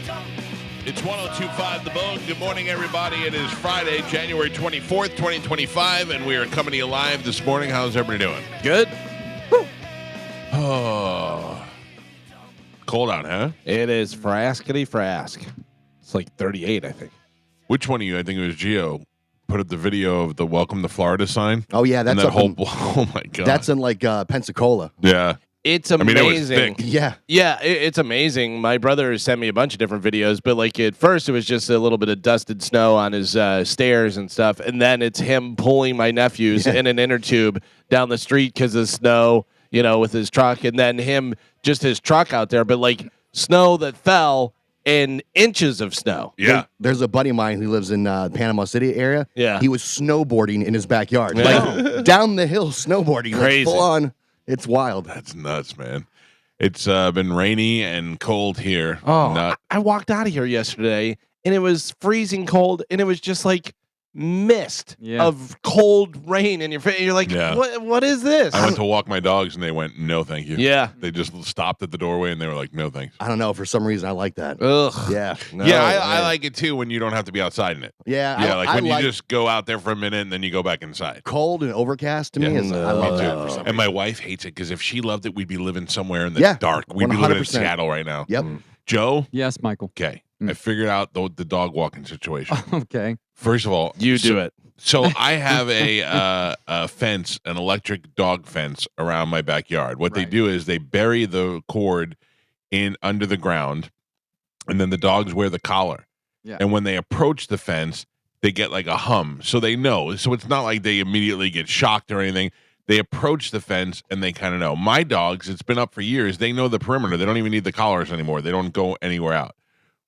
It's 102.5 The Bone. Good morning, everybody. It is Friday, January 24th, 2025, and we are coming to you live this morning. How's everybody doing? Good. Oh, cold out, huh? It is fraskety frask. It's like 38, I think. Which one of you? I think it was Gio. Put up the video of the Welcome to Florida sign. Oh yeah, that's that up whole. in, Oh my god, that's in like Pensacola. yeah. It's I mean, it was amazing. thick. Yeah, It's amazing. My brother sent me a bunch of different videos, but like at first it was just a little bit of dusted snow on his stairs and stuff, and then it's him pulling my nephews in an inner tube down the street because of snow, you know, with his truck, and then his truck out there, but like snow that fell in inches of snow. Yeah. There's a buddy of mine who lives in Panama City area. Yeah. He was snowboarding in his backyard, Yeah. like down the hill snowboarding, Crazy. like full on. It's wild. That's nuts, man. It's been rainy and cold here. Oh, I walked out of here yesterday, and it was freezing cold, and it was just like mist of cold rain in your face. You're like, what is this? I went to walk my dogs, and they went, no, thank you. Yeah. They just stopped at the doorway, and they were like, no, thanks. I don't know. For some reason, I like that. Ugh. Yeah. I like it, too, when you don't have to be outside in it. Yeah. Yeah, like when you just go out there for a minute, and then you go back inside. Cold and overcast to me. Yeah. Is, I love that for some And reason. my wife hates it, because if she loved it, we'd be living somewhere in the dark. We'd be living in 100%. Seattle right now. Yep. Joe? Yes, Michael. Okay. I figured out the dog walking situation. Okay. First of all, You do it. So I have a fence, an electric dog fence around my backyard. What they do is they bury the cord in under the ground, and then the dogs wear the collar. Yeah. And when they approach the fence, they get like a hum, so they know. So it's not like they immediately get shocked or anything. They approach the fence and they kind of know. My dogs, it's been up for years. They know the perimeter. They don't even need the collars anymore. They don't go anywhere out.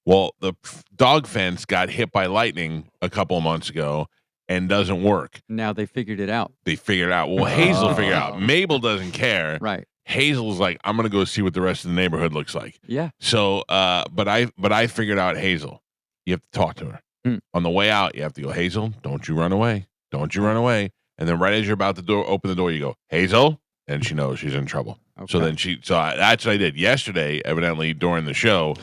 Well, the dog fence got hit by lightning a couple of months ago and doesn't work. Now they figured it out. They figured it out. Well, Hazel figured it out. Mabel doesn't care. Right. Hazel's like, I'm gonna go see what the rest of the neighborhood looks like. Yeah. So, but I figured out Hazel. You have to talk to her on the way out. You have to go, Hazel, don't you run away. Don't you run away. And then right as you're about to open the door, you go, Hazel, and she knows she's in trouble. Okay. So then that's what I did yesterday. Evidently during the show,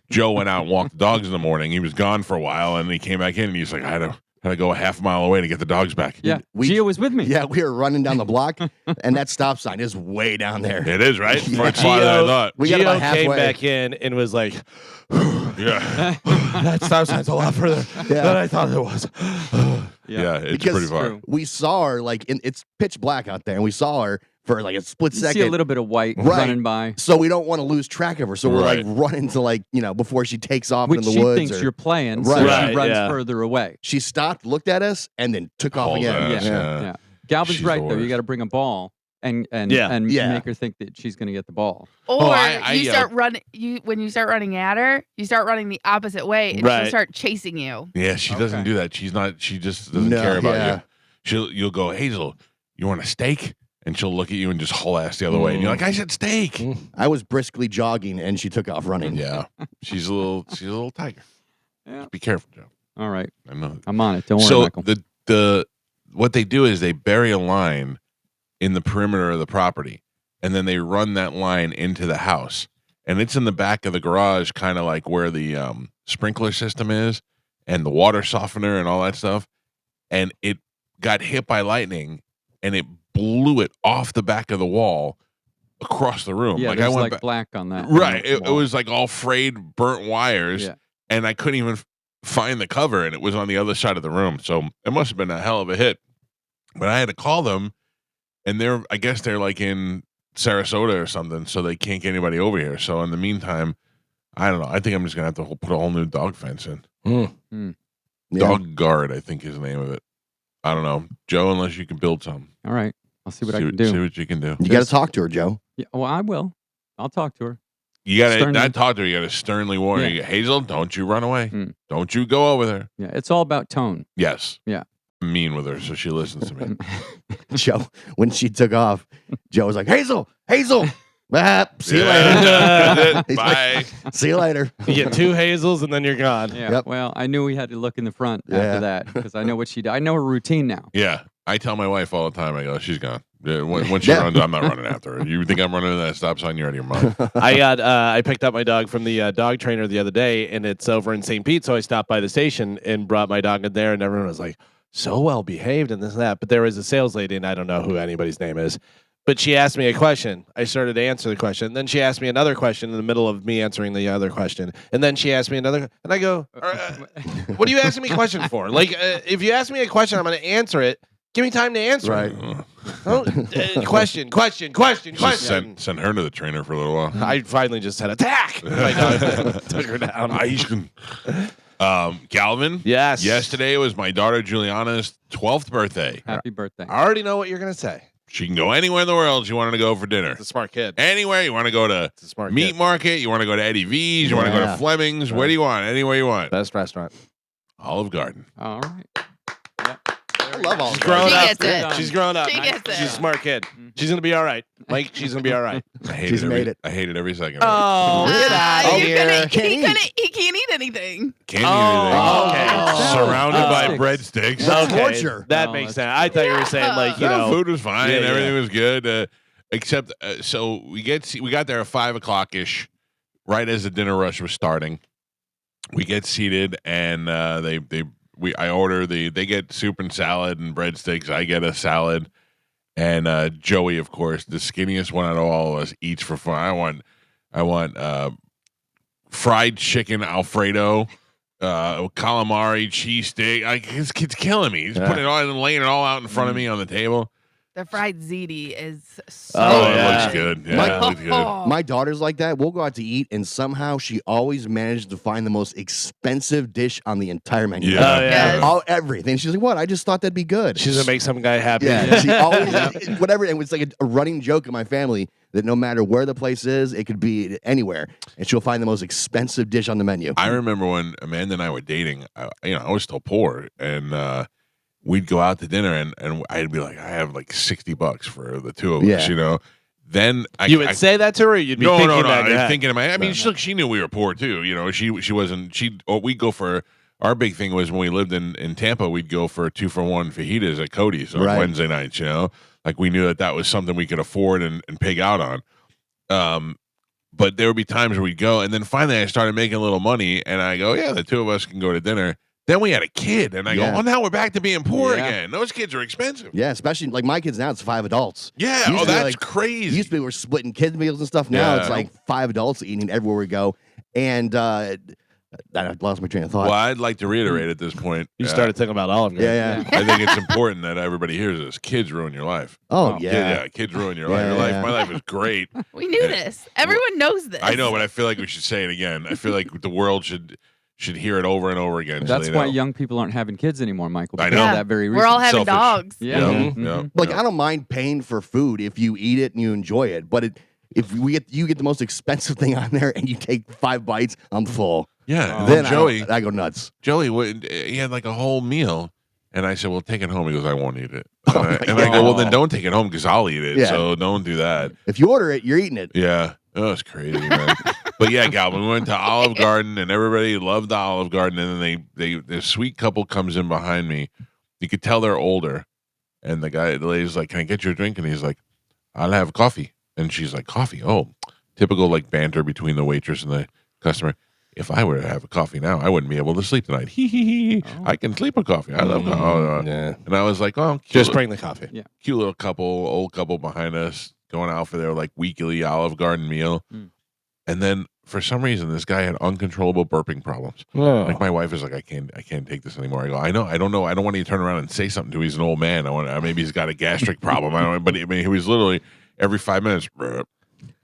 Joe went out and walked the dogs in the morning. He was gone for a while, and he came back in, and he's like, I had to go a half mile away to get the dogs back. Yeah. Gio was with me. Yeah, we were running down the block, and that stop sign is way down there. It is, right? Yeah. Much farther than I thought. We got about Gio came halfway. back in and was like, Yeah. that stop sign's a lot further than I thought it was. Yeah, it's Because pretty far. True. We saw her, like, it's pitch black out there, and we saw her for like a split You second. see a little bit of white Right. running by, So we don't want to lose track of her. So we're Right. like running to before she takes off which in the she woods. thinks or- you're playing, Right. so Right, she runs yeah. further away. She stopped, looked at us, and then took off Hauls again. ass, yeah. Galvin's She's right the though. You worst. got to bring a ball and Yeah. make her think that she's going to get the ball. Or I you start running. When you start running at her, you start running the opposite way, and Right. she'll start chasing you. Yeah, she doesn't Okay. do that. She's not. She just doesn't No, care about yeah. you. You'll go, Hazel, you want a steak? And she'll look at you and just haul ass the other way. And you're like, I said steak. I was briskly jogging, and she took off running. Yeah, she's a little tiger. Yeah. Just be careful, Joe. All right, I know. I'm on it. Don't worry, So Michael. what they do is they bury a line in the perimeter of the property, and then they run that line into the house, and it's in the back of the garage, kind of like where the sprinkler system is, and the water softener and all that stuff. And it got hit by lightning, and it blew it off the back of the wall across the room. Yeah, like there's I went like back, black on that. right. It wall. was like all frayed, burnt wires, Yeah. and I couldn't even find the cover, and it was on the other side of the room. So it must have been a hell of a hit. But I had to call them, and I guess they're like in Sarasota or something, so they can't get anybody over here. So in the meantime, I don't know. I think I'm just gonna have to put a whole new dog fence in. Yeah. Dog guard, I think is the name of it. I don't know, Joe. Unless you can build some. All right, I'll see what I can do. See what you can do. You got to talk to her, Joe. Yeah, well, I will. I'll talk to her. You got to Sternly. not talk to her. You got to sternly warn her. Yeah. Hazel, don't you run away. Mm. Don't you go over there. Yeah, it's all about tone. Yes. Yeah. I'm mean with her, so she listens to me. Joe, when she took off, Joe was like, Hazel, see you Yeah. later. He's Bye. like, see you later. You get 2 Hazels and then you're gone. Yeah. Yep. Well, I knew we had to look in the front Yeah. after that because I know what she did. I know her routine now. Yeah. I tell my wife all the time, I go, she's gone. Once she runs, I'm not running after her. You think I'm running to that stop sign? You're out of your mind. I picked up my dog from the dog trainer the other day, and it's over in St. Pete. So I stopped by the station and brought my dog in there, and everyone was like, so well behaved and this and that. But there was a sales lady, and I don't know who anybody's name is. But she asked me a question. I started to answer the question. Then she asked me another question in the middle of me answering the other question. And then she asked me another. And I go, what are you asking me questions for? Like, if you ask me a question, I'm going to answer it. Give me time to answer it. Question. Just send her to the trainer for a little while. I finally just said, attack. My dog took her down. Galvin. Yes. Yesterday was my daughter Juliana's 12th birthday. Happy birthday. I already know what you're going to say. She can go anywhere in the world she wanted to go for dinner. It's a smart kid. Anywhere you want to go to It's a smart Meat kid. Market, you want to go to Eddie V's, you want to go to Fleming's. Where do you want? Anywhere you want. Best restaurant. Olive Garden. All right. I love all She's of grown She up. gets it. She's grown up. She gets it. She's a smart kid. She's gonna be all right. Mike, she's gonna be all right. I hate She's it. made it. I hate it every second. Oh, get out of you here. couldn't- Can't he eat. couldn't. He can't eat anything. Can't eat Oh, anything. okay. Surrounded by Breadsticks. breadsticks. That's Okay, torture. That No, makes that's sense. I thought you were saying like you No, know. food was fine. Yeah, yeah. Everything was good. Except, so we got there at 5:00 ish, right as the dinner rush was starting. We get seated, and I order they get soup and salad and breadsticks. I get a salad, and Joey, of course, the skinniest one out of all of us, eats for fun. I want fried chicken Alfredo, calamari cheesesteak. His kid's killing me. He's putting it all and laying it all out in front of me on the table. The fried ziti is so Oh, it yeah. looks good. Yeah, it looks good. My daughter's like that. We'll go out to eat, and somehow she always manages to find the most expensive dish on the entire menu. Yeah. Oh, yeah. Yes. All everything. She's like, "What? I just thought that'd be good." She's gonna make some guy happy. Yeah, she always whatever. And it's like a running joke in my family that no matter where the place is, it could be anywhere, and she'll find the most expensive dish on the menu. I remember when Amanda and I were dating. I was still poor, and we'd go out to dinner, and I'd be like, I have like $60 for the two of us, Yeah. you know. Then You would say that to her. Or you'd be thinking that. in your I'm head? thinking in my. I mean, she knew we were poor too. You know, she wasn't. We'd go for. Our big thing was when we lived in Tampa, we'd go for 2-for-1 fajitas at Cody's on Right. Wednesday nights. You know, like we knew that was something we could afford and pig out on. But there would be times where we'd go, and then finally I started making a little money, and I go, yeah, the two of us can go to dinner. Then we had a kid, and I go, oh, now we're back to being poor Yeah. again. Those kids are expensive. Yeah, especially like my kids now. It's 5 adults. Yeah, Used to be that's like- crazy. Used to be we're splitting kids meals and stuff. Now Yeah. it's like 5 adults eating everywhere we go. And I lost my train of thought. Well, I'd like to reiterate at this point. You started thinking about Olive Garden. Yeah. I think it's important that everybody hears this. Kids ruin your life. Oh, Oh, yeah. Kids ruin your life. Your life. My life is great. We knew this. Everyone knows this. I know, but I feel like we should say it again. I feel like the world should hear it over and over again. That's so they why know. young people aren't having kids anymore, Michael. I because know. of that very reason. We're all having Selfish. dogs. Yeah. Yeah, Mhm. yeah, Like yeah. I don't mind paying for food if you eat it and you enjoy it, but if you get the most expensive thing on there and you take 5 bites, I'm full. Yeah. Oh. Then Then Joey, I go nuts. he had like a whole meal, and I said, "Well, take it home." He goes, "I won't eat it." Oh And, my and I go, "Well, then God. don't take it home because I'll eat it. Yeah. So don't do that." If you order it, you're eating it. Yeah. Oh, it's crazy, man. But yeah, Galvin, we went to Olive Garden, and everybody loved the Olive Garden. And then this sweet couple comes in behind me. You could tell they're older. And the lady's like, "Can I get you a drink?" And he's like, "I'll have coffee." And she's like, "Coffee? Oh," typical like banter between the waitress and the customer. "If I were to have a coffee now, I wouldn't be able to sleep tonight. I can sleep with coffee. I love coffee." Yeah. And I was like, "Oh, Just bring the coffee. cute little couple, old couple behind us going out for their like weekly Olive Garden meal." Mm. And then for some reason, this guy had uncontrollable burping problems. Oh. Like my wife is like, I can't take this anymore. I go, I don't know. I don't want you to turn around and say something to him. He's an old man. Maybe he's got a gastric problem. I don't. But I mean, he was literally every 5 minutes.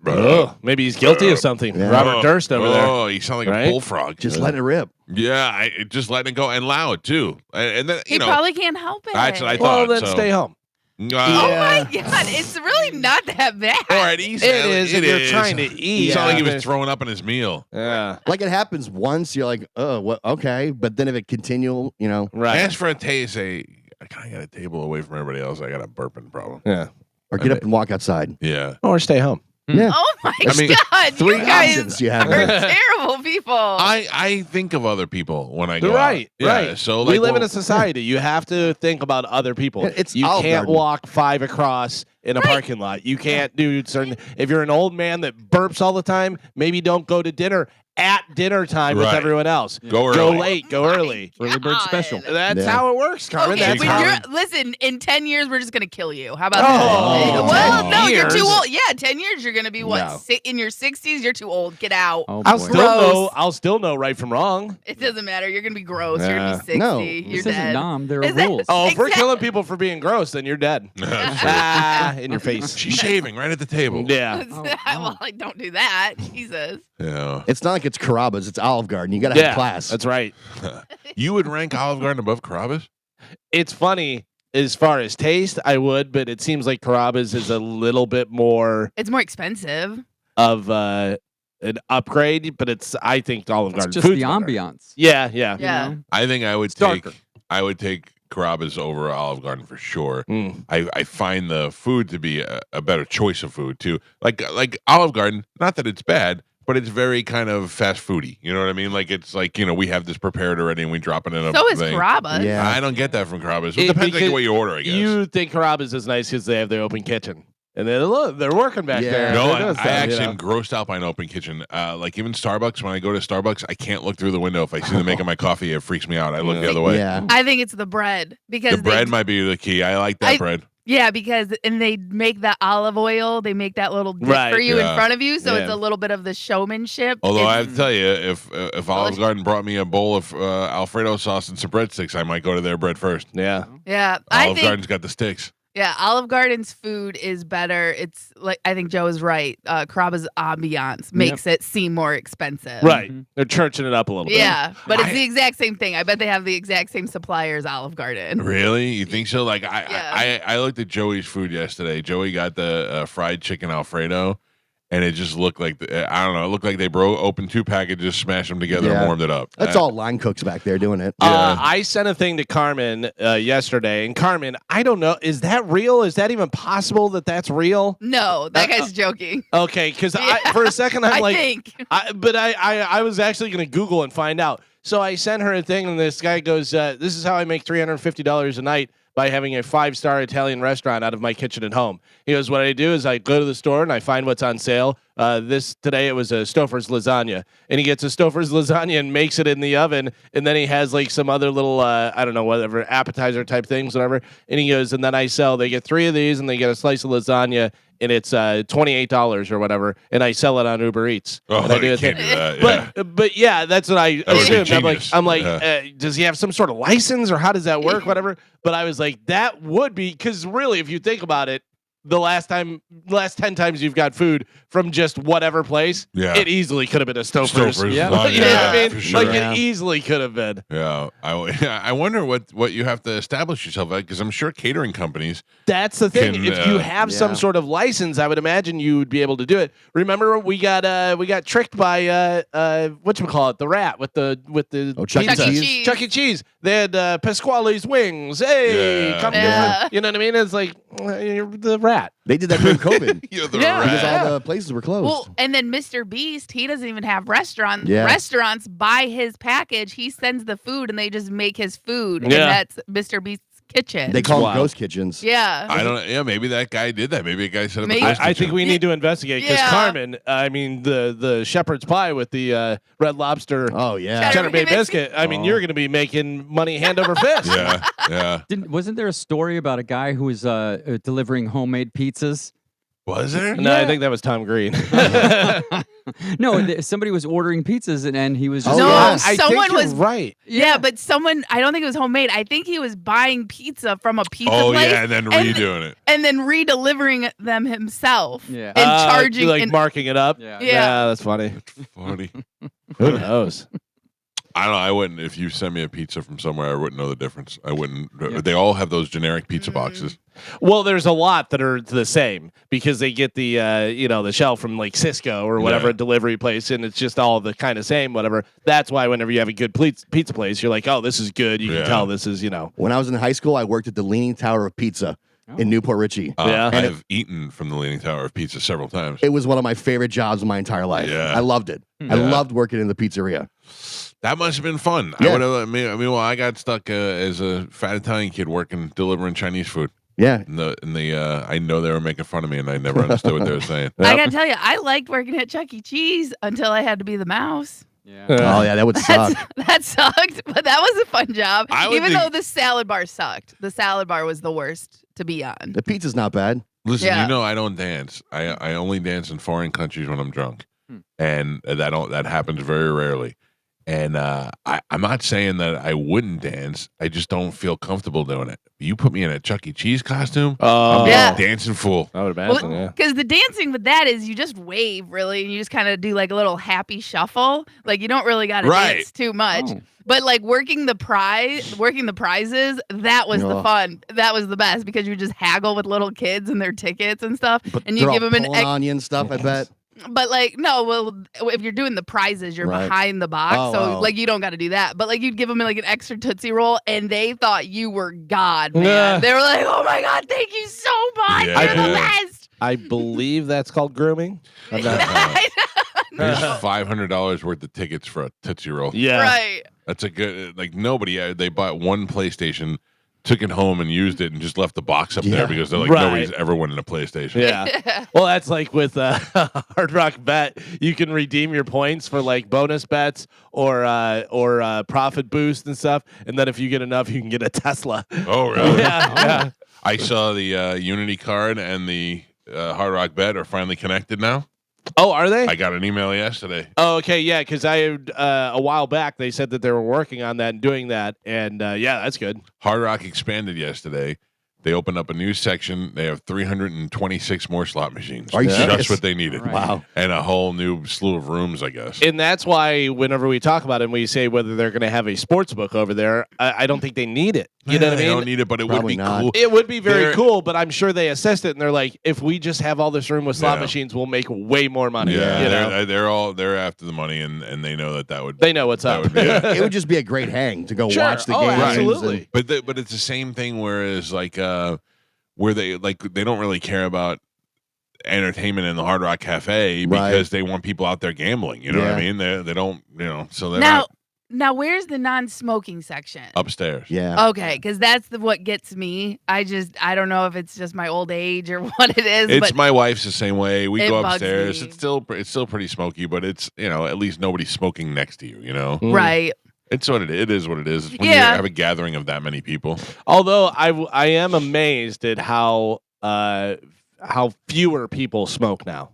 Oh, maybe he's guilty of something. Yeah. Robert Durst over there. Oh, he sounded like Right? a bullfrog. Just let it rip. Yeah, just letting it go and loud too. And then He probably can't help it. That's what I Well, thought. then so. stay home. Oh my God, it's really not that bad. All right, easy. It is. It If you're is. trying to He eat. sounded like he Yeah. was throwing up in his meal. Yeah. Like it happens once, you're like, oh, what? Okay, but then if it continual, Right. Ask for a taste. Say, I kind of got a table away from everybody else. I got a burping problem. Yeah. or get up and walk outside. Yeah. Or stay home. Yeah. Oh my mean, God, Three you guys options you have. are terrible people. I think of other people when I go Right, out. Yeah, right. so we like, live in well, a society. You have to think about other people. It's you Olive can't Garden. walk 5 across in a parking lot. You can't do certain. If you're an old man that burps all the time, maybe don't go to dinner at dinner time with Right. everyone else. Go Go early. late. Go early. Early bird special. That's Yeah. how it works, Carmen. Okay, That's when how. you're, listen, in 10 years, we're just going to kill you. How about Oh, that? Well, 10 no, you're too years? old. Yeah, 10 years, you're going to be, what, No. in your 60s? You're too old. Get out. Oh, I'll boy. still know. Gross. I'll still know right from wrong. It doesn't matter. You're going to be gross. You're going to be 60. No. You're This isn't dead. Nom. There are Is that- rules. Oh, if we're Exactly. killing people for being gross, then you're dead. In your face. she's shaving right at the table. Yeah. Well, like, don't do that. Jesus. Yeah. It's not like it's Carrabba's. It's Olive Garden. You got to have class. That's right. You would rank Olive Garden above Carrabba's? It's funny as far as taste, I would, but it seems like Carrabba's is a little bit more It's more expensive. of an upgrade, but I think Olive It's Garden just food's the better. ambiance. Yeah, yeah. Yeah. You know? I think I would It's darker. take Carrabba's over Olive Garden for sure. Mm. I find the food to be a better choice of food too. Like Olive Garden, not that it's bad, but it's very kind of fast foody. You know what I mean? Like it's like, we have this prepared already and we drop it in a So is thing. Carrabba's. Yeah. I don't get that from Carrabba's. It It- depends on because what you order, I guess. You think Carrabba's is nice because they have their open kitchen. And then look, they're working back Yeah. there. No, They're I doing stuff, actually you am grossed out by an open kitchen. Like even Starbucks, when I go to Starbucks, I can't look through the window. If I see them making my coffee, it freaks me out. I look the other way. Yeah. I think it's the bread because The bread might be the key. I like that bread. Yeah, because and they make the olive oil. They make that little dip Right, for you yeah. in front of you, so it's Yeah. a little bit of the showmanship. Although I have It's- to tell you, if Olive Garden brought me a bowl of Alfredo sauce and some breadsticks, I might go to their bread first. Yeah. yeah, I Olive think Garden's got the sticks. yeah, Olive Garden's food is better. It's like I think Joe is right. Carrabba's ambiance makes it seem more expensive. Right. Mhm. They're churching it up a little bit. Yeah, but it's I- the exact same thing. I bet they have the exact same supplier as Olive Garden. Really? You think so? Like Yeah. I looked at Joey's food yesterday. Joey got the fried chicken Alfredo, and it just looked like I don't know. It looked like they opened 2 packages, smashed them together, and Yeah. warmed it up. That's all line cooks back there doing it. Yeah. I sent a thing to Carmen yesterday, and Carmen, I don't know, is that real? Is that even possible that that's real? No, that guy's joking. Okay, because Yeah. for a second I'm I like, think. I was actually going to Google and find out. So I sent her a thing, and this guy goes, "This is how I make $350 a night by having a 5-star Italian restaurant out of my kitchen at home." He goes, "What I do is I go to the store and I find what's on sale. Today it was a Stouffer's lasagna, and he gets a Stouffer's lasagna and makes it in the oven, and then he has like some other little I don't know, whatever, appetizer type things, whatever. And he goes, and then they get 3 of these, and they get a slice of lasagna, and it's $28 or whatever, and I sell it on Uber Eats. Oh, and I do you a can't thing. do that. Yeah. But yeah, that's what I That would be assumed. genius. I'm like, Yeah. does he have some sort of license or how does that work? Whatever. But I was like, that would be because really, if you think about it, the last 10 times you've got food from just whatever place, Yeah. it easily could have been a Stouffer's. Stouffer's Yeah. lasagna, You know what I mean? for sure. Like Yeah. it easily could have been. Yeah, I wonder what you have to establish yourself at, because I'm sure catering companies. That's the thing. Can, If you have yeah. some sort of license, I would imagine you would be able to do it. Remember, we got tricked by whatchamacallit, the rat with the Chuck E. pizza. Cheese. Chuck E. Cheese. They had Pasquale's wings. Hey, Yeah. come Yeah. here. You know what I mean? It's like you're the rat. They did that during COVID You're the Yeah. because rat. all the places were closed. Well, and then Mr. Beast, he doesn't even have restaurants. Yeah. Restaurants buy his package. He sends the food, and they just make his food, and Yeah. that's Mr. Beast's kitchen. they call them wild. ghost kitchens. yeah. I don't. Yeah, maybe that guy did that. Maybe a guy set up. Maybe- A ghost I think kitchen. we need to investigate because Yeah. Carmen, I mean the shepherd's pie with the Red Lobster Oh yeah. Cheddar Bay Bay biscuit. I mean, Oh. you're going to be making money hand over fist. Yeah, yeah. Wasn't there a story about a guy who was delivering homemade pizzas? Was there? No, I Yeah. think that was Tom Green. No, somebody was ordering pizzas and he was just. Oh, No, yeah. I someone think you're was. right. Yeah, but someone, I don't think it was homemade. I think he was buying pizza from a pizza Oh place yeah, and then redoing it. and then re-delivering them himself Yeah. and charging. like and- marking it up. Yeah. Yeah. That's funny. Funny. Who knows? I don't know. I wouldn't. If you send me a pizza from somewhere, I wouldn't know the difference. I wouldn't. Yeah. They all have those generic pizza boxes. Well, there's a lot that are the same because they get the the shell from like Cisco or whatever Yeah. delivery place, and it's just all the kind of same whatever. That's why whenever you have a good pizza place, you're like, oh, this is good. You Yeah. can tell this is When I was in high school, I worked at the Leaning Tower of Pizza. in Newport Richie. Yeah. And I've eaten from the Leaning Tower of Pizza several times. It was one of my favorite jobs in my entire life. Yeah. I loved it. I Yeah. loved working in the pizzeria. That must have been fun. Yeah. I would have. I mean, well, I got stuck as a fat Italian kid delivering Chinese food. Yeah. I know they were making fun of me, and I never understood what they were saying. I gotta tell you, I liked working at Chuck E. Cheese until I had to be the mouse. Yeah. Oh yeah, that would suck. That sucked, but that was a fun job. I would Even think- though the salad bar sucked. The salad bar was the worst to be on. The pizza's not bad. Listen, Yeah. you know I don't dance. I only dance in foreign countries when I'm drunk, and that happens very rarely. And I'm not saying that I wouldn't dance. I just don't feel comfortable doing it. You put me in a Chuck E. Cheese costume, I'm Yeah. a dancing fool. I would imagine, Well, yeah. because the dancing with that is you just wave really, and you just kind of do like a little happy shuffle. Like you don't really got to Right. dance too much. Oh. But like working the prizes, that was the Oh. fun. That was the best because you just haggle with little kids and their tickets and stuff, But and you they're give all them an. pulling on you and stuff. I bet. But like no, well, if you're doing the prizes, you're Right. behind the box, Oh, so wow. like you don't got to do that. But like you'd give them like an extra Tootsie Roll, and they thought you were God, man. Yeah. They were like, "Oh my God, thank you so much. Yeah. You're the best." I believe that's called grooming. I'm not- There's $500 worth of tickets for a Tootsie Roll. yeah. Right. That's a good. Like nobody. They bought one PlayStation, took it home and used it, and just left the box up there Yeah. because they're like Right. nobody's ever winning a PlayStation. Yeah. Well, that's like with Hard Rock Bet. You can redeem your points for like bonus bets or profit boost and stuff. And then if you get enough, you can get a Tesla. Oh really? Yeah. I saw the Unity card and the Hard Rock Bet are finally connected now. Oh, are they? I got an email yesterday. Oh, okay. Yeah. Because I had, a while back, they said that they were working on that and doing that. And yeah, that's good. Hard Rock expanded yesterday. They opened up a new section. They have 326 more slot machines. Are you Just serious? what they needed. Right. Wow. And a whole new slew of rooms, I guess. And that's why whenever we talk about it and we say whether they're going to have a sports book over there, I don't think they need it. You know what I They mean? don't need it, but it Probably would be not. cool. It would be very They're- cool, but I'm sure they assessed it and they're like, if we just have all this room with slot Yeah. machines, we'll make way more money. Yeah, You know? they're after the money, and they know that would. They know what's that up. would be it. It would just be a great hang to go Sure. watch the Oh, games. absolutely. But it's the same thing. Whereas where they don't really care about entertainment in the Hard Rock Cafe because they want people out there gambling. You know what I Yeah. mean? They don't. So they're Now, not now where's the non-smoking section? upstairs. Yeah. Okay, because that's what gets me. I don't know if it's just my old age or what it is. It's but my wife's the same way. We It go bugs upstairs. me. It's still pretty smoky, but it's at least nobody's smoking next to you. right. It's what it is. It is what it is. It's when Yeah. you have a gathering of that many people. Although I am amazed at how fewer people smoke now.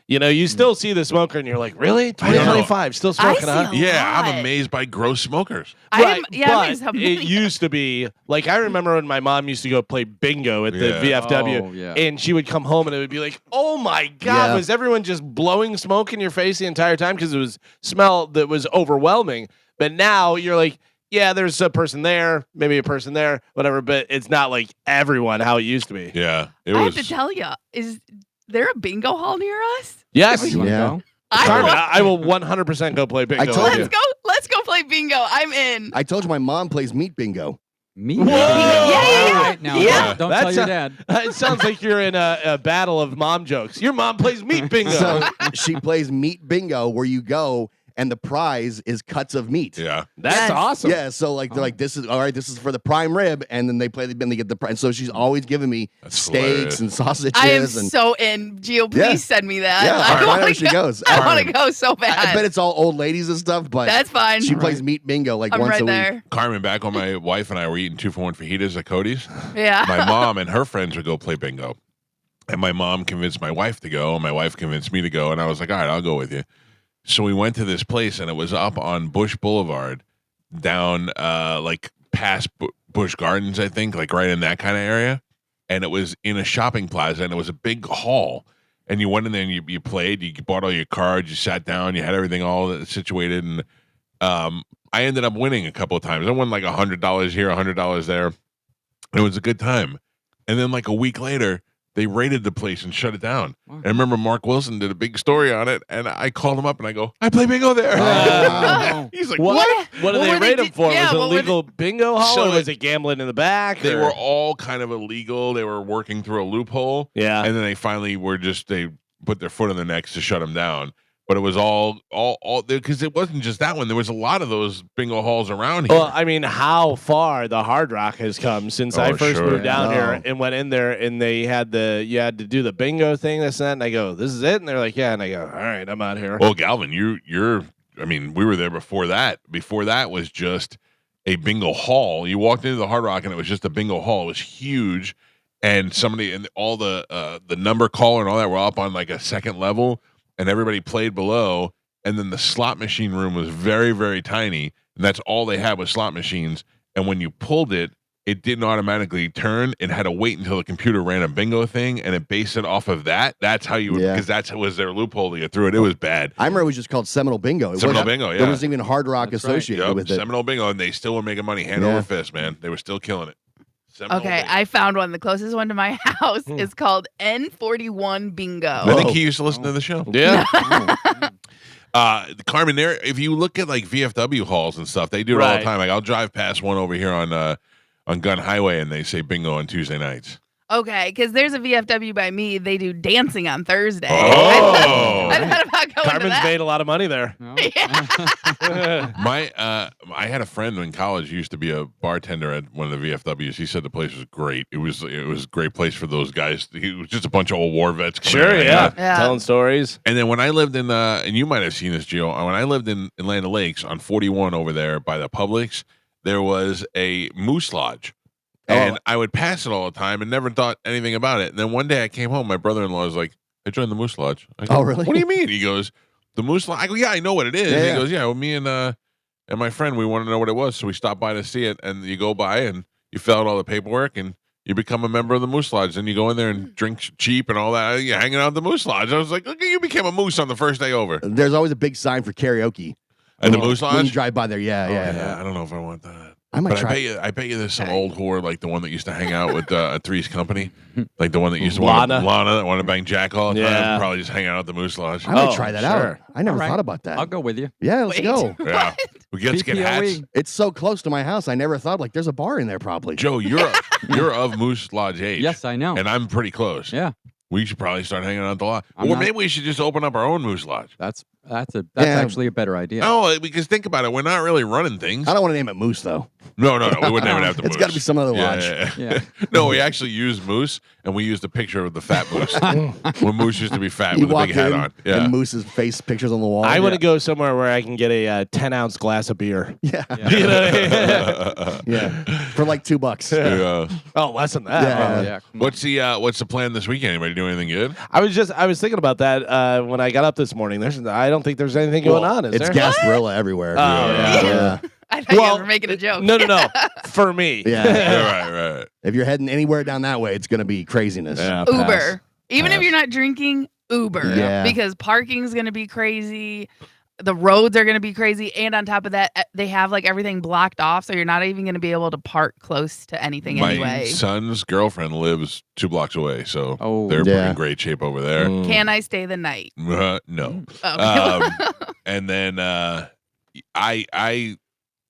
You still see the smoker and you're like, really? I know. 2025, still smoking, see huh? a Yeah, I'm lot. amazed by gross smokers. I'm but amazed how it many- used to be like I remember when my mom used to go play bingo at the Yeah. VFW, Oh, yeah. and she would come home and it would be like, "Oh my god, Yeah. was everyone just blowing smoke in your face the entire time because it was smell that was overwhelming?" But now you're like, "Yeah, there's a person there, maybe a person there, whatever." But it's not like everyone how it used to be. Yeah, it I was. have to tell you, is there a bingo hall near us? Yes, You wanna Yeah. go? Carmen, want- I will 100% go play bingo. I told with you. you. Let's go play bingo. I'm in. I told you my mom plays meat bingo. Me? Whoa! Yeah. All right, now, Yeah. don't That's tell your a- dad. It sounds like you're in a battle of mom jokes. Your mom plays meat bingo. So she plays meat bingo where you go and the prize is cuts of meat. Yeah, That's Yes. awesome. Yeah, so like they're like, this is all right. This is for the prime rib, and then they play the and they get the prize. And so she's always giving me That's steaks hilarious. and sausages. I am and so in. Gio, please Yeah. send me that. Yeah, I I'll find out want where to she go. goes. I want to go so bad. I bet it's all old ladies and stuff, but That's fine. she plays meat bingo like I'm once right a week. there. Carmen, back when my wife and I were eating 2-for-1 fajitas at Cody's, Yeah. my mom and her friends would go play bingo. And my mom convinced my wife to go, and my wife convinced me to go. And I was like, all right, I'll go with you. So we went to this place, and it was up on Bush Boulevard, down like past Busch Gardens, I think, like right in that kind of area. And it was in a shopping plaza, and it was a big hall. And you went in there and you played, you bought all your cards, you sat down, you had everything all situated. And I ended up winning a couple of times. I won like $100 here, $100 there. And it was a good time. And then like a week later, they raided the place and shut it down. And I remember Mark Wilson did a big story on it, and I called him up and I go, I play bingo there. He's like, what? What did they raid them for? Yeah, was it what were illegal bingo hall, So or was it gambling in the back? They or- were all kind of illegal. They were working through a loophole. Yeah. And then they finally they put their foot on their necks to shut them down. But it was all because it wasn't just that one. There was a lot of those bingo halls around here. Well, I mean, how far the Hard Rock has come since I first sure. moved down here No. and went in there, and they had you had to do the bingo thing, this and that, and I go, this is it, and they're like, yeah, and I go, all right, I'm out here. Well, Galvin, you're. I mean, we were there before that. Before that was just a bingo hall. You walked into the Hard Rock and it was just a bingo hall. It was huge, and somebody and all the number caller and all that were up on like a second level, and everybody played below. And then the slot machine room was very, very tiny, and that's all they had was slot machines. And when you pulled it, it didn't automatically turn. It had to wait until the computer ran a bingo thing, and it based it off of that. That's how you would, because that was their loophole to get through it. It was bad. I remember it was just called Seminole Bingo. Seminole Bingo, yeah. There wasn't even Hard Rock That's right. associated with it. Seminole Bingo, and they still were making money hand over fist, man. They were still killing it. Seminole Okay, Bingo. I found one. The closest one to my house is called N41 Bingo. I think he used to listen to the show. Yeah. Carmen, there. If you look at like VFW halls and stuff, they do it all the Right. time. Like I'll drive past one over here on Gun Highway, and they say bingo on Tuesday nights. Okay, because there's a VFW by me. They do dancing on Thursday. Oh. I thought about going to Carmen's that. made a lot of money there. No. I had a friend in college who used to be a bartender at one of the VFWs. He said the place was great. It was a great place for those guys. It was just a bunch of old war vets. Sure, hanging yeah. out. Yeah. Telling stories. And then when I lived in, and you might have seen this, Gio, when I lived in Land Lakes on 41 over there by the Publix, there was a moose lodge. And I would pass it all the time and never thought anything about it. And then one day I came home, my brother-in-law was like, I joined the moose lodge. I go, Oh, really? What do you mean? He goes, the moose lodge? I go, yeah, I know what it is. Yeah, He yeah. goes, yeah, well, me and my friend, we wanted to know what it was. So we stopped by to see it. And you go by and you fill out all the paperwork and you become a member of the moose lodge. And you go in there and drink cheap and all that. You're hanging out at the moose lodge. I was like, look, you became a moose on the first day over. There's always a big sign for karaoke. And the When you- moose When you lodge? drive by there, yeah, Oh, yeah. I don't know if I want that. I might But try. I bet you there's some old whore like the one that used to hang out with Three's Company, like the one that used to Lana that wanted to bang Jack all the time. Yeah. Probably just hang out at the Moose Lodge. I might Oh, try that sure. out. I never All right. thought about that. I'll go with you. Yeah, let's Wait. go. Yeah, we get PPOE. hats. It's so close to my house. I never thought like there's a bar in there probably. Joe, you're of Moose Lodge age. Yes, I know. and I'm pretty close. Yeah, We should probably start hanging out at the lodge, I'm or not- maybe we should just open up our own Moose Lodge. that's Yeah. actually a better idea. No, because think about it, we're not really running things. I don't want to name it Moose though. No, we wouldn't name it after It's Moose. got to be some other lodge. Yeah. No, we actually used Moose, and we used a picture of the fat Moose. when Moose used to be fat You with a walk big hat in on. Yeah. and Moose's face pictures on the wall. I want to go somewhere where I can get a 10-ounce glass of beer. Yeah, You know? yeah, for like $2. Yeah. Oh, less than that. Yeah. Oh, yeah. come on. What's the plan this weekend? Anybody do anything good? I was thinking about that when I got up this morning. I don't think there's anything going on. Is It's there? Gasparilla everywhere. Oh, yeah. yeah. I thought you Well, were making a joke. No. For me. Yeah. Right. If you're heading anywhere down that way, it's going to be craziness. Yeah, Uber. pass. Even if Pass. you're not drinking, Uber. Yeah. Because parking's going to be crazy. The roads are going to be crazy. And on top of that, they have like everything blocked off. So you're not even going to be able to park close to anything My anyway. son's girlfriend lives 2 blocks away, so Oh. they're Yeah. in great shape over there. Mm. Can I stay the night? No. Oh. And then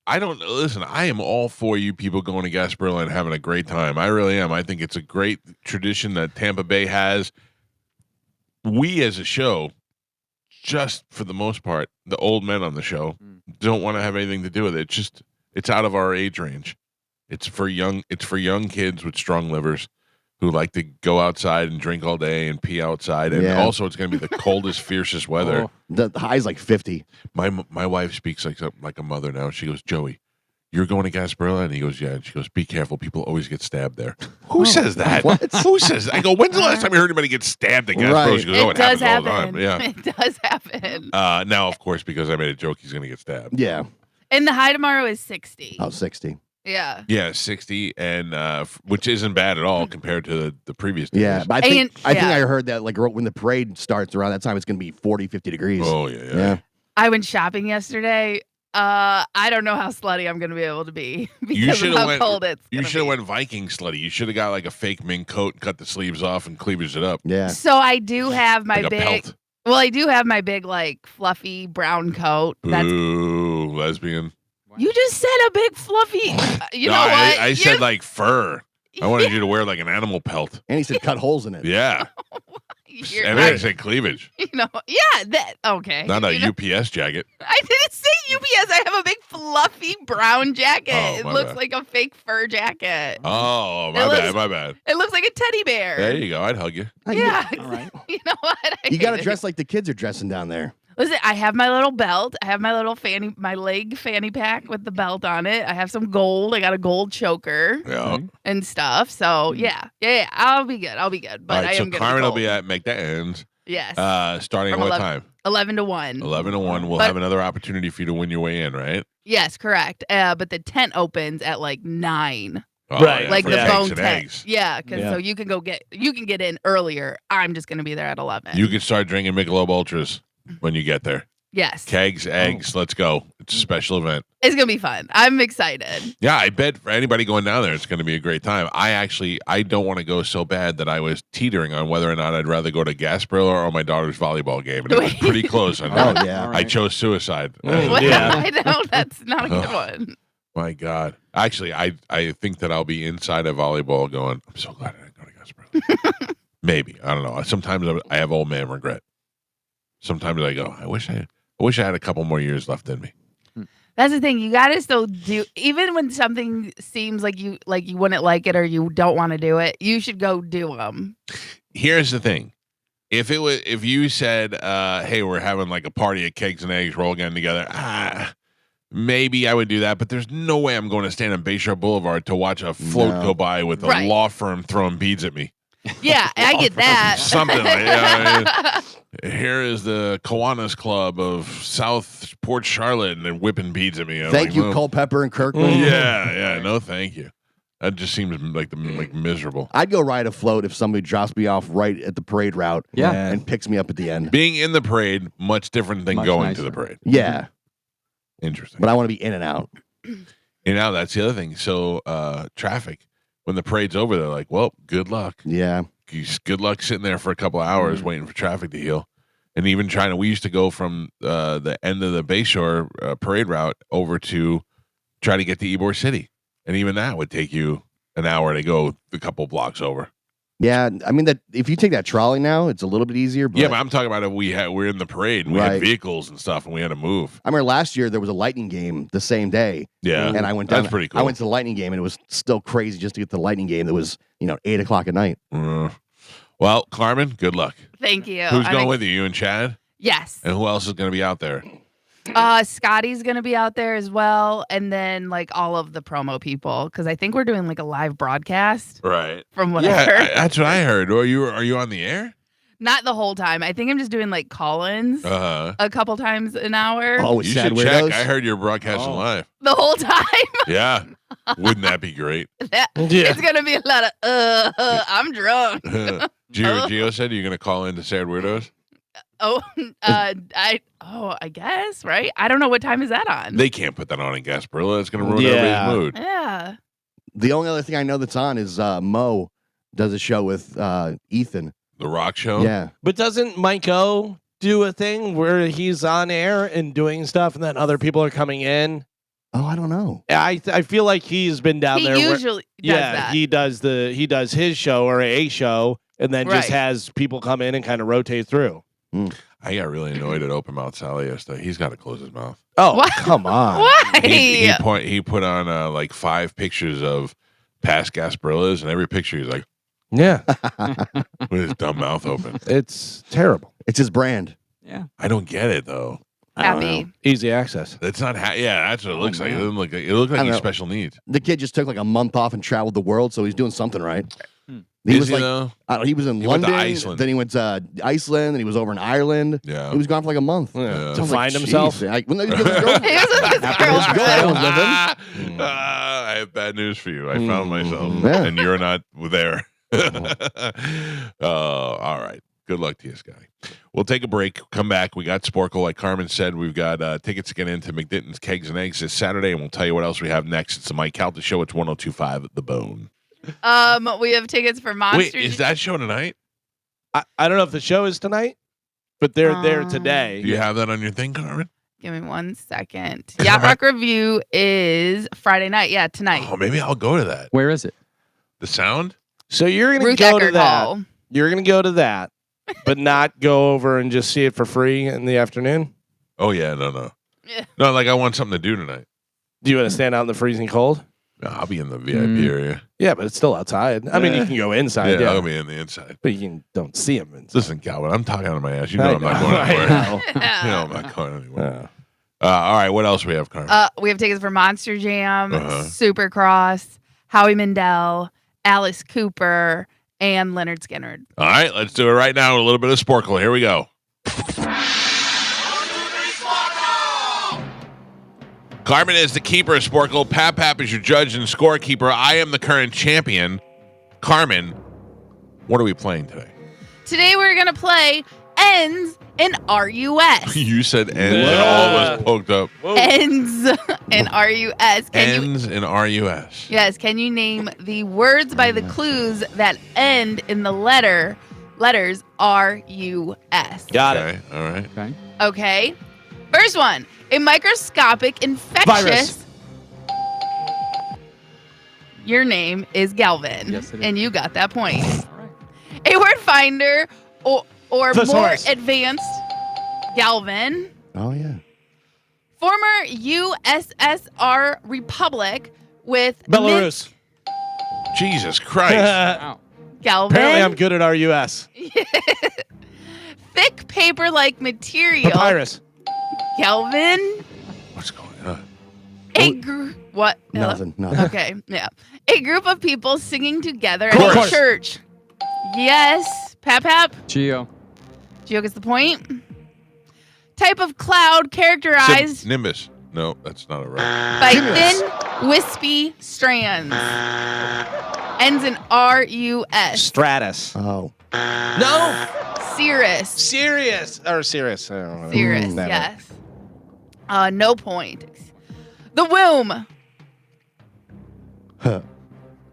I don't listen. I am all for you people going to Gasparilla and having a great time. I really am. I think it's a great tradition that Tampa Bay has. We as a show, just for the most part, the old men on the show don't want to have anything to do with it. It's out of our age range. It's for young kids with strong livers who like to go outside and drink all day and pee outside. And Yeah. also it's going to be the coldest, fiercest weather. Oh. The high's like 50. My wife speaks like a mother now. She goes, Joey, you're going to Gasparilla? And he goes, yeah. And she goes, be careful. People always get stabbed there. Who says that? Who says that? I go, when's the last time you heard anybody get stabbed at Gasparilla? Right. She goes, oh, It does happens all the happen. time. Yeah. It does happen. Now, of course, because I made a joke, he's going to get stabbed. Yeah. And the high tomorrow is 60. Oh, 60. Yeah. Yeah, 60, and which isn't bad at all compared to the previous days. Yeah. But I think And- yeah. I heard that like when the parade starts around that time, it's going to be 40, 50 degrees. Oh, yeah. Yeah. I went shopping yesterday. I don't know how slutty I'm gonna be able to be You because should of have how cold it's. You gonna should have be. went Viking slutty. You should have got like a fake mink coat, cut the sleeves off, and cleavaged it up. Yeah. So I do have my Like a big. pelt. Well, I do have my big like fluffy brown coat. That's Ooh, lesbian. you just said a big fluffy. You No, know what? I You're- said like fur. I wanted you to wear like an animal pelt. And he said cut holes in it. Yeah. you're- And then I said cleavage. you know, yeah. That okay. Not a You know, UPS jacket. I didn't say UPS. I have a big fluffy brown jacket. Oh, It my looks bad. like a fake fur jacket. Oh, It my looks- bad, my bad. It looks like a teddy bear. There you go. I'd hug you. Yeah. All right. You know what? You got to dress like the kids are dressing down there. Listen, I have my little belt. I have my little my leg fanny pack with the belt on it. I have some gold. I got a gold choker Yeah. and stuff. So yeah. I'll be good. But All right, I so am gonna Carmen be will be cold. at McDonald's Yes. starting From what 11 time? 11 to 1. 11 to 1. We'll But- have another opportunity for you to win your way in, right? Yes, correct. But the tent opens at like 9. Oh, Right, Like for the cakes bone and tent. eggs. Yeah, because Yeah. so you can get in earlier. I'm just gonna be there at 11. You can start drinking Michelob Ultras when you get there. yes. Kegs, eggs, let's go. It's a special event. It's gonna be fun. I'm excited. Yeah, I bet for anybody going down there, it's going to be a great time. I don't want to go so bad that I was teetering on whether or not I'd rather go to Gasparilla or my daughter's volleyball game. And it was pretty close. Oh, yeah. All I right. chose suicide. Well, Yeah. I know that's not a good Ugh. one. My God. Actually, I think that I'll be inside of volleyball going, I'm so glad I didn't go to Gasparilla. Maybe. I don't know. Sometimes I have old man regret. Sometimes I go, I wish I had a couple more years left in me. That's the thing. You gotta still do, even when something seems like you wouldn't like it or you don't want to do it. You should go do them. Here's the thing. If you said, hey, we're having like a party at Kegs and Eggs, we're all getting together, maybe I would do that, but there's no way I'm going to stand on Bayshore Boulevard to watch a float No. go by with a Right. law firm throwing beads at me. Yeah, I get that. Something like that. Here is the Kiwanis Club of South Port Charlotte, and they're whipping beads at me. I'm Thank like, you, well, Culpepper and Kirkland. Yeah, no, thank you. That just seems like miserable. I'd go ride a float if somebody drops me off right at the parade route Yeah. and picks me up at the end. Being in the parade, much different than Much going to nicer. the parade. Yeah, Interesting. but I want to be in and out. That's the other thing. So traffic, when the parade's over, they're like, well, good luck. Yeah. Good luck sitting there for a couple of hours waiting for traffic to heal. And even we used to go from the end of the Bayshore parade route over to try to get to Ybor City. And even that would take you an hour to go a couple blocks over. Yeah, I mean that if you take that trolley now, it's a little bit easier. But Yeah, but I'm talking about if we're in the parade and we had Right. vehicles and stuff and we had to move. I remember last year there was a lightning game the same day, Yeah. and I went down. That's pretty cool. I went to the lightning game, and it was still crazy just to get to the lightning game. That was 8:00 at night. Well, Carmen, good luck. Thank you. Who's I'm going with you? You and Chad? Yes. And who else is going to be out there? Scotty's gonna be out there as well, and then like all of the promo people, because I think we're doing like a live broadcast Right. from what I Yeah, heard. that's what I heard. Are you on the air? Not the whole time. I think I'm just doing like call-ins a couple times an hour. Oh, with You sad should weirdos. check. I heard you're broadcasting live. The whole time. Yeah. Wouldn't that be great? Yeah. It's gonna be a lot of I'm drunk. Gio said you're going to call in to Sad Weirdos. I guess, right? I don't know what time is that on. They can't put that on in Gasparilla. It's going to ruin Yeah. everybody's mood. Yeah. The only other thing I know that's on is Mo does a show with Ethan. The Rock Show? Yeah. But doesn't Mike O do a thing where he's on air and doing stuff, and then other people are coming in? Oh, I don't know. I feel like he's been down He there. usually does that. he does his show or a show, and then just Right. has people come in and kind of rotate through. I got really annoyed at Open Mouth Sally yesterday. He's got to close his mouth. Oh, What? come on! Why? He put on like 5 pictures of past Gasparillas, and every picture he's like, Yeah, with his dumb mouth open. it's terrible. It's his brand. Yeah. I don't get it, though. I don't Happy. know. Easy access. That's not yeah, that's what it looks like. It man. doesn't look like it looked I like don't he's know. special needs. The kid just took like a month off and traveled the world, so he's doing something right. Is was he, like, though? he was in He went to London, Iceland. then he went to Iceland, then he was over in Ireland. Yeah. He was gone for like a month. Yeah. Yeah. So I To was like, find himself. "Jeez." Like, when he was with his girlfriend- He was with his After his girlfriend. girlfriend was with him. I have bad news for you. I found myself, Yeah. and you're not there. All right. Good luck to you, Scotty. We'll take a break. Come back. We got Sporcle, like Carmen said. We've got tickets to get into McDitton's Kegs and Eggs this Saturday, and we'll tell you what else we have next. It's the Mike Calta Show. It's 102.5 The Bone. We have tickets for Monster. Wait, is that show tonight? I don't know if the show is tonight, but they're there today. Do you have that on your thing, Carmen? Give me 1 second. Yacht Rock Review is Friday night. Yeah, tonight. Oh, maybe I'll go to that. Where is it? The Sound? So you're going to Ruth go to Eckerd that. Hall. You're going to go to that, but not go over and just see it for free in the afternoon? Oh, yeah, no. Yeah. No, like I want something to do tonight. Do you want to stand out in the freezing cold? No, I'll be in the VIP area. Yeah, but it's still outside. I mean, you can go inside, Yeah, I'll be in the inside. but don't see them inside. Listen, Calvin, I'm talking out of my ass. You know I'm not going I anywhere. know. You know I'm not going anywhere. All right, what else we have, Carmen? We have tickets for Monster Jam, Uh-huh. Supercross, Howie Mandel, Alice Cooper, and Leonard Skinner. All right, let's do it right now with a little bit of Sporcle. Here we go. Carmen is the keeper of Sporcle. Pap is your judge and scorekeeper. I am the current champion. Carmen, what are we playing today? Today we're going to play Ends in RUS. You said ends and all of us poked up. Ends in RUS. Ends in RUS. Yes, can you name the words by the clues that end in the letters RUS? Got it. Okay, all right. Okay. Okay. First one, a microscopic infectious. Virus. Your name is Galvin. Yes, it is. And you got that point. All right. A word finder or more Thesaurus. advanced Galvin. Oh yeah. Former USSR Republic with Belarus. Jesus Christ. Wow. Galvin. Apparently, I'm good at RUS. Thick paper-like material. Papyrus. Galvin. What's going on? What? Nothing. Okay, yeah. A group of people singing together at Chorus. a church. Yes. Pap. Geo. Gio gets the point. Type of cloud characterized Nimbus. No, that's not it right. by thin, wispy strands. Ends in RUS. Stratus. Oh. No. Cirrus. Sirius. Or Sirius. I don't know. Cirrus, That yes. No point. The womb.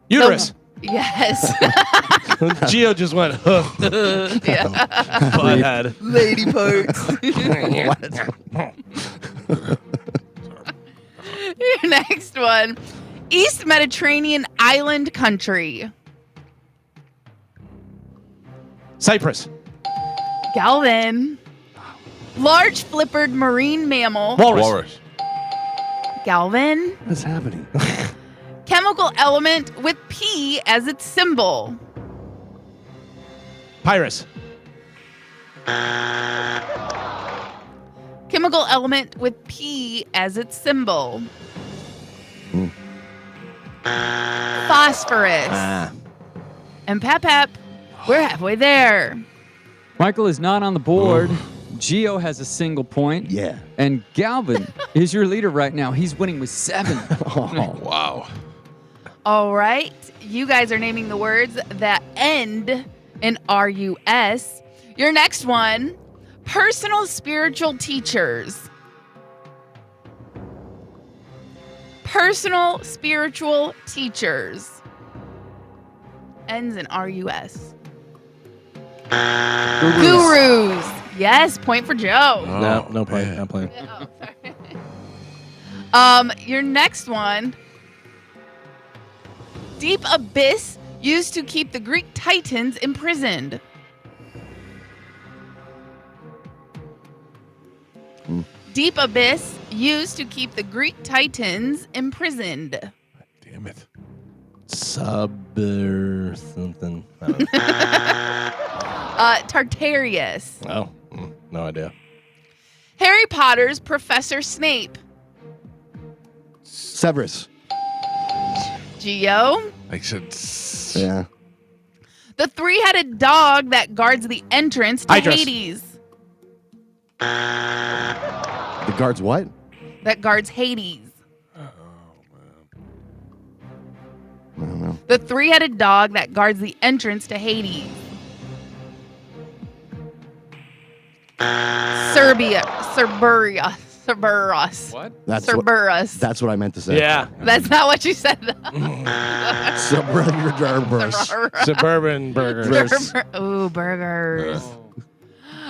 Uterus. Yes. Geo just went, huh. Yeah. Butthead. Lady parts. Your next one. East Mediterranean island country. Cyprus. Galvin. Large flippered marine mammal. Walrus. Galvin. What's happening? Chemical element with P as its symbol. Pyrus. Chemical element with P as its symbol. Phosphorus. And Pap, we're halfway there. Michael is not on the board. Geo has a single point. Yeah. And Galvin is your leader right now. He's winning with 7. Oh. Wow. All right. You guys are naming the words that end in RUS. Your next one, personal spiritual teachers. Personal spiritual teachers. Ends in RUS. Gurus. Yes, point for Joe. No point. Not playing. Your next one. Deep abyss used to keep the Greek titans imprisoned. Deep abyss used to keep the Greek titans imprisoned. Damn it. Or something. I don't know. Tartarius. Oh, no idea. Harry Potter's Professor Snape. Severus. Geo. I said. Yeah. The three-headed dog that guards the entrance to Hydrus. Hades. The guards what? That guards Hades. I don't know. The three-headed dog that guards the entrance to Hades. Serbia. Cerberus. What? That's Cerberus. That's what I meant to say. Yeah. That's not what you said. Suburban burgers. Ooh, burgers.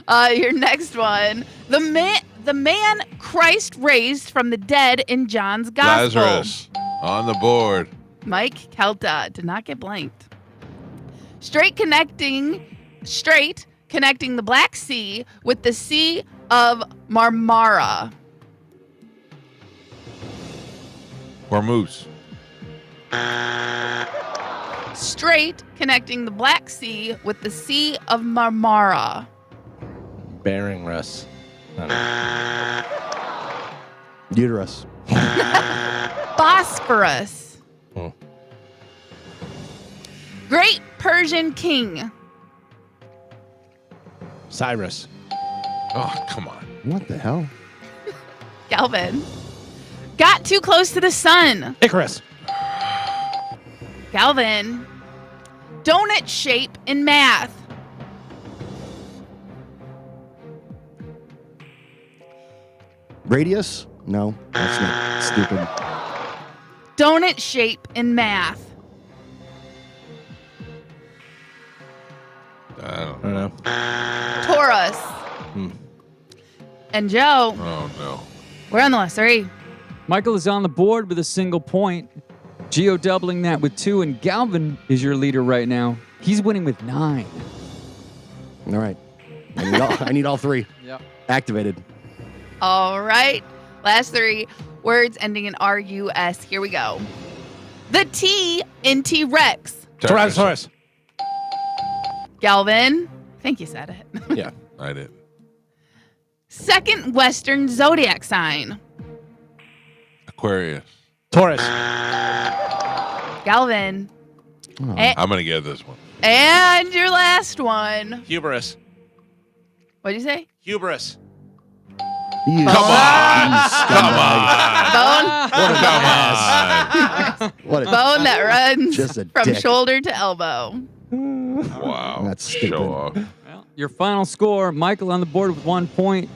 Oh. Your next one. The man Christ raised from the dead in John's Gospel. Lazarus on the board. Mike Calta did not get blanked. Straight connecting the Black Sea with the Sea of Marmara. Hormuz. Straight connecting the Black Sea with the Sea of Marmara. Bearing Russ. Uterus. Bosphorus. Hmm. Great Persian king. Cyrus. Oh, come on. What the hell? Galvin. Got too close to the sun. Icarus. Galvin. Donut shape in math. Radius? No, that's not stupid. Donut shape in math. I don't I don't know. Taurus. And Joe, Oh, no. we're on the last three. Michael is on the board with a single point. Geo doubling that with 2, and Galvin is your leader right now. He's winning with 9. All right. I need all 3 Yep. activated. All right. Last 3 words ending in RUS. Here we go. The T in T-Rex. Tyrannosaurus. Galvin. I think you said it. Yeah. I did. Second Western zodiac sign. Aquarius. Taurus. Galvin. Oh. I'm going to get this one. And your last one. Hubris. What'd you say? Hubris. You Come on. you Come scumbag. on. Bone. Come on. What a Bone that runs Just a from dick. shoulder to elbow. Wow. That's stupid. Show off. Well, your final score, Michael on the board with 1 point,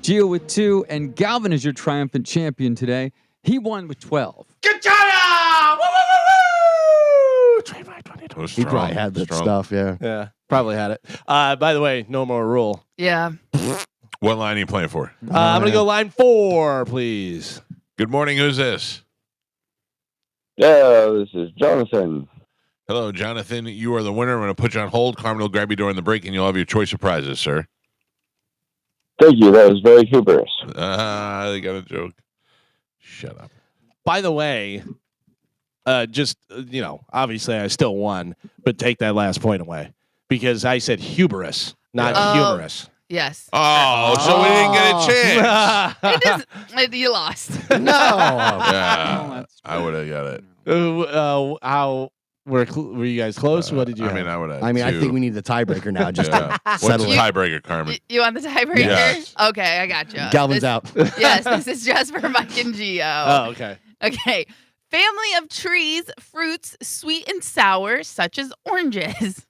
Gio with 2, and Galvin is your triumphant champion today. He won with 12. Good job! Woo, woo, woo, woo! Trademark 2020. Was He strong, probably had that strong. stuff, yeah. Yeah, probably had it. By the way, no more rule. Yeah. What line are you playing for? I'm going to go line 4, please. Good morning. Who's this? Yeah, this is Jonathan. Hello, Jonathan. You are the winner. I'm going to put you on hold. Carmen will grab you during the break, and you'll have your choice of prizes, sir. Thank you. That was very humorous. They got a joke. Shut up. By the way, obviously I still won, but take that last point away because I said hubris, not Oh. humorous. Yes. Oh, so we didn't get a chance. It doesn't. You lost. No. Yeah, I would have got it. How were you guys close? What did you? I mean, I would have. I mean, I two. think we need the tiebreaker now just Yeah. to What's settle the it. tiebreaker, Carmen? You want the tiebreaker? Yes. Okay, I got you. Galvin's out. Yes, this is just for Mike and Gio. Oh, okay. Okay. Family of trees, fruits, sweet and sour, such as oranges.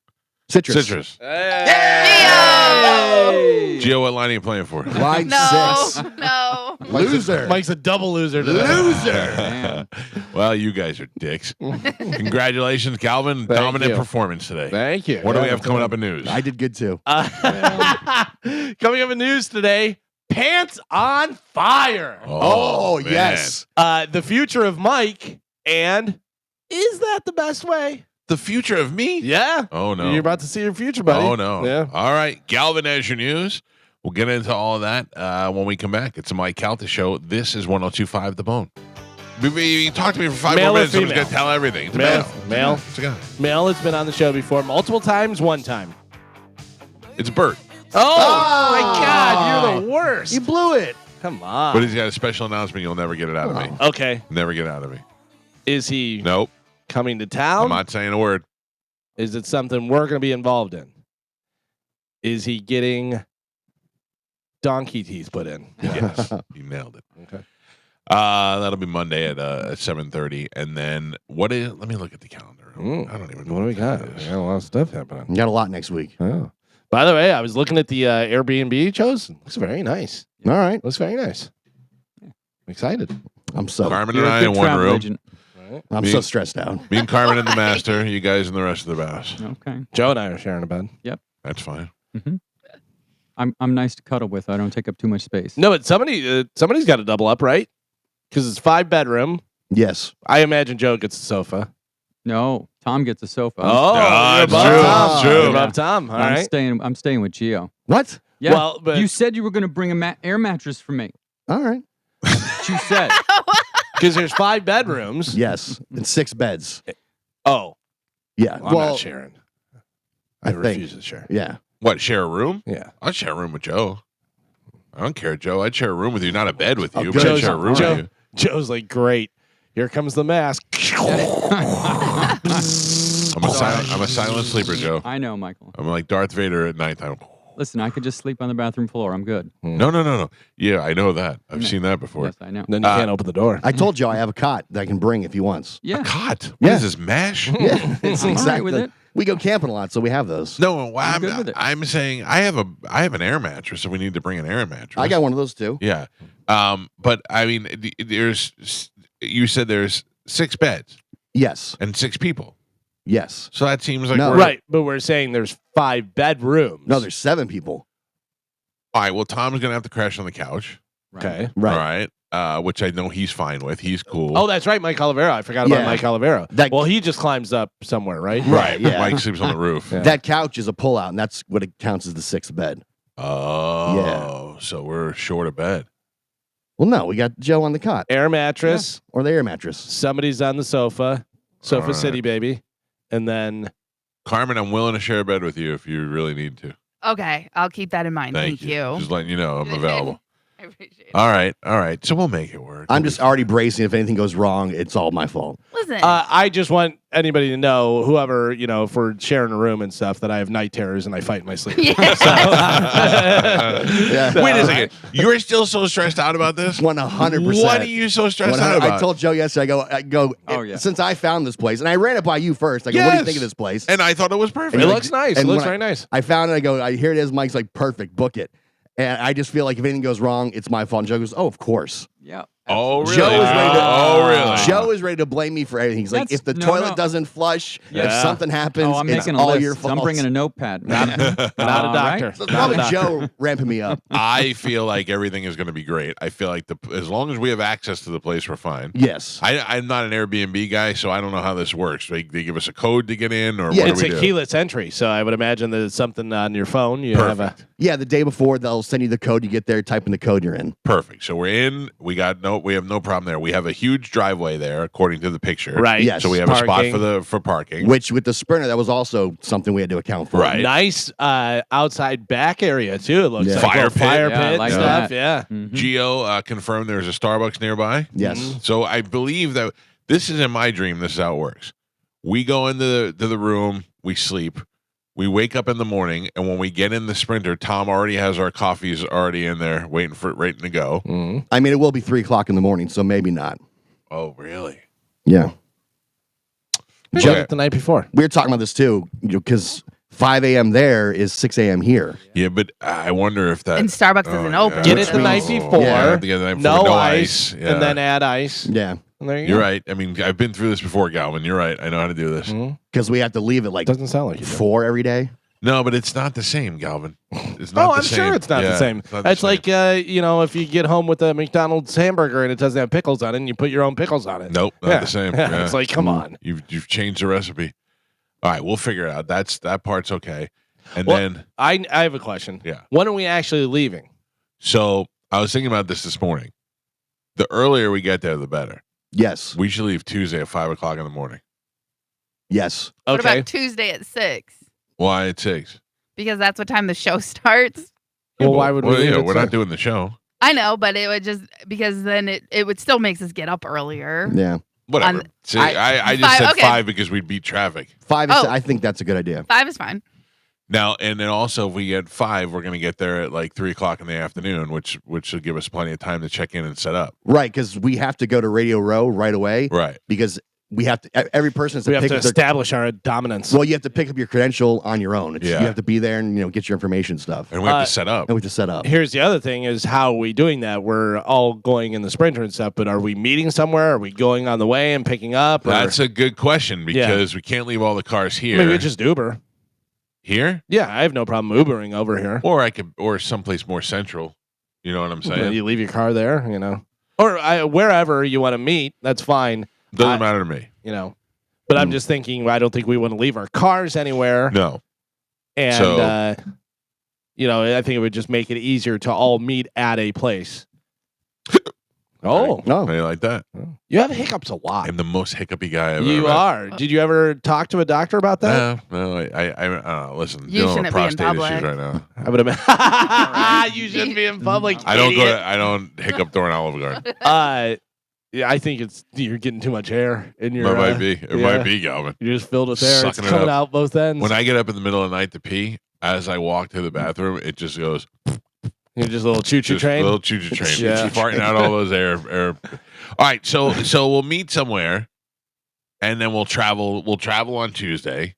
Citrus. Citrus. Gio! Gio, what line are you playing for? Line No, 6. no. Loser. Mike's a double loser today. Loser. Well, you guys are dicks. Congratulations, Calvin. Thank Dominant you. performance today. Thank you. What do we have coming up in news? I did good too. Coming up in news today, pants on fire. Oh, man. yes. The future of Mike, and is that the best way? The future of me? Yeah. Oh, no. You're about to see your future, buddy. Oh, no. Yeah. All right. Galvin has your news. We'll get into all of that when we come back. It's the Mike Calta Show. This is 102.5 The Bone. You talk to me for 5 Male more or minutes. Someone's female? going to tell everything. It's a Male. male. Male. It's a guy. Mel has been on the show before multiple times, one time. It's Bert. Oh, my God. You're the worst. You blew it. Come on. But he's got a special announcement. You'll never get it out of me. Okay. Never get it out of me. Is he Nope. coming to I'm town? not saying a word. Is it something we're going to be involved in? Is he getting donkey teeth put in? Yes. You nailed it. Okay. That'll be Monday at 7:30. And then what is? Let me look at the calendar. I don't even know. What do we that got? is. We got a lot of stuff happening. You got a lot next week. Oh. By the way, I was looking at the Airbnb you chose. Looks very nice. All right. Looks very nice. I'm excited. I'm so Carmen You're and a I good in one travel room. agent. I'm Me- so stressed out. Me and Carmen and the master. You guys and the rest of the house. Okay. Joe and I are sharing a bed. That's fine. I'm nice to cuddle with. I don't take up too much space. No, but somebody's got to double up, right? Because it's 5-bedroom. Yes. I imagine Joe gets a sofa. No, Tom gets a sofa. Oh, you're it's above true, Tom. it's true. You're above Tom. All I'm right. staying with Gio. What? Yeah. Well, but You said you were going to bring a air mattress for me. All right. What you said. because there's 5 bedrooms. Yes. And 6 beds. Oh, Yeah. well, I'm not sharing. I think- refuse to share. Yeah. What, share a room? Yeah. I'd share a room with Joe. I don't care, Joe. I'd share a room with you, not a bed with Oh, you, good. but I'd share a room Joe- with you. Joe's like, great. Here comes the mask. I'm a silent sleeper, Joe. I know, Michael. I'm like Darth Vader at nighttime. Listen, I could just sleep on the bathroom floor. I'm good. No. Yeah, I know that. I've No. seen that before. Yes, I know. Then you can't open the door. I told Joe I have a cot that I can bring if he wants. Yeah. A cot? What Yeah. is this, MASH? Yeah. It's I'm all right exactly. with it. We go camping a lot, so we have those. No, I'm good with it. I'm saying I have an air mattress, so we need to bring an air mattress. I got one of those too. Yeah. But I mean, you said there's 6 beds Yes. and 6 people. Yes. So that seems like No. we're Right, but we're saying there's 5 bedrooms. No, there's 7 people. All right. Well, Tom's gonna have to crash on the couch. Okay. Right. All right. Which I know he's fine with. He's cool. Oh, that's right, Mike Olivero. I forgot about Yeah. Mike Olivero. That- Well, he just climbs up somewhere, right? right. yeah. Mike sleeps on the roof. Yeah. That couch is a pullout, and that's what it counts as the 6th bed. Oh. So we're short a bed. Well, no, we got Joe on the cot Air mattress. or the air mattress. Somebody's on the sofa. Sofa All right. City, baby. And then Carmen, I'm willing to share a bed with you if you really need to. Okay, I'll keep that in mind. Thank you. Just letting you know I'm available. I appreciate it. All right. So we'll make it work. I'm just already bracing. If anything goes wrong, it's all my fault. Listen, I just want anybody to know, whoever, if we're sharing a room and stuff, that I have night terrors and I fight in my sleep. Yeah. Wait a second. You're still so stressed out about this? 100%. What are you so stressed out about? I told Joe yesterday, I go, Oh, yeah. since I found this place, and I ran it by you first. I go, what do you Yes. think of this place? And I thought it was It perfect. you're looks nice. It and looks when very nice. I found it. I go, here it is. Mike's like, perfect, book it. And I just feel like if anything goes wrong, it's my fault. And Joe goes, oh, of course. Yeah. Oh, really? Joe is ready to, Oh, really? Joe is ready to blame me for everything. He's like, That's- if the no, toilet no. doesn't flush, if Yeah. something happens, Oh, I'm it's making a all list. your fault. I'm bringing a notepad. Not a All right. doctor. So it's Not a probably doctor. Joe ramping me up. I feel like everything is going to be great. I feel like as long as we have access to the place, we're fine. Yes. I'm not an Airbnb guy, so I don't know how this works. They give us a code to get in, or Yeah, what It's do a we do? keyless entry, so I would imagine that it's something on your phone. You have a Perfect. Yeah, the day before they'll send you the code. You get there, type in the code, you're in. Perfect. So we're in. We have no problem there. We have a huge driveway there, according to the picture. right. Yes. So we have a spot Parking. for parking. Which with the Sprinter, that was also something we had to account for. Right. Nice outside back area too. It looks Yeah. like Fire little pit. fire Yeah, I pit like stuff. that. Yeah. Mhm. Geo confirmed there's a Starbucks nearby. Yes. So I believe that this is in my dream. This is how it works. We go into the room, we sleep, we wake up in the morning, and when we get in the Sprinter, Tom already has our coffees already in there, waiting to go. Mhm. I mean, it will be 3:00 in the morning, so maybe not. Oh, really? Yeah. Check Okay. it the night before. We were talking about this too, because 5 a.m. there is 6 a.m. here. Yeah, but I wonder if that and Starbucks isn't open. Get it so- the night before. Yeah. The night No, before, ice, Yeah. and then add ice. Yeah. And there you You're go. right. I mean, I've been through this before, Galvin. You're right. I know how to do this. Mhm. Because we have to leave at like Doesn't sound like you do. 4 every day. No, but it's not the same, Galvin. It's not Oh, the I'm same. sure it's not Yeah, the same. it's not the It's same. like if you get home with a McDonald's hamburger and it doesn't have pickles on it, and you put your own pickles on it. Nope, not Yeah. the same. Yeah. Yeah. It's like, come on. You've changed the recipe. All right, we'll figure it out. That part's okay. And Well- then I have a question. Yeah. When are we actually leaving? so I was thinking about this morning. The earlier we get there, the better. Yes. We should leave Tuesday at 5:00 in the morning. Yes. What Okay. about Tuesday at 6? Why at 6? Because that's what time the show starts. Well, why would we leave Yeah, at we're 6? not doing the show. I know, but it would just because then it would still makes us get up earlier. Yeah. Whatever. On- See, I just 5, said okay. 5 because we'd beat traffic. 5 is, Oh. I think that's a good idea. 5 is fine. Now, and then also, if we get 5, we're going to get there at like 3:00 in the afternoon, which should give us plenty of time to check in and set up. Right. Because we have to go to Radio Row right away. Right. Because we have to. Every person has to We have pick to up their. establish our dominance. Well, you have to pick up your credential on your own. Yeah. You have to be there and get your information stuff. And we have to set up. And we have to set up. Here's the other thing: is how are we doing that? We're all going in the Sprinter and stuff, but are we meeting somewhere? Are we going on the way and picking up? Or, That's a good question because we can't leave all the cars here. maybe we just Uber. Here? Yeah, I have no problem Ubering over here. Or someplace more central. You know what I'm saying? You leave your car there, or wherever you want to meet. That's fine. Doesn't matter to me. But I'm just thinking. I don't think we want to leave our cars anywhere. No. And So- I think it would just make it easier to all meet at a place. Oh, No. How do you like that? you have hiccups a lot. I'm the most hiccupy guy I've ever You met. are. Did you ever talk to a doctor about that? No, I listen. You dealing with shouldn't be in prostate issues public. right now. I would have been. You shouldn't be in public. I don't idiot. I don't hiccup during Olive Garden. Yeah, I think you're getting too much air in your. It might be. It yeah. might be, Galvin. You're just filled with air. It's Sucking it coming up. out both ends. When I get up in the middle of the night to pee, as I walk to the bathroom, it just goes. You're just a little choo-choo Just train. a little choo-choo train. Yeah. Farting out all those air. All right, so we'll meet somewhere, and then we'll travel. We'll travel on Tuesday,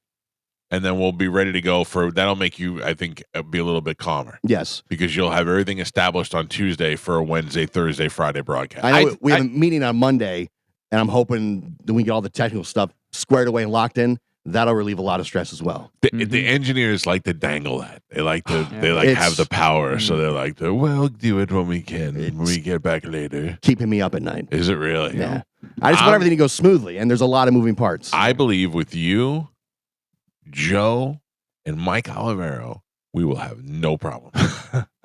and then we'll be ready to go for. That'll make you, I think, be a little bit calmer Yes. because you'll have everything established on Tuesday for a Wednesday, Thursday, Friday broadcast. I know we have a meeting on Monday, and I'm hoping that we get all the technical stuff squared away and locked in. That'll relieve a lot of stress as well. The engineers like to dangle that. They like to. They like It's- have the power, so they like to. Well, do it when we can. When we get back later. Keeping me up at night. Is it really? Yeah. I just want everything to go smoothly, and there's a lot of moving parts. I believe with you, Joe, and Mike Olivero, we will have no problem.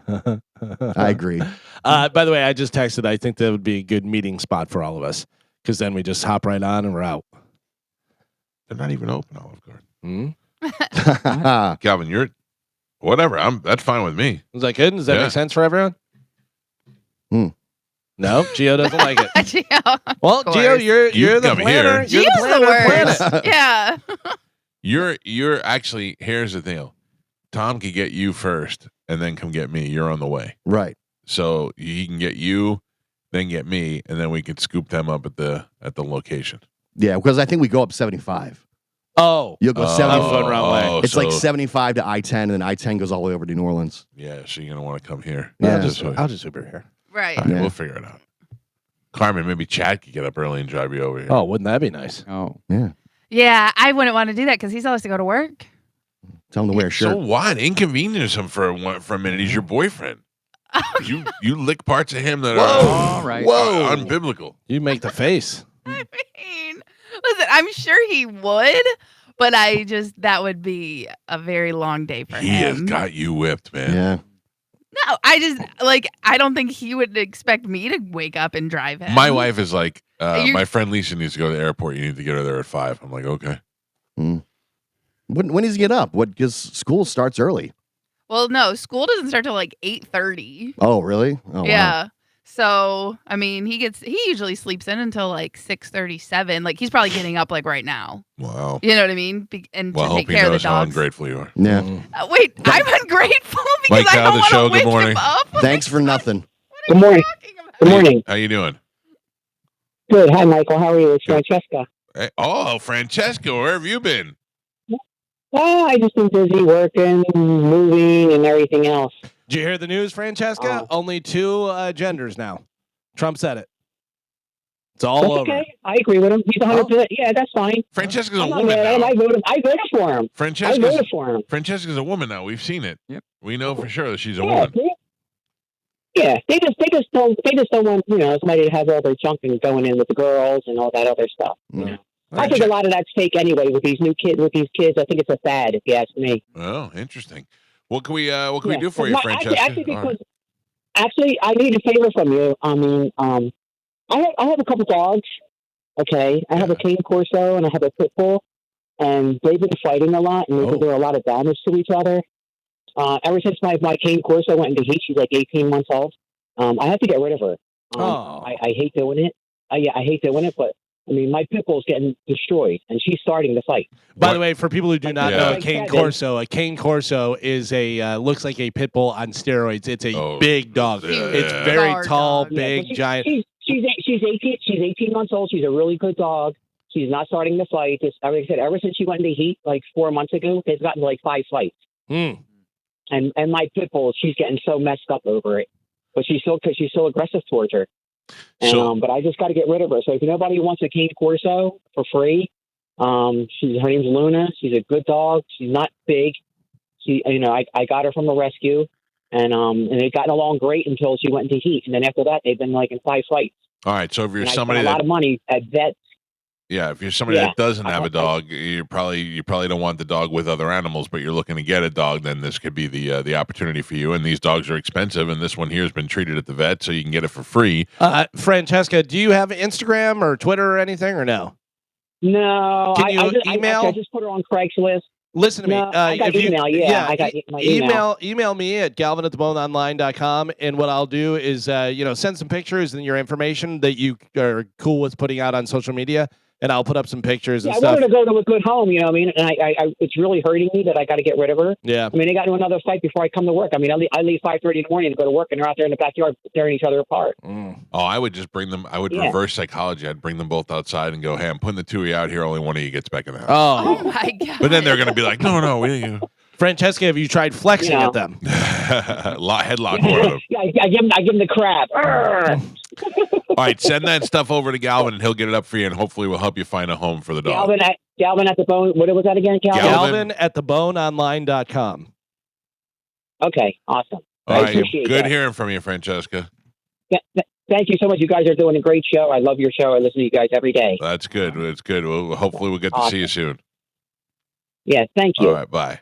I agree. By the way, I just texted. I think that would be a good meeting spot for all of us because then we just hop right on and we're out. They're not even open, Olive Garden. Well, Calvin, you're whatever. That's fine with me. Was that good? Does that Yeah. make sense for everyone? Hmm. No, Gio doesn't like it. Gio. Well, Of Gio, course. you're the come planner. here. You're Gio's the the planner of the worst. planet. Yeah. You're actually. Here's the deal. Tom can get you first, and then come get me. You're on the way, right. so he can get you, then get me, and then we can scoop them up at the location. Yeah, because I think we go up 75. Oh, You'll go I'm 75. going wrong way. It's like so- 75 to I-10, and then I-10 goes all the way over to New Orleans. Yeah, so you're gonna want to come here. Yeah. I'll just Uber here. Right. All right, Yeah. we'll figure it out. Carmen, maybe Chad could get up early and drive you over here. Oh, wouldn't that be nice? Oh. Yeah. Yeah, I wouldn't want to do that because he still has to go to work. Tell them to wear a shirt. So what? Inconvenience him for a minute. He's your boyfriend. You lick parts of him that All right. Whoa. are unbiblical. You make the face. I mean, listen, I'm sure he would, but that would be a very long day for He him. has got you whipped, man. Yeah. No, I don't think he would expect me to wake up and drive him. My wife is like, You- my friend Lisa needs to go to the airport. You need to get her there at 5. I'm like, okay. When does he get up? Because school starts early. Well, no, school doesn't start till like 8:30. Oh, really? Oh, Yeah. So, I mean, he usually sleeps in until like 6:37. Like he's probably getting up like right now. Wow. You know what I mean? And Well, I to hope take he care of the knows how dogs. ungrateful you are. Wow. Yeah. Mm. Wait, I'm ungrateful because Mike I don't Calta want Show, to good wake morning. him up. Thanks for nothing. Good morning. Good morning. How you doing? Good. Hi, Michael. How are you? It's Francesca. Hey, oh, Francesco, where have you been? Oh, I just been busy working, moving, and everything else. Did you hear the news, Francesca? Only 2 genders now. Trump said it. It's all That's over. okay. I agree with him. He's 100%. Yeah, that's fine. Francesca's a I'm not woman mad at him. now. I voted for him. I Francesca's voted for him. Francesca's a woman now. We've seen it. Yep. We know for sure that she's a Yeah, woman. yeah. They just don't want somebody to have all their junk and going in with the girls and all that other stuff. You know. I think a lot of that's fake anyway with these kids. I think it's a fad, if you ask me. Oh, interesting. What can we do for you, My- Francesca? Actually, I need a favor from you. I mean, I have a couple dogs. Okay, I have a cane corso and I have a pit bull, and they've been fighting a lot, and they've been doing a lot of damage to each other. Ever since my cane corso went into heat, she's like 18 months old. I have to get rid of her. I hate doing it. I hate doing it, but I mean, my pit bull's getting destroyed, and she's starting to fight. By the way, for people who do not Yeah. know, Like a cane corso is looks like a pit bull on steroids. It's a big dog. Yeah, It's yeah. very Guard tall, dog. big, but giant. She's 18 months old. She's a really good dog. She's not starting the fight. Just, like I said, ever since she went into heat like 4 months ago, they've gotten like 5 fights. Hmm. And my pit bull, she's getting so messed up over it. But she's so aggressive towards her. And, but I just got to get rid of her. So if nobody wants a Cane Corso for free, her name's Luna. She's a good dog. She's not big. I got her from the rescue, and they've gotten along great until she went into heat. And then after that, they've been like in 5 fights. All right. So if you're And somebody I spent a lot of money at vets. yeah, if you're somebody that doesn't have a dog, you probably don't want the dog with other animals, but you're looking to get a dog, then this could be the opportunity for you. And these dogs are expensive, and this one here has been treated at the vet, so you can get it for free. Francesca, do you have Instagram or Twitter or anything, or no? No, Can you email? I just put her on Craigslist. Listen to me. No, I got email. I got my email. Email me at galvin@theboneonline.com, and what I'll do is send some pictures and your information that you are cool with putting out on social media, and I'll put up some pictures and I stuff. wanted to go to a good home, you know what I mean? And I it's really hurting me that I got to get rid of her. Yeah. I mean, they got to another fight before I come to work. I mean, I leave 5:30 in the morning to go to work, and they're out there in the backyard tearing each other apart. Mm. Oh, I would just bring them. I would reverse psychology. I'd bring them both outside and go, hey, I'm putting the 2 of you out here. Only one of you gets back in the house. Oh my God. But then they're going to be like, no, we Francesca, have you tried flexing at them? headlock one of them. Yeah, I give him the crap. All right, send that stuff over to Galvin, and he'll get it up for you, and hopefully we'll help you find a home for the dog. Galvin at the bone. What was that again, Galvin? Galvin@theboneonline.com. Okay, awesome. All right, appreciate good that. hearing from you, Francesca. Thank you so much. You guys are doing a great show. I love your show. I listen to you guys every day. That's good. It's good. Hopefully we'll get to see you soon. Yeah, thank you. All right, bye.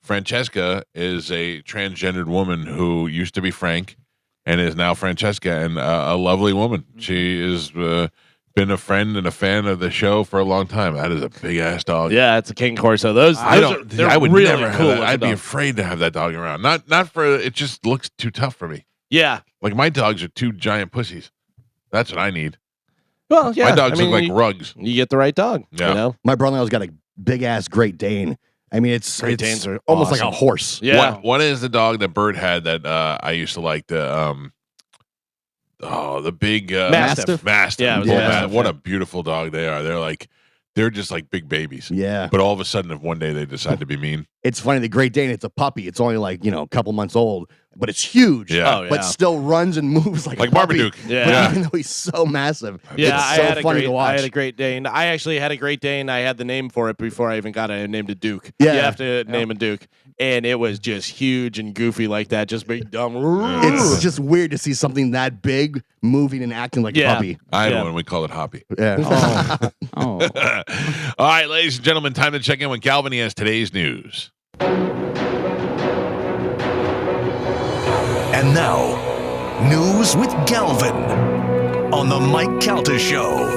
Francesca is a transgendered woman who used to be Frank and is now Francesca, and a lovely woman. She has been a friend and a fan of the show for a long time. That is a big ass dog. Yeah, it's a King Corso. I would really never cool. have that. I'd be afraid to have that dog around. Not for it. Just looks too tough for me. Yeah. Like my dogs are 2 giant pussies. That's what I need. Well, yeah. My dogs look like rugs. You get the right dog. Yeah. You know? My brother-in-law's got a big ass Great Dane. I mean, Great Danes are almost awesome. like a horse. Yeah. What is the dog that Bert had that I used to like? The big Mastiff. Mastiff. Yeah, it was a Mastiff, What yeah. a beautiful dog they are. They're just like big babies. Yeah. But all of a sudden, if one day they decide to be mean, It's funny. The Great Dane, it's a puppy. It's only like, a couple months old, but it's huge. Yeah. Oh, yeah. But still runs and moves like a puppy. Marmaduke. Yeah. But even though he's so massive, Yeah, it's I so had a funny great, to watch. I had a Great Dane. I actually had a Great Dane. I had the name for it before I even got it. I named it Duke. Yeah. You have to name a Duke. And it was just huge and goofy like that. Just big dumb. It's just weird to see something that big moving and acting like a Yeah. puppy. I had Yeah. one. We call it Hoppy. Yeah. Oh. All right, ladies and gentlemen, time to check in with Galvin. He has today's news. And now, news with Galvin on the Mike Calta Show.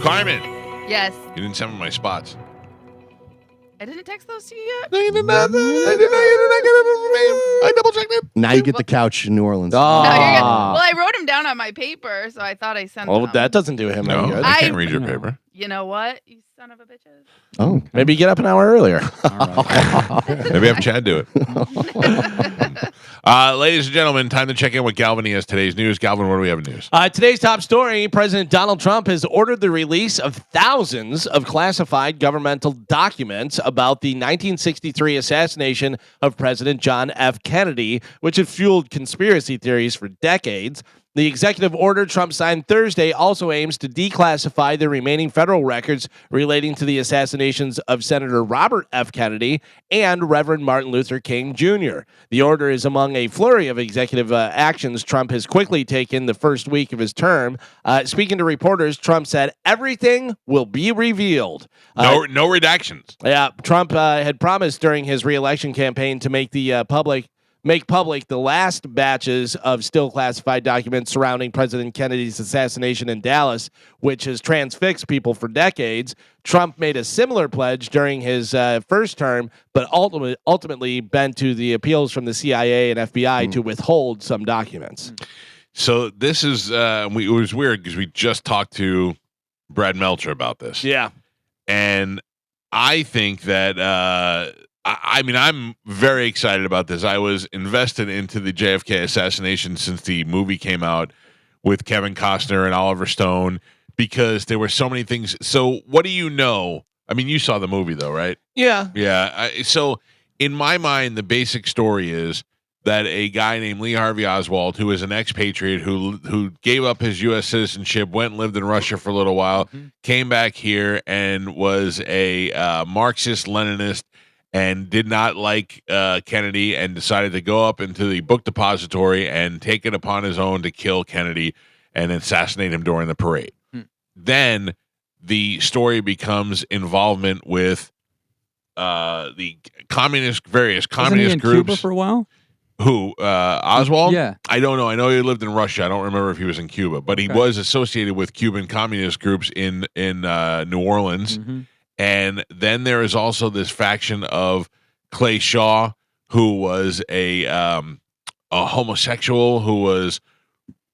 Carmen, Yes. you didn't send me my spots. I didn't text those to you yet. No, you did not. You did not get it from me. I double checked it. Now you get the couch in New Orleans. No, you're good. Ah. Well, I wrote them down on my paper, so I thought I sent Well, them. that doesn't do him any No, good. I can't read your paper. You know what, you son of a bitches? Oh. Maybe get up an hour earlier. Maybe have Chad do it. Ladies and gentlemen, time to check in with Galvin. He has today's news. Galvin, what do we have in news? Today's top story, President Donald Trump has ordered the release of thousands of classified governmental documents about the 1963 assassination of President John F. Kennedy, which had fueled conspiracy theories for decades. The executive order Trump signed Thursday also aims to declassify the remaining federal records relating to the assassinations of Senator Robert F. Kennedy and Reverend Martin Luther King Jr. The order is among a flurry of executive actions Trump has quickly taken the first week of his term. Speaking to reporters, Trump said everything will be revealed. No redactions. Yeah, Trump had promised during his re-election campaign to make public the last batches of still classified documents surrounding President Kennedy's assassination in Dallas, which has transfixed people for decades. Trump made a similar pledge during his first term, but ultimately bent to the appeals from the CIA and FBI to withhold some documents. So this is it was weird because we just talked to Brad Melcher about this. Yeah. And I think that I mean, I'm very excited about this. I was invested into the JFK assassination since the movie came out with Kevin Costner and Oliver Stone. because there were so many things. So what do you know? I mean, you saw the movie though, right? Yeah. Yeah. So in my mind, the basic story is that a guy named Lee Harvey Oswald, who is an expatriate who gave up his U.S. citizenship, went and lived in Russia for a little while, came back here and was a Marxist-Leninist and did not like Kennedy and decided to go up into the book depository and take it upon his own to kill Kennedy and assassinate him during the parade. Then the story becomes involvement with the various Wasn't he communist in groups. Cuba for a while? Who, Oswald? Yeah. I don't know. I know he lived in Russia. I don't remember if he was in Cuba, but he was associated with Cuban communist groups in New Orleans. And then there is also this faction of Clay Shaw, who was a homosexual who was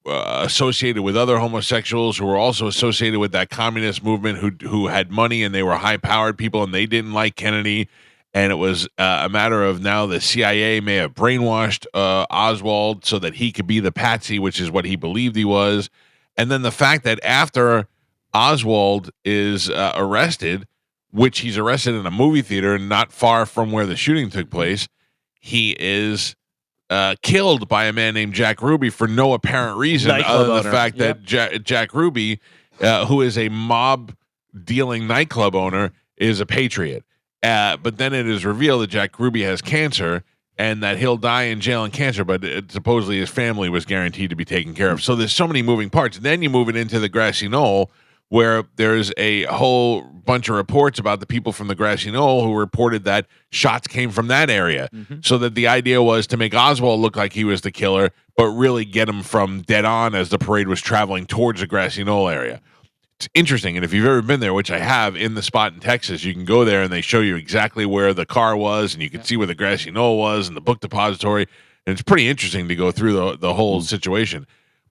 associated with other homosexuals who were also associated with that communist movement who had money, and they were high-powered people, and they didn't like Kennedy. And it was a matter of now the CIA may have brainwashed Oswald so that he could be the patsy, which is what he believed he was. And then the fact that after Oswald is arrested, which he's arrested in a movie theater not far from where the shooting took place, he is killed by a man named Jack Ruby for no apparent reason other than the fact that Jack Ruby, who is a mob-dealing nightclub owner, is a patriot. But then it is revealed that Jack Ruby has cancer and that he'll die in jail in cancer, but supposedly his family was guaranteed to be taken care of. So there's so many moving parts. And then you move it into the grassy knoll, where there's a whole bunch of reports about the people from the grassy knoll who reported that shots came from that area. So that the idea was to make Oswald look like he was the killer, but really get him from dead on as the parade was traveling towards the grassy knoll area. It's interesting, and if you've ever been there, which I have, in the spot in Texas, you can go there and they show you exactly where the car was, and you can see where the grassy knoll was and the book depository, and it's pretty interesting to go through the whole situation.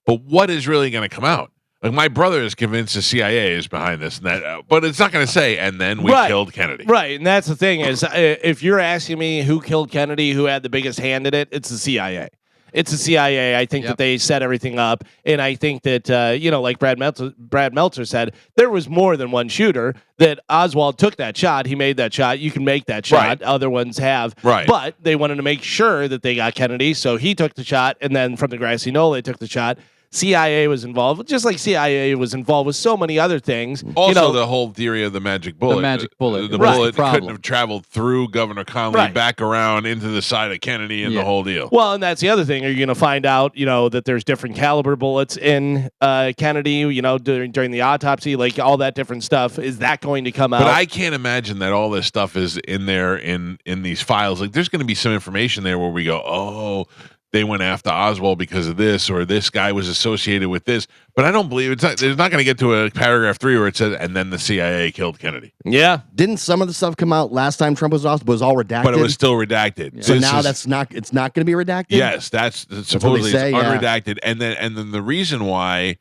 But what is really going to come out? Like, my brother is convinced the CIA is behind this, and that, but it's not going to say, and then we killed Kennedy. Right, and that's the thing is, if you're asking me who killed Kennedy, who had the biggest hand in it, it's the CIA. It's the CIA. I think that they set everything up, and I think that like Brad Meltzer said, there was more than one shooter. That Oswald took that shot. He made that shot. You can make that shot. Right. Other ones have. Right. But they wanted to make sure that they got Kennedy, so he took the shot, and then from the grassy knoll, they took the shot. CIA was involved, just like CIA was involved with so many other things. Also, the whole theory of the magic bullet. The magic bullet. The Right. bullet Problem. couldn't have traveled through Governor Connolly, back around into the side of Kennedy, and the whole deal. Well, and that's the other thing. Are you going to find out, that there's different caliber bullets in Kennedy, during the autopsy, like all that different stuff? Is that going to come out? But I can't imagine that all this stuff is in there in these files. Like, there's going to be some information there where we go, oh, they went after Oswald because of this, or this guy was associated with this. But I don't believe there's not going to get to a paragraph 3 where it says, and then the CIA killed Kennedy. Yeah. Didn't some of the stuff come out last time Trump was off? Was all redacted? But it was still redacted. So now it's not going to be redacted? Yes, that's supposedly say, it's unredacted. And then the reason why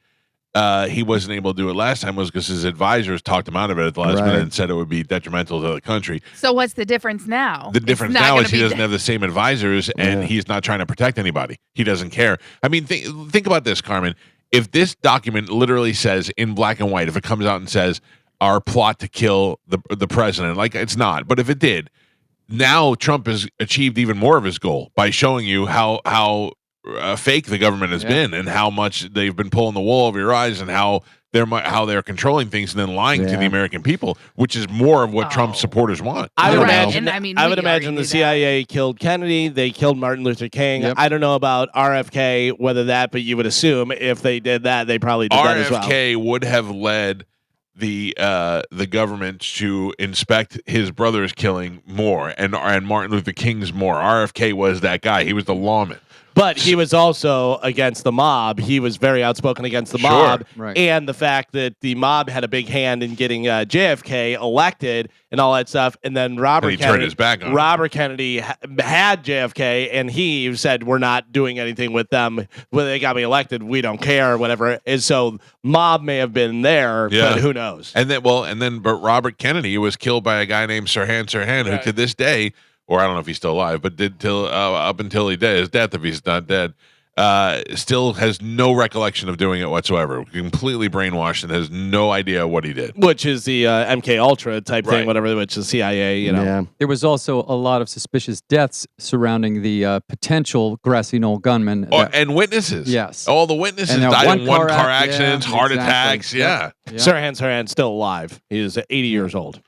he wasn't able to do it last time was because his advisors talked him out of it at the last minute and said it would be detrimental to the country. So what's the difference now? The difference now is he doesn't have the same advisors, and he's not trying to protect anybody. He doesn't care. I mean, think about this, Carmen. If this document literally says in black and white, if it comes out and says our plot to kill the president, like, it's not, but if it did, now Trump has achieved even more of his goal by showing you how fake the government has been, and how much they've been pulling the wool over your eyes, and how they're controlling things and then lying to the American people, which is more of what Trump supporters want. I would Right, imagine. and I would imagine the CIA killed Kennedy. They killed Martin Luther King. I don't know about RFK, whether that, but you would assume if they did that, they probably did that as well. RFK would have led the government to inspect his brother's killing more, and Martin Luther King's more. RFK was that guy. He was the lawman. But he was also against the mob. He was very outspoken against the mob. Right. And the fact that the mob had a big hand in getting JFK elected and all that stuff. And then Robert Kennedy turned his back on him. Robert Kennedy had JFK, and he said, we're not doing anything with them. When they got me elected, we don't care or whatever. And so mob may have been there, but who knows? And then but Robert Kennedy was killed by a guy named Sirhan Sirhan, who to this day, or I don't know if he's still alive, but did till up until his death, if he's not dead, still has no recollection of doing it whatsoever. Completely brainwashed and has no idea what he did. Which is the MK Ultra type Right. thing, whatever, which is CIA, you know. Yeah. There was also a lot of suspicious deaths surrounding the potential grassy knoll gunman. And witnesses. Yes. All the witnesses And there died one in one car car ac- accidents, yeah, heart exactly. attacks. Yeah. Yep. Sirhan's still alive. He is 80 years old.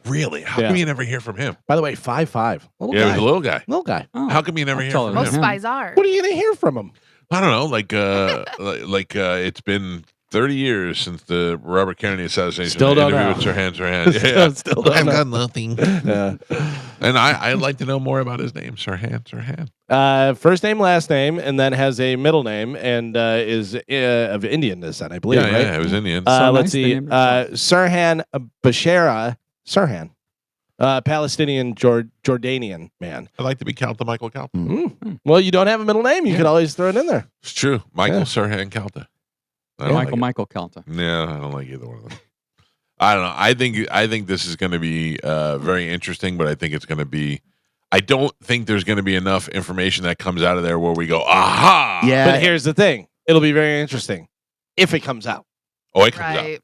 Really? How Yeah. come you never hear from him? By the way, 5'5". Little Yeah, guy. he was a little guy. Little guy. Oh, How come you never I'm hear taller from than Most him? him. spies are. What are you going to hear from him? I don't know. It's been 30 years since the Robert Kennedy assassination. Still don't interview know. with Sirhan. Yeah. Still don't I've know. got nothing. And I'd like to know more about his name, Sirhan. First name, last name, and then has a middle name and is of Indian descent, I believe, right? Yeah, it was Indian. So Let's nice, they see. named themselves. Sirhan Bashara. Sirhan. Palestinian Jordanian man. I'd like to be Calta Michael Calta. Well, you don't have a middle name. You could always throw it in there. It's true. Michael Yeah. Sirhan Calta. I don't like it. Michael Calta. Yeah, I don't like either one of them. I don't know. I think this is going to be very interesting, but I think it's going to be. I don't think there's going to be enough information that comes out of there where we go, aha. Yeah. But here's the thing. It'll be very interesting if it comes out. Oh, it comes out. Right.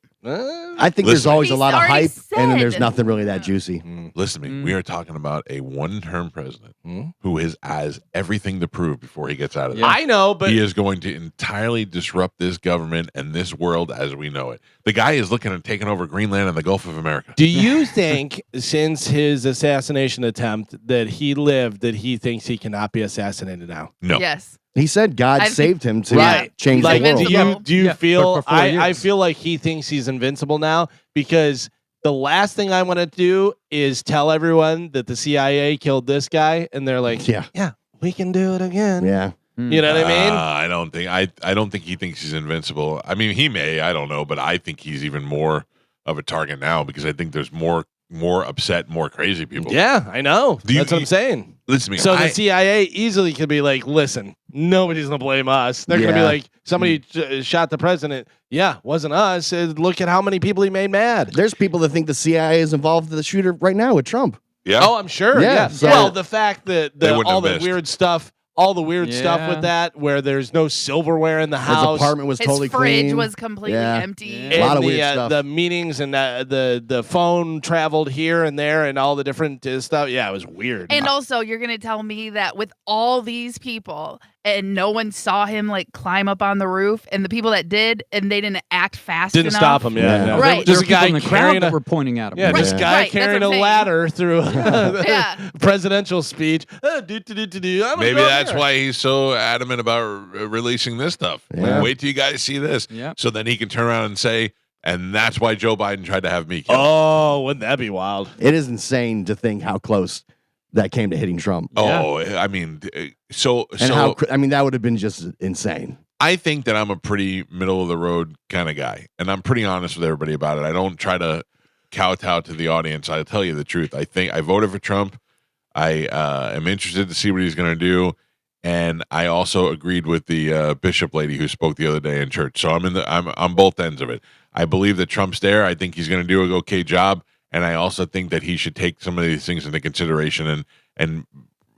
I think there's Listen. always a He's lot of already hype, and then there's said. nothing really that juicy. Listen to me. We are talking about a one-term president Mm. who has everything to prove before he gets out of there. Yeah. I know, but He is going to entirely disrupt this government and this world as we know it. The guy is looking at taking over Greenland and the Gulf of America. do you think since his assassination attempt that he thinks he cannot be assassinated now? No. Yes. He said God I saved him to Right. change Like, the world. do you Yeah, feel? but for 4 I years. feel like he thinks he's invincible now because the last thing I want to do is tell everyone that the CIA killed this guy, and they're like, Yeah. we can do it again." Yeah. You know what I mean? I don't think I don't think he thinks he's invincible. I mean, he may, I don't know, but I think he's even more of a target now because I think there's more upset, more crazy people. Yeah, I know. Do you- That's what I'm saying. Listen to me. So I- the CIA easily could be like, listen, nobody's gonna blame us. They're gonna be Yeah. like, somebody shot the president. Yeah, wasn't us. Look at how many people he made mad. There's people that think the CIA is involved in the shooter right now with Trump. yeah. Oh, I'm sure. Yeah, Yeah. so- Well, the fact that They wouldn't all have the missed. weird stuff, all the weird stuff Yeah. with that, where there's no silverware in the His house. apartment was His totally fridge clean. was completely Yeah. empty. Yeah. And A lot of the, weird stuff. The meetings and the phone traveled here and there and all the different stuff. Yeah, it was weird. And also, you're gonna tell me that with all these people, and no one saw him like climb up on the roof, and the people that did, and they didn't act fast didn't enough. stop him. Yeah, Yeah. yeah. Right. There Just were a people guy in the carrying crowd that a were pointing at him. yeah, this Yeah. guy Right, that's carrying what a I'm saying. ladder through Yeah. presidential speech. I'm gonna Maybe go that's here. why he's so adamant about releasing this stuff. Yeah. Wait till you guys see this. Yeah. So then he can turn around and say, and that's why Joe Biden tried to have me killed. Oh, wouldn't that be wild? It is insane to think how close that came to hitting Trump. Oh, I mean, so And how, that would have been just insane. I think that I'm a pretty middle of the road kind of guy, and I'm pretty honest with everybody about it. I don't try to kowtow to the audience. I'll tell you the truth. I think I voted for Trump. I am interested to see what he's going to do, and I also agreed with the bishop lady who spoke the other day in church. So I'm on both ends of it. I believe that Trump's there. I think he's going to do an okay job, and I also think that he should take some of these things into consideration and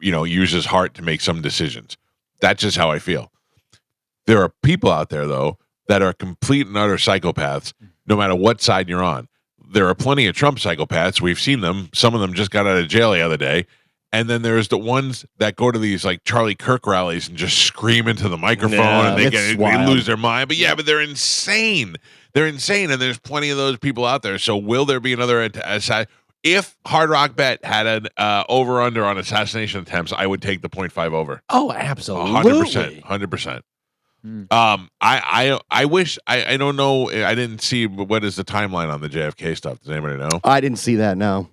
use his heart to make some decisions. That's just how I feel. There are people out there, though, that are complete and utter psychopaths, no matter what side you're on. There are plenty of Trump psychopaths. We've seen them. Some of them just got out of jail the other day. And then there's the ones that go to these like Charlie Kirk rallies and just scream into the microphone Yeah, and it's they wild. lose their mind. But they're insane. They're insane, and there's plenty of those people out there. So will there be another if Hard Rock Bet had an over-under on assassination attempts, I would take the 0.5 over. Oh, absolutely. 100%. I wish I don't know. I didn't see what is the timeline on the JFK stuff. Does anybody know? I didn't see that, no.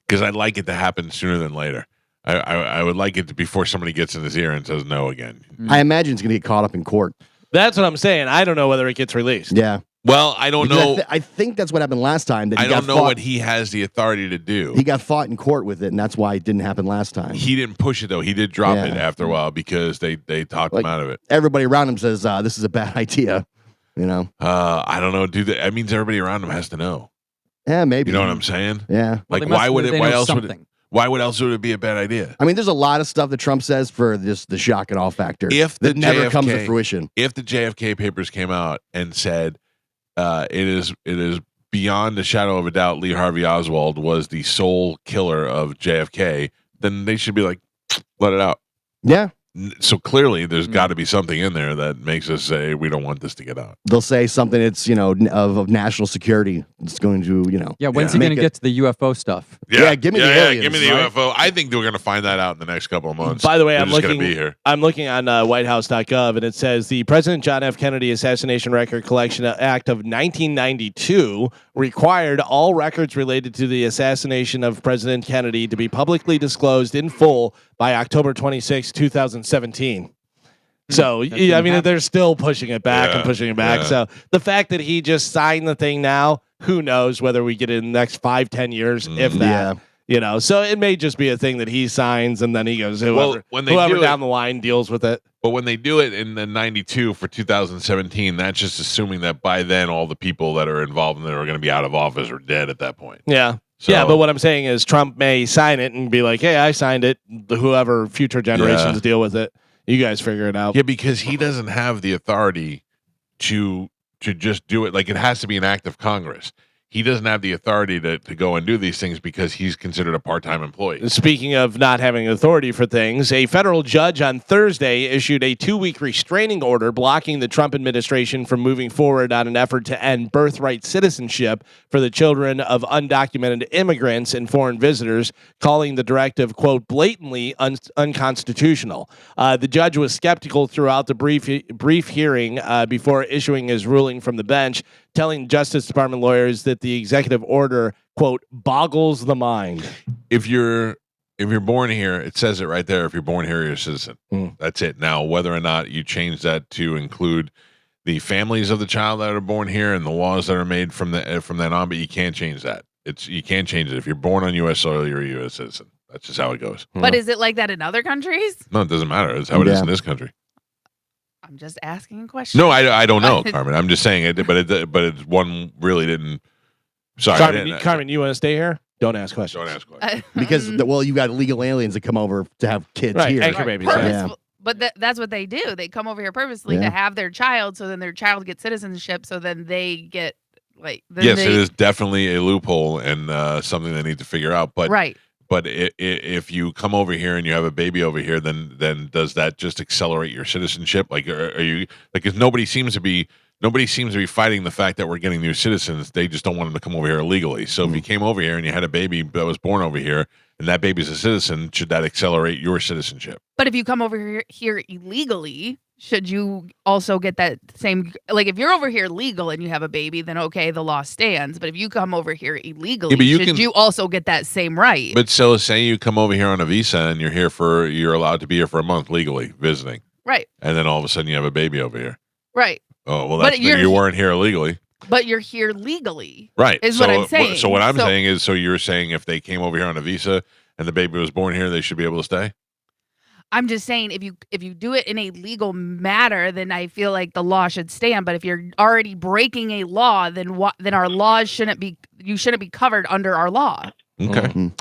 Because I'd like it to happen sooner than later. I would like it to before somebody gets in his ear and says no again. I imagine it's going to get caught up in court. That's what I'm saying. I don't know whether it gets released. Yeah. Well, I don't Because know. I think that's what happened last time. That he I got don't know fought, what he has the authority to do. He got fought in court with it, and that's why it didn't happen last time. He didn't push it though. He did drop Yeah. it after a while because they talked him out of it. Everybody around him says this is a bad idea. I don't know. That means everybody around him has to know. Yeah, maybe. You know what I'm saying? Yeah. Like they why must- would it? they Why know else would it? something. Why would else would it be a bad idea? I mean, there's a lot of stuff that Trump says for just the shock and awe factor that never comes to fruition. If the JFK papers came out and said it is beyond a shadow of a doubt Lee Harvey Oswald was the sole killer of JFK, then they should be like, let it out. Yeah. So clearly there's got to be something in there that makes us say we don't want this to get out. They'll say something that's, of national security. It's going to, Yeah, when's he going to get to the UFO stuff? Yeah, give me the aliens. Give me the right? UFO. I think we're going to find that out in the next couple of months. By the way, We're I'm just looking. gonna be here. I'm looking on WhiteHouse.gov, and it says the President John F. Kennedy Assassination Record Collection Act of 1992 required all records related to the assassination of President Kennedy to be publicly disclosed in full by October 26, 2017. So, I mean, they're still pushing it back and pushing it back. Yeah. So the fact that he just signed the thing now, who knows whether we get it in the next 5-10 years, if that. So it may just be a thing that he signs and then he goes, whoever down the line deals with it. But when they do it in the 92 for 2017, that's just assuming that by then all the people that are involved in it are going to be out of office or dead at that point. Yeah. So, yeah, but what I'm saying is Trump may sign it and be like, hey, I signed it. Whoever future generations deal with it. You guys figure it out. Yeah, because he doesn't have the authority to just do it. Like, it has to be an act of Congress. He doesn't have the authority to go and do these things because he's considered a part-time employee. Speaking of not having authority for things, a federal judge on Thursday issued a 2-week restraining order blocking the Trump administration from moving forward on an effort to end birthright citizenship for the children of undocumented immigrants and foreign visitors, calling the directive, quote, blatantly unconstitutional. The judge was skeptical throughout the brief hearing before issuing his ruling from the bench, telling Justice Department lawyers that the executive order, quote, boggles the mind. If you're born here, it says it right there. If you're born here, you're a citizen. That's it. Now, whether or not you change that to include the families of the child that are born here and the laws that are made from that on, but you can't change that. You can't change it. If you're born on U.S. soil, you're a U.S. citizen. That's just how it goes. But is it like that in other countries? No, it doesn't matter. It's how it is in this country. I'm just asking a question. No, I don't know, Carmen. I'm just saying it, but it's one really didn't. Sorry, Carmen, you want to stay here? Don't ask questions. Don't ask questions. Because you got illegal aliens that come over to have kids here. Anchor babies. But that's what they do. They come over here purposely to have their child, so then their child gets citizenship, so then they get Yes, it is definitely a loophole and something they need to figure out. But right. But if you come over here and you have a baby over here, then does that just accelerate your citizenship? Like, are you like? Because nobody seems to be fighting the fact that we're getting new citizens. They just don't want them to come over here illegally. So if you came over here and you had a baby that was born over here, and that baby's a citizen, should that accelerate your citizenship? But if you come over here illegally, should you also get that same, like if you're over here legal and you have a baby, then okay, the law stands. But if you come over here illegally, you also get that same right? But so say you come over here on a visa and you're allowed to be here for a month legally visiting. Right. And then all of a sudden you have a baby over here. Right. Oh, well, you weren't here illegally. But you're here legally. Right. Is what I'm saying. So what I'm saying is, so you're saying if they came over here on a visa and the baby was born here, they should be able to stay? I'm just saying if you do it in a legal matter, then I feel like the law should stand. But if you're already breaking a law, then our laws shouldn't be covered under our law. Okay.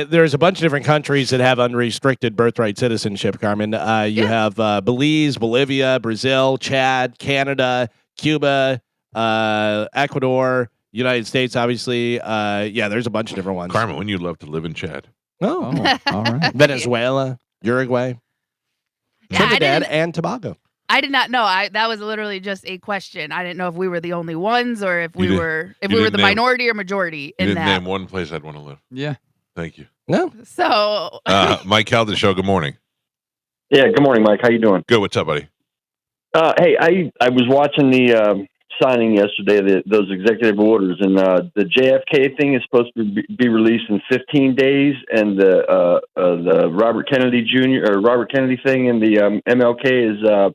There's a bunch of different countries that have unrestricted birthright citizenship, Carmen. You have Belize, Bolivia, Brazil, Chad, Canada, Cuba, Ecuador, United States, obviously. There's a bunch of different ones. Carmen, wouldn't you love to live in Chad? Oh, all right. Venezuela, Uruguay, Trinidad, and Tobago. I did not know. That was literally just a question. I didn't know if we were the only ones or if we were the minority or majority in that. You didn't name one place I'd want to live. Yeah. Thank you. No. So. Mike Calta Show. Good morning. Yeah. Good morning, Mike. How you doing? Good. What's up, buddy? Hey, I was watching the signing yesterday, those executive orders, and the JFK thing is supposed to be released in 15 days, and the Robert Kennedy thing and the MLK is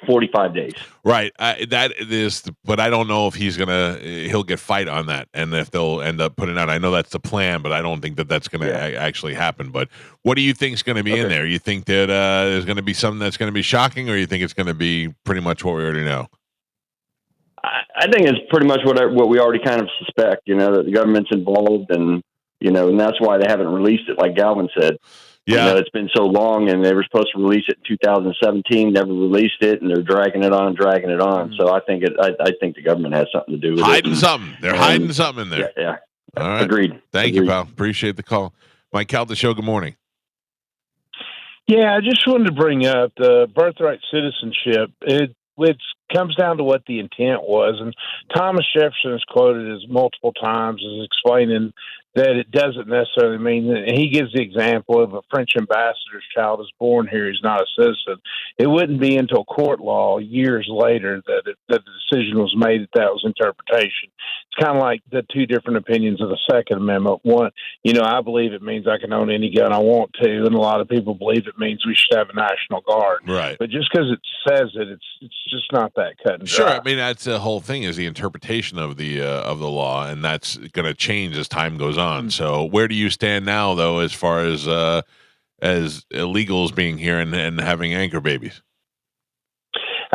45 days. Right. But I don't know if he'll get fight on that, and if they'll end up putting out. I know that's the plan, but I don't think that's going to actually happen. But what do you think is going to be in there? You think that there's going to be something that's going to be shocking, or you think it's going to be pretty much what we already know? I think it's pretty much what we already kind of suspect. That the government's involved, and and that's why they haven't released it, like Galvin said. Yeah, it's been so long, and they were supposed to release it in 2017, never released it, and they're dragging it on. So I think I think the government has something to do with hiding it. something. They're hiding something in there. Yeah. All right. Agreed. Thank you, pal. Appreciate the call. Mike Calta Show. Good morning. Yeah, I just wanted to bring up the birthright citizenship. It comes down to what the intent was, and Thomas Jefferson is quoted as multiple times as explaining that it doesn't necessarily mean that. And he gives the example of a French ambassador's child is born here; he's not a citizen. It wouldn't be until court law years later that the decision was made that was interpretation. It's kind of like the two different opinions of the Second Amendment. One, I believe it means I can own any gun I want to, and a lot of people believe it means we should have a National Guard. Right. But just because it says it, it's just not that cut and dry. Sure. I mean, that's the whole thing is the interpretation of the law, and that's going to change as time goes on. So, where do you stand now, though, as far as illegals being here and having anchor babies?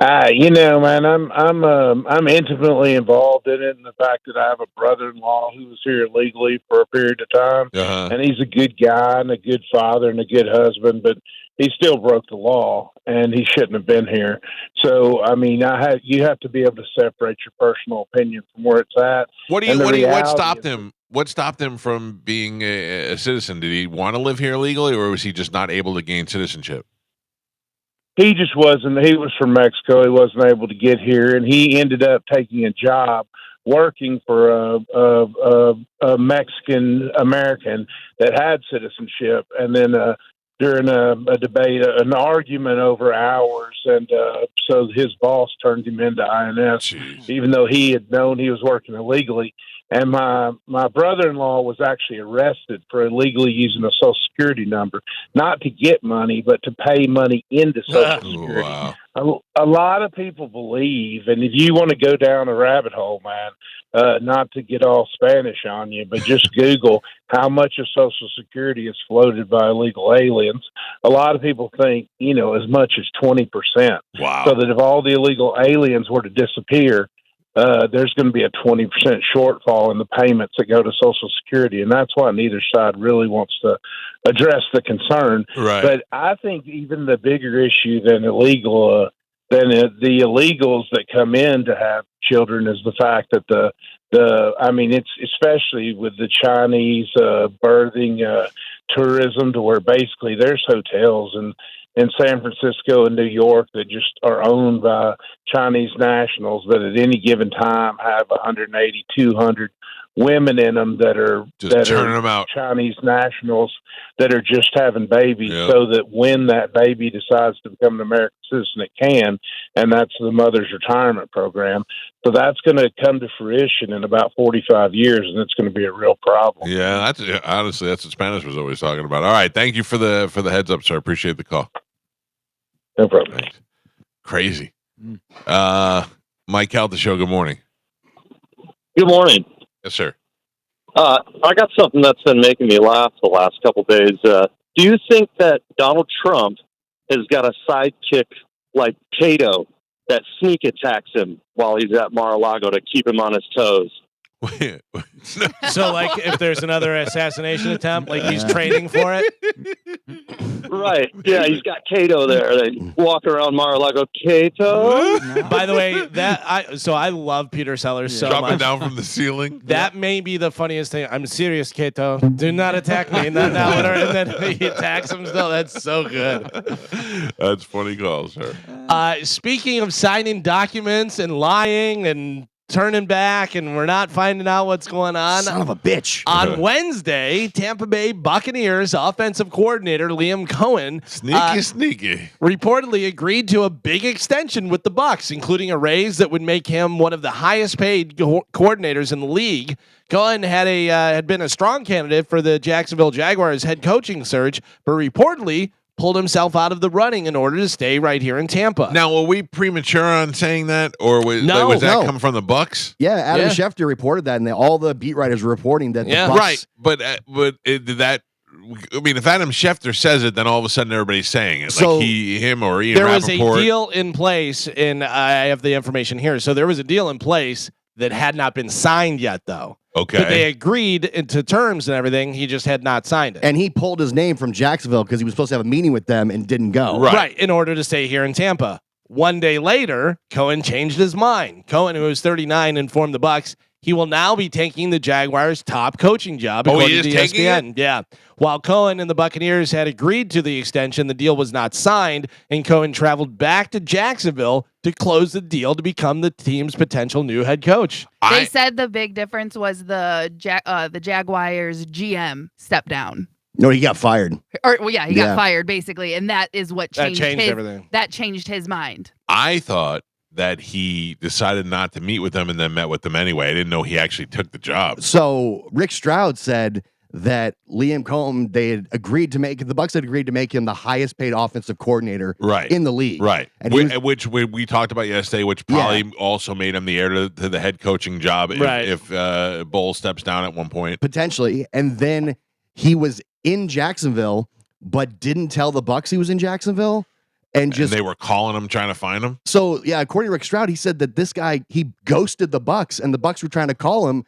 Man, I'm intimately involved in it, and the fact that I have a brother-in-law who was here illegally for a period of time, and he's a good guy and a good father and a good husband, but he still broke the law, and he shouldn't have been here. So, I mean, you have to be able to separate your personal opinion from where it's at. What stopped him? What stopped him from being a citizen? Did he want to live here illegally, or was he just not able to gain citizenship? He just wasn't. He was from Mexico. He wasn't able to get here, and he ended up taking a job working for a Mexican American that had citizenship, and then during a debate, an argument over hours, and so his boss turned him into INS, even though he had known he was working illegally. And my brother-in-law was actually arrested for illegally using a Social Security number, not to get money, but to pay money into Social Security. Wow. A lot of people believe, and if you want to go down a rabbit hole, man, not to get all Spanish on you, but just Google how much of Social Security is floated by illegal aliens. A lot of people think, as much as 20%. Wow. So that if all the illegal aliens were to disappear, there's going to be a 20% shortfall in the payments that go to Social Security, and that's why neither side really wants to address the concern. Right. But I think even the bigger issue than the illegals that come in to have children is the fact that it's especially with the Chinese birthing tourism, to where basically there's hotels in San Francisco and New York that just are owned by Chinese nationals that at any given time have 180, 200 women in them that are turning them out. Chinese nationals that are just having babies, so that when that baby decides to become an American citizen, it can, and that's the mother's retirement program. So that's going to come to fruition in about 45 years, and it's going to be a real problem. Yeah, that's what Spanish was always talking about. All right, thank you for the heads up, sir. Appreciate the call. No problem. Thanks. Crazy. Mike Calta Show. Good morning. Good morning. Yes, sir. I got something that's been making me laugh the last couple days. Do you think that Donald Trump has got a sidekick like Cato that sneak attacks him while he's at Mar-a-Lago to keep him on his toes? So, like, if there's another assassination attempt, like he's training for it? Right. Yeah, he's got Cato there. They walk around Mar-a-Lago. Cato? By the way, I love Peter Sellers so Dropping much. down from the ceiling. That may be the funniest thing. I'm serious, Cato. Do not attack me. Not now. And then he attacks him still. That's so good. That's funny call, sir. Speaking of signing documents and lying and turning back, and we're not finding out what's going on. Son of a bitch. On Wednesday, Tampa Bay Buccaneers offensive coordinator Liam Cohen sneaky reportedly agreed to a big extension with the Bucs, including a raise that would make him one of the highest paid coordinators in the league. Cohen had been a strong candidate for the Jacksonville Jaguars head coaching search, but reportedly pulled himself out of the running in order to stay right here in Tampa. Now, were we premature on saying that, or was that come from the Bucs? Yeah, Adam Schefter reported that, and all the beat writers were reporting that. The Bucs, right. But did that? I mean, if Adam Schefter says it, then all of a sudden everybody's saying it. So, like him or Ian There Rappaport. was a deal in place, and I have the information here. So there was a deal in place that had not been signed yet, though. Okay. But they agreed to terms and everything. He just had not signed it. And he pulled his name from Jacksonville because he was supposed to have a meeting with them and didn't go. Right. In order to stay here in Tampa. One day later, Cohen changed his mind. Cohen, who was 39, informed the Bucs he will now be taking the Jaguars' top coaching job. He is to taking ESPN. it? Yeah. While Cohen and the Buccaneers had agreed to the extension, the deal was not signed, and Cohen traveled back to Jacksonville to close the deal to become the team's potential new head coach. They said the big difference was the Jaguars GM stepped down. No, he got fired. Or he got fired basically, and that is what changed everything. That changed his mind. I thought that he decided not to meet with them and then met with them anyway. I didn't know he actually took the job. So Rick Stroud said that Liam Cohen, the Bucs had agreed to make him the highest paid offensive coordinator in the league. Right. And which we talked about yesterday, which probably also made him the heir to the head coaching job if Bowles steps down at one point. Potentially. And then he was in Jacksonville, but didn't tell the Bucs he was in Jacksonville. And they were calling him, trying to find him. So, according to Rick Stroud, he said that this guy, he ghosted the Bucs, and the Bucs were trying to call him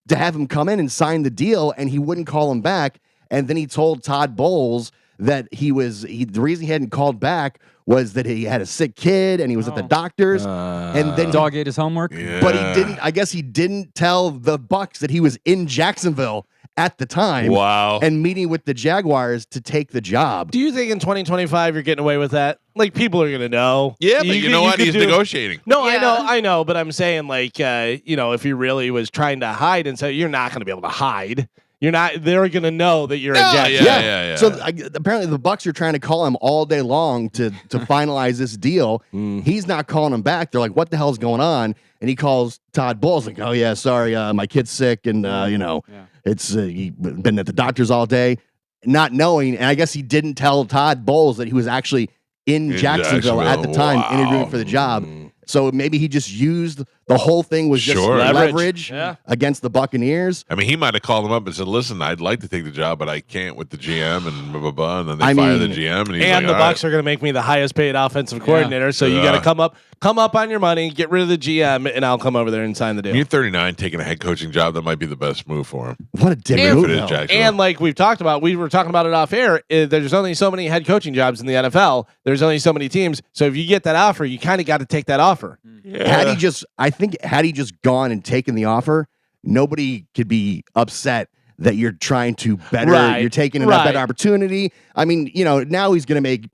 to have him come in and sign the deal, and he wouldn't call him back. And then he told Todd Bowles that the reason he hadn't called back was that he had a sick kid and he was at the doctor's. And then dog ate his homework. Yeah. But I guess he didn't tell the Bucs that he was in Jacksonville at the time. Wow. And meeting with the Jaguars to take the job. Do you think in 2025 you're getting away with that? Like, people are going to know. Yeah, but you know what? He's negotiating. No, I know, but I'm saying, like, if he really was trying to hide and say, you're not going to be able to hide. You're not. They're going to know that you're in Jacksonville. Yeah. So apparently the Bucs are trying to call him all day long to finalize this deal. He's not calling him back. They're like, "What the hell's going on?" And he calls Todd Bowles like, "Oh yeah, sorry, my kid's sick, and it's he been at the doctor's all day." Not knowing, and I guess he didn't tell Todd Bowles that he was actually in Jacksonville at the time interviewing for the job. So maybe he just used the whole thing was just leverage against the Buccaneers. I mean, he might have called him up and said, "Listen, I'd like to take the job, but I can't with the GM and blah blah blah." And then they fire the GM, and he's and like, the Bucs are going to make me the highest paid offensive coordinator. So you got to come up on your money, get rid of the GM, and I'll come over there and sign the deal. You're 39, taking a head coaching job. That might be the best move for him. What a dick move! And like we've talked about, we were talking about it off air. There's only so many head coaching jobs in the NFL. There's only so many teams. So if you get that offer, you kind of got to take that offer. Yeah. Had he just gone and taken the offer, nobody could be upset that you're trying to better. You're taking a better opportunity. I mean, now he's going to make,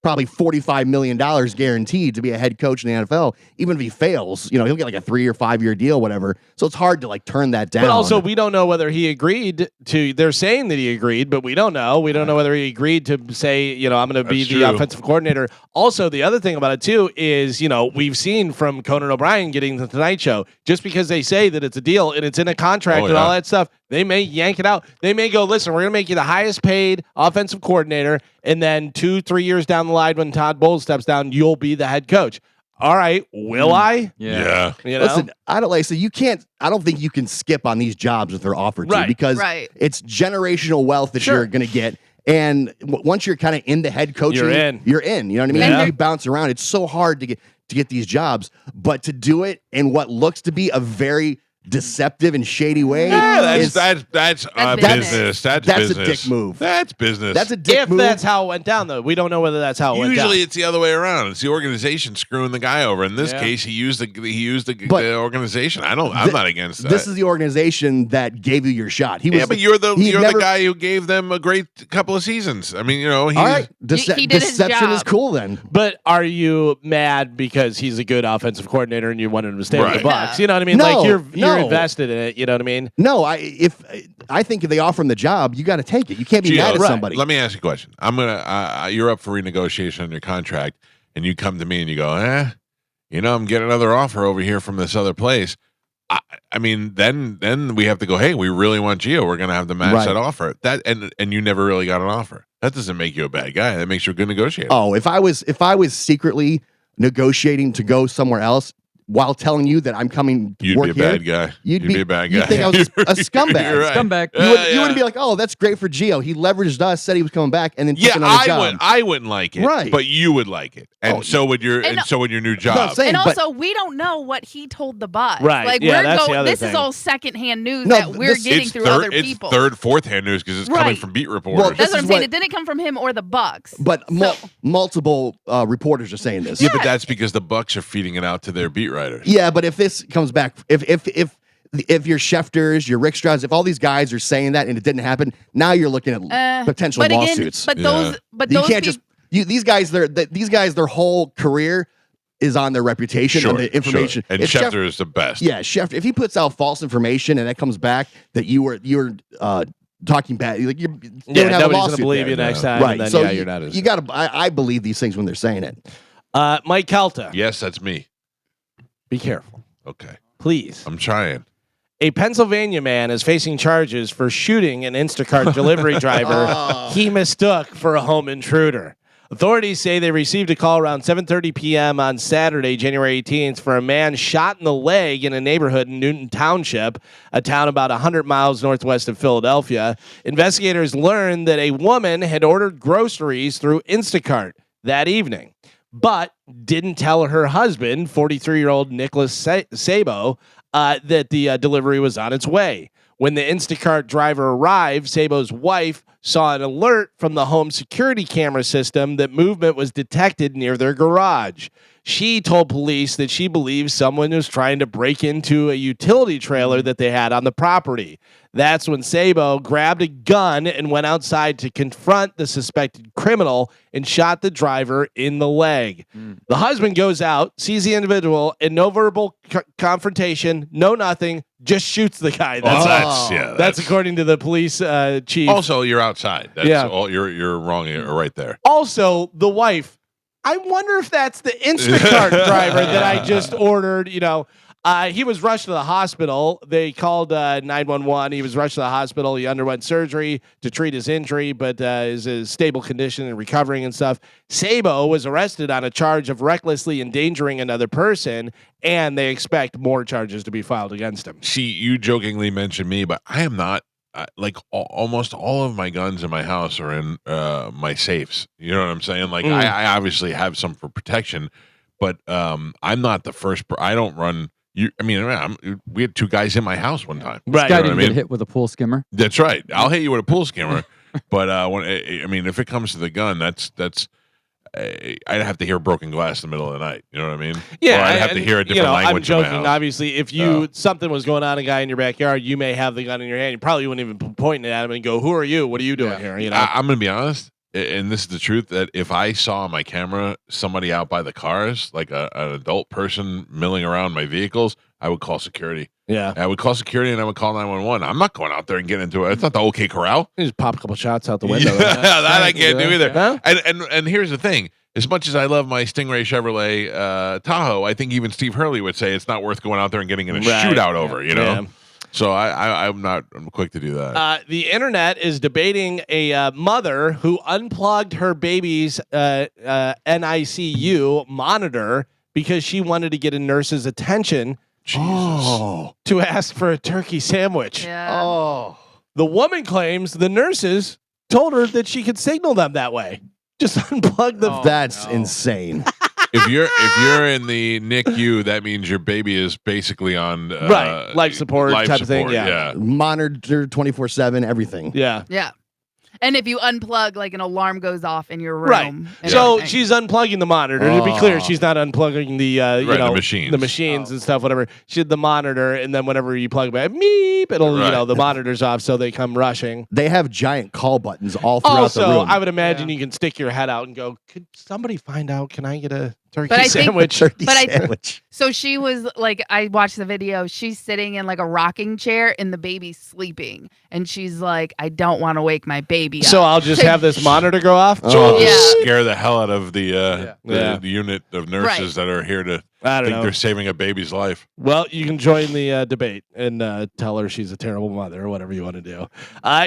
probably $45 million guaranteed to be a head coach in the NFL. Even if he fails, he'll get like a 3 or 5 year deal, whatever. So it's hard to turn that down. But also, we don't know whether he agreed to. They're saying that he agreed, but we don't know. We don't know whether he agreed to say, I'm going to be the offensive coordinator. Also, the other thing about it too is, we've seen from Conan O'Brien getting the Tonight Show, just because they say that it's a deal and it's in a contract and all that stuff, they may yank it out. They may go, listen, we're going to make you the highest paid offensive coordinator, and then 2-3 years down the line when Todd Bowles steps down, you'll be the head coach. All right, will I? Yeah. Listen, I don't think you can skip on these jobs if they're offered to you because it's generational wealth that you're going to get. And once you're kind of in the head coaching, you're in. You know what I mean? Yeah. You bounce around. It's so hard to get these jobs, but to do it in what looks to be a very deceptive and shady way. That's business. That's a business. dick move. That's business. That's a dick move. That's how it went down, though. We don't know whether that's how it went down. Usually it's the other way around. It's the organization screwing the guy over. In this case, he used the organization. I'm not against that. This is the organization that gave you your shot. But you're the guy who gave them a great couple of seasons. I mean, all right. He did his Deception job. is cool then. But are you mad because he's a good offensive coordinator and you wanted him to stay with the Bucs? You know what I mean? No, you're invested in it. You know what I mean? No, I think if they offer him the job, you got to take it. You can't be mad at somebody. Let me ask you a question. I'm gonna. You're up for renegotiation on your contract, and you come to me and you go, I'm getting another offer over here from this other place. I mean, then we have to go. Hey, we really want Gio. We're gonna have to match that offer. That and you never really got an offer. That doesn't make you a bad guy. That makes you a good negotiator. Oh, if I was secretly negotiating to go somewhere else, while telling you that I'm coming to You'd work be a here. bad guy. You'd be a bad guy. You'd think I was a scumbag. You're right. Scumbag. You wouldn't be like, oh, that's great for Gio. He leveraged us, said he was coming back, and then took another job. I wouldn't like it, Right. but you would like it, and so would your new That's what I'm job. saying, And but- also, we don't know what he told the boss. Right. Like Yeah, we're that's the going. other This is thing. all secondhand news No, that we're this- getting It's through other it's people. third, fourth hand news because it's coming Right. from beat reporters. Well, That's this what I'm is saying. what- It didn't come from him or the Bucks. But multiple reporters are saying this. yeah, but that's because the Bucks are feeding it out to their beat writers. Yeah, but if this comes back, if your Schefters, your Rick Strauss, if all these guys are saying that and it didn't happen, now you're looking at potential but again, lawsuits. but those, but you those can't just these guys. Their whole career is on their reputation and the information. Sure. And If Schefter is the best. Yeah, Schefter. If he puts out false information and that comes back that you were talking bad, like you don't have a nobody's lawsuit gonna believe there. you next time. Right. And then, So you're not as you got to. I believe these things when they're saying it. Mike Calta. Yes, that's me. Be careful, Okay, please. I'm trying. A Pennsylvania man is facing charges for shooting an Instacart delivery driver he mistook for a home intruder. Authorities say they received a call around 7:30 p.m. on Saturday, January 18th, for a man shot in the leg in a neighborhood in Newton Township, a town about 100 miles northwest of Philadelphia. Investigators learned that a woman had ordered groceries through Instacart that evening, but didn't tell her husband, 43-year-old Nicholas Sabo, that the delivery was on its way. When the Instacart driver arrived, Sabo's wife saw an alert from the home security camera system that movement was detected near their garage. She told police that she believes someone was trying to break into a utility trailer that they had on the property. That's when Sabo grabbed a gun and went outside to confront the suspected criminal and shot the driver in the leg. The husband goes out, sees the individual, and no verbal confrontation, no nothing, just shoots the guy. That's according to the police chief. Also, you're outside. That's Yeah. all. You're wrong right there. Also, the wife. I wonder if that's the Instacart driver that I just ordered. He was rushed to the hospital. They called 911. He was rushed to the hospital. He underwent surgery to treat his injury, but is in stable condition and recovering and stuff. Sabo was arrested on a charge of recklessly endangering another person, and they expect more charges to be filed against him. See, you jokingly mentioned me, but I am not. Almost all of my guns in my house are in my safes. You know what I'm saying? Like I obviously have some for protection, but I'm not the first. I don't run. We had two guys in my house one time. Right. Guy You know didn't what I get mean? hit with a pool skimmer. That's right. I'll hit you with a pool skimmer, but if it comes to the gun, that's. I'd have to hear broken glass in the middle of the night. You know what I mean? Yeah, or I'd have to hear a different language. I'm joking. In my house. Obviously, if something was going on, a guy in your backyard, you may have the gun in your hand. You probably wouldn't even be pointing it at him and go, "Who are you? What are you doing here?" I'm going to be honest, and this is the truth, that if I saw on my camera somebody out by the cars, like an adult person milling around my vehicles, I would call security. Yeah, I would call security and I would call 911. I'm not going out there and getting into it. It's not the OK Corral. you just pop a couple shots out the window. that I can't do either. Huh? And here's the thing. As much as I love my Stingray Chevrolet Tahoe, I think even Steve Hurley would say it's not worth going out there and getting in a shootout over, you know? Yeah. So I'm quick to do that. The internet is debating a mother who unplugged her baby's NICU monitor because she wanted to get a nurse's attention to ask for a turkey sandwich. Yeah. Oh, The woman claims the nurses told her that she could signal them that way. Just unplug the. that's insane. If you're in the NICU, that means your baby is basically on life support type of thing. Yeah. Monitor 24/7, everything. Yeah. Yeah. And if you unplug, like an alarm goes off in your room. Right. and So everything. she's unplugging the monitor. To be clear, she's not unplugging the the machines. and stuff, whatever. She had the monitor, and then whenever you plug it back, meep, it'll the monitor's off, so they come rushing. They have giant call buttons all throughout Also, the room. I would imagine you can stick your head out and go, "Could somebody find out? Can I get a turkey But I think- sandwich?" Turkey But sandwich. So she was like, I watched the video. She's sitting in like a rocking chair and the baby's sleeping. And she's like, I don't want to wake my baby up. So I'll just have this monitor go off. So it'll Yeah. just scare the hell out of the Yeah. unit of nurses that are here to I don't think know. they're saving a baby's life. Well, you can join the debate and tell her she's a terrible mother or whatever you want to do.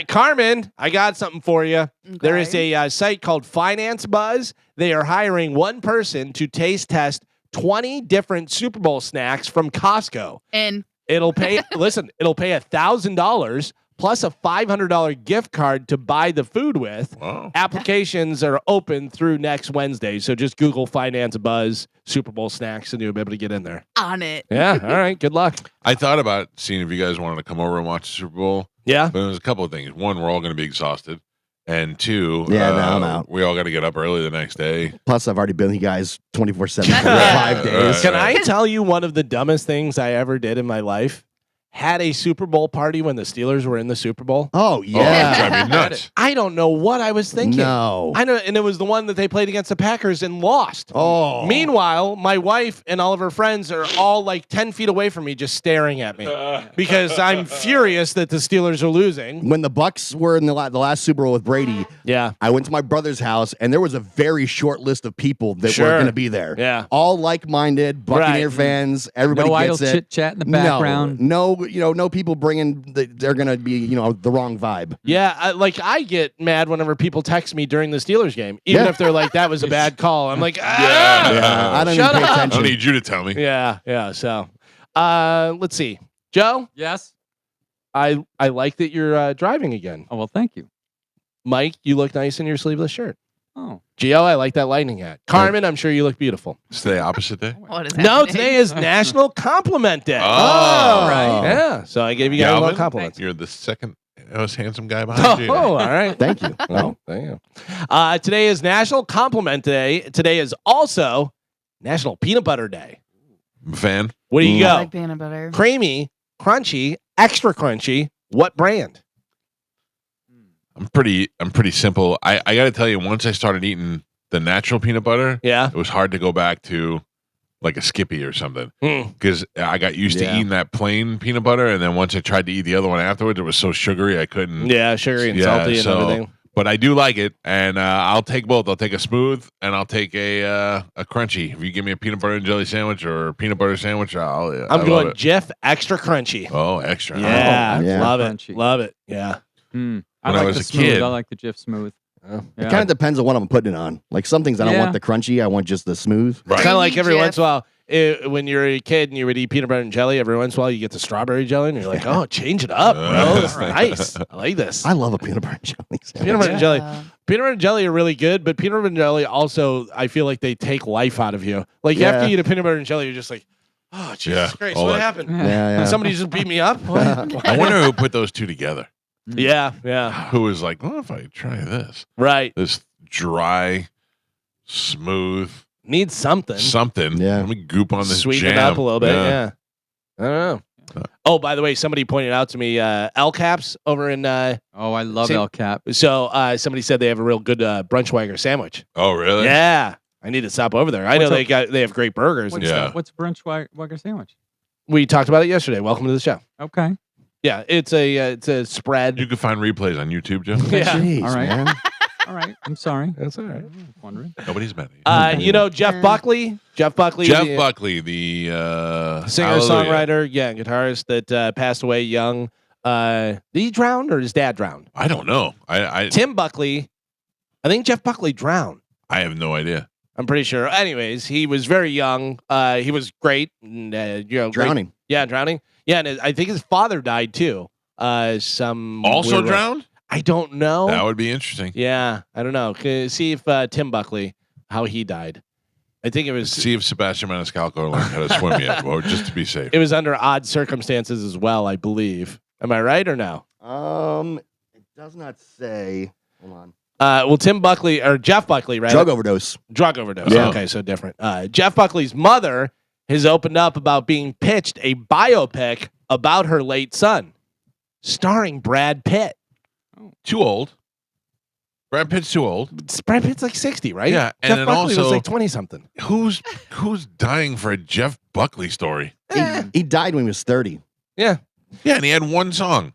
Carmen, I got something for you. There is a site called Finance Buzz. They are hiring one person to taste test 20 different Super Bowl snacks from Costco. And It'll pay $1,000 plus a $500 gift card to buy the food with. Wow. Applications are open through next Wednesday. So just Google Finance Buzz Super Bowl snacks and you'll be able to get in there. on it. Yeah. All right. Good luck. I thought about seeing if you guys wanted to come over and watch the Super Bowl. Yeah. But there's a couple of things. One, we're all going to be exhausted. And two, Yeah, no, I'm out. We all got to get up early the next day. Plus, I've already been with you guys 24/7 for Yeah. 5 days. Can I tell you one of the dumbest things I ever did in my life? Had a Super Bowl party when the Steelers were in the Super Bowl. Oh Oh, yeah. that'd drive me nuts. I don't know what I was thinking. No. I know, and it was the one that they played against the Packers and lost. Oh. Meanwhile, my wife and all of her friends are all like 10 feet away from me, just staring at me because I'm furious that the Steelers are losing. When the Bucks were in the last Super Bowl with Brady, Yeah. I went to my brother's house, and there was a very short list of people that Sure. were going to be there. Yeah. All like-minded Buccaneer Right. fans. Everybody No idle gets it. chit chat in the background. No, no people bringing. They're going to be, the wrong vibe. Yeah, I get mad whenever people text me during the Steelers game, even Yeah. if they're like, that was a bad call. I'm like, Yeah, I don't shut even pay up. I attention. don't need you to tell me. Yeah. So, let's see. Joe, Yes. I like that you're driving again. Oh, well, thank you. Mike, you look nice in your sleeveless shirt. Oh. Gio, I like that lightning hat. Carmen, I'm sure you look beautiful. It's the opposite day. What is No, happening? today is National Compliment Day. Oh. Right. Yeah, so I gave you guys a Galvin, little compliments. You're the second most handsome guy behind you. Oh, all right. Thank you. Oh, thank you. Today is National Compliment Day. Today is also National Peanut Butter Day. I'm a fan. What do you I go? like peanut butter. Creamy, crunchy, extra crunchy. What brand? I'm pretty simple. I got to tell you, once I started eating the natural peanut butter, Yeah. it was hard to go back to like a Skippy or something Hmm. because I got used to Yeah. eating that plain peanut butter, and then once I tried to eat the other one afterwards, it was so sugary I couldn't. Yeah, sugary and Yeah, salty and so- everything. But I do like it, and I'll take both. I'll take a smooth, and I'll take a crunchy. If you give me a peanut butter and jelly sandwich or a peanut butter sandwich, I I'm love going it. Jif extra crunchy. Oh, extra. Yeah, yeah. love it. Crunchy. Love it. Yeah. Hmm. I When I like was the a smooth. kid- I like the Jif smooth. Oh. It kind of depends on what I'm putting it on. Like some things I don't Yeah. want the crunchy. I want just the smooth. Right. Kind of like every Jif. once in a while, when you're a kid and you would eat peanut butter and jelly, every once in a while you get the strawberry jelly and you're like, oh, change it up, bro. It's nice. I like this. I love a peanut butter and jelly sandwich. Peanut butter and jelly. Yeah. Peanut butter and jelly are really good, but peanut butter and jelly also, I feel like they take life out of you. Like Yeah. after you eat a peanut butter and jelly, you're just like, oh, Jesus Yeah. Christ, All what that- happened? Yeah, yeah. Somebody just beat me up? What? I wonder who put those two together. Yeah. Who was like, well, if I try this, Right. this dry, smooth Need something. something. Yeah. Let me goop on this Sweeten jam. it up a little bit. Yeah. I don't know. Oh, by the way, somebody pointed out to me El Caps over in. Oh, I love See- El Cap. So somebody said they have a real good brunchweiger sandwich. Oh, really? Yeah, I need to stop over there. I know they have great burgers. What's, And Yeah. stuff. what's brunch wagger sandwich? We talked about it yesterday. Welcome to the show. Okay. Yeah, it's a spread. You can find replays on YouTube, Joe. Yeah. Jeez, All right. man. All right. I'm sorry. That's all right. I was wondering. Nobody's mad at you. You know Jeff Buckley. Jeff Buckley. Jeff the Buckley, the singer Hallelujah. songwriter, yeah, guitarist that passed away young. Did he drown or his dad drowned? I don't know. I Tim Buckley. I think Jeff Buckley drowned. I have no idea. I'm pretty sure. Anyways, he was very young. He was great. And, great- Drowning. Yeah, drowning. Yeah, and I think his father died too. Some Also weird- drowned? I don't know. That would be interesting. Yeah, I don't know. See if Tim Buckley, how he died. I think it was. See if Sebastian Maniscalco learned how to swim yet, or just to be safe. It was under odd circumstances as well, I believe. Am I right or no? It does not say. Hold on. Well, Tim Buckley or Jeff Buckley, right? Drug overdose. Drug overdose. Yeah. Okay, so different. Jeff Buckley's mother has opened up about being pitched a biopic about her late son, starring Brad Pitt. Too old. Brad Pitt's too old. Brad Pitt's like 60, right? Yeah, and Jeff then Buckley was also- like 20 something. Who's dying for a Jeff Buckley story? He died when he was 30. Yeah. Yeah, and he had one song,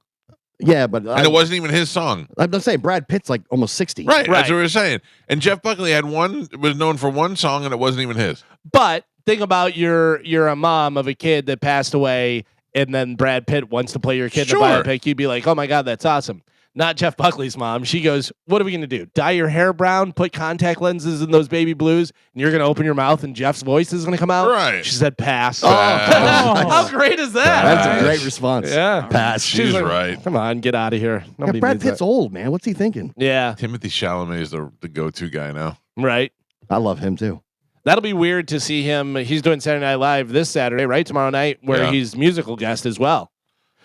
Yeah, but and it wasn't even his song. I'm gonna say Brad Pitt's like almost 60. Right, Right. that's what we were saying. And Jeff Buckley was known for one song, and it wasn't even his. But think about you're a mom of a kid that passed away, and then Brad Pitt wants to play your kid Sure. in the biopic. You'd be like, oh my God, that's awesome. not Jeff Buckley's mom. She goes, "What are we gonna do? Dye your hair brown, put contact lenses in those baby blues, and you're gonna open your mouth and Jeff's voice is gonna come out?" Right. She said, "Pass." Pass. How great is that? That's a great response. Yeah. Pass. She's like, right. Come on, get out of here. Yeah, Nobody Brad needs Pitt's that. old, man. What's he thinking? Yeah, Timothy Chalamet is the go-to guy now. right. I love him too. That'll be weird to see him. He's doing Saturday Night Live this Saturday, right? Tomorrow night, where Yeah. he's musical guest as well.